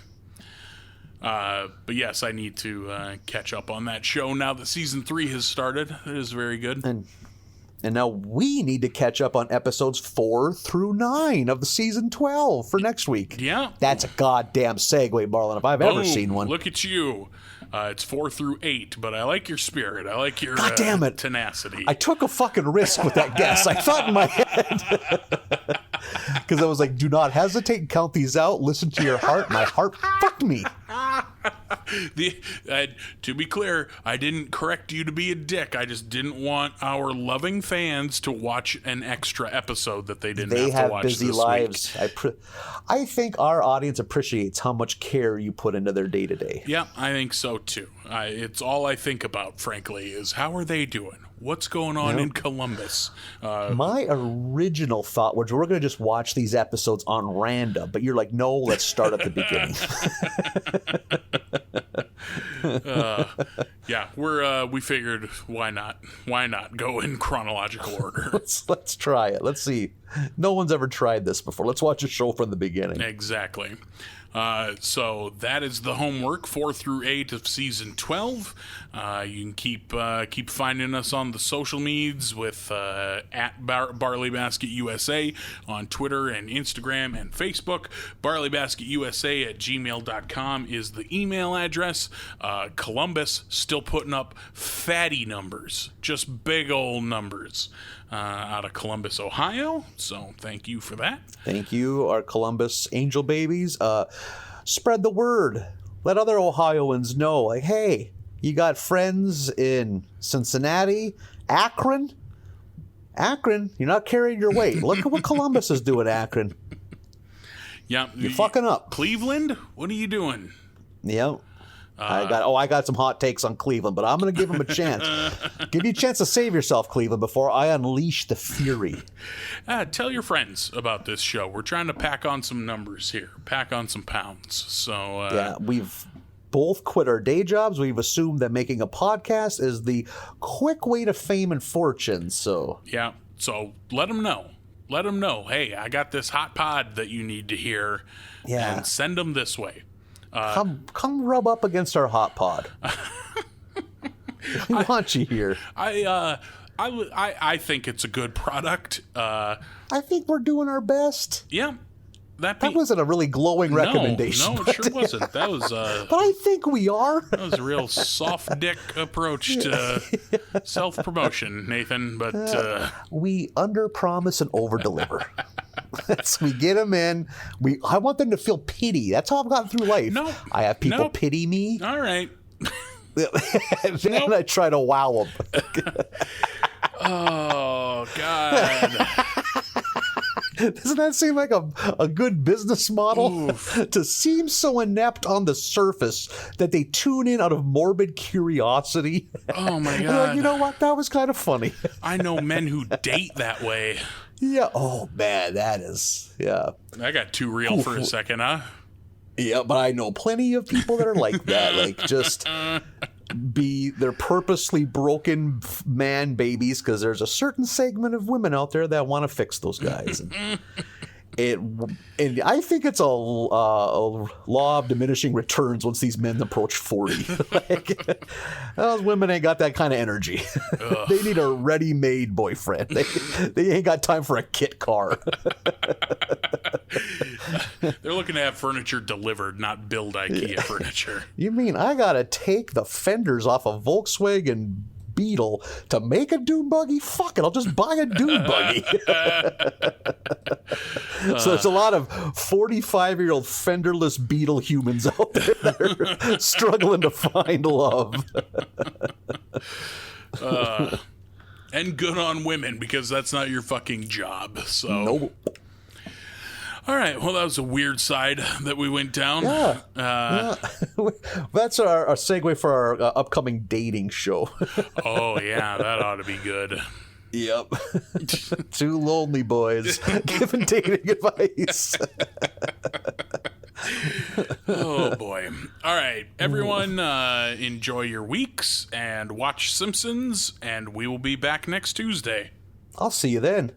But yes, I need to catch up on that show now that season 3 has started. It is very good. And now we need to catch up on episodes 4 through 9 of the season 12 for next week. Yeah. That's a goddamn segue, Marlin, if I've ever seen one. Look at you. It's 4 through 8, but I like your spirit. I like your God damn it. tenacity. I took a fucking risk with that guess. I thought in my head. Because I was like, do not hesitate and count these out. Listen to your heart. My heart fucked me. To be clear, I didn't correct you to be a dick. I just didn't want our loving fans to watch an extra episode that they didn't have to watch busy this lives. week. I think our audience appreciates how much care you put into their day-to-day. Yeah, I think so too. It's all I think about, frankly, is how are they doing? What's going on in Columbus? My original thought was we're going to just watch these episodes on random, but you're like, no, let's start at the beginning. Yeah, we figured why not go in chronological order. Let's try it. Let's see. No one's ever tried this before. Let's watch a show from the beginning. Exactly. So that is the homework, 4 through 8 of season 12. You can keep finding us on the social medias with at Barley Basket USA on Twitter and Instagram and Facebook. BarleyBasketUSA@gmail.com is the email address. Columbus still putting up fatty numbers, just big old numbers. Out of Columbus, Ohio. So thank you for that. Thank you, our Columbus angel babies. Spread the word. Let other Ohioans know, like, hey, you got friends in Cincinnati, Akron. Akron, you're not carrying your weight. Look at what Columbus is doing, Akron. Yeah, you're fucking up. Cleveland, what are you doing? Yep. I got some hot takes on Cleveland, but I'm going to give them a chance. Give you a chance to save yourself, Cleveland, before I unleash the fury. Tell your friends about this show. We're trying to pack on some numbers here, pack on some pounds. So yeah, we've both quit our day jobs. We've assumed that making a podcast is the quick way to fame and fortune. So yeah, so let them know. Let them know. Hey, I got this hot pod that you need to hear. Yeah, and send them this way. Come rub up against our hot pod. We want you here. I think it's a good product. I think we're doing our best. Yeah. That wasn't a really glowing recommendation. No, it sure wasn't. That was but I think we are. That was a real soft dick approach to self-promotion, Nathan. But we under-promise and over-deliver. We get them in. I want them to feel pity. That's how I've gotten through life. No, I have people pity me. All right. And I try to wow them. Oh, God. Doesn't that seem like a good business model? To seem so inept on the surface that they tune in out of morbid curiosity. Oh, my God. Like, you know what? That was kind of funny. I know men who date that way. Yeah. Oh, man, that is. Yeah. I got too real for a second, huh? Yeah, but I know plenty of people that are like that. Like, just they're purposely broken man babies because there's a certain segment of women out there that want to fix those guys. And I think it's a law of diminishing returns once these men approach 40. Those women ain't got that kind of energy. They need a ready-made boyfriend. They ain't got time for a kit car. They're looking to have furniture delivered, not build IKEA furniture. You mean I gotta take the fenders off a Volkswagen Beetle to make a dune buggy? Fuck it, I'll just buy a dune buggy. So there's a lot of 45-year-old fenderless Beetle humans out there that are struggling to find love. And good on women, because that's not your fucking job. So nope. All right, well, that was a weird side that we went down. Yeah. That's our segue for our upcoming dating show. Oh, yeah, that ought to be good. Yep. Two lonely boys giving dating advice. Oh, boy. All right, everyone, enjoy your weeks and watch Simpsons, and we will be back next Tuesday. I'll see you then.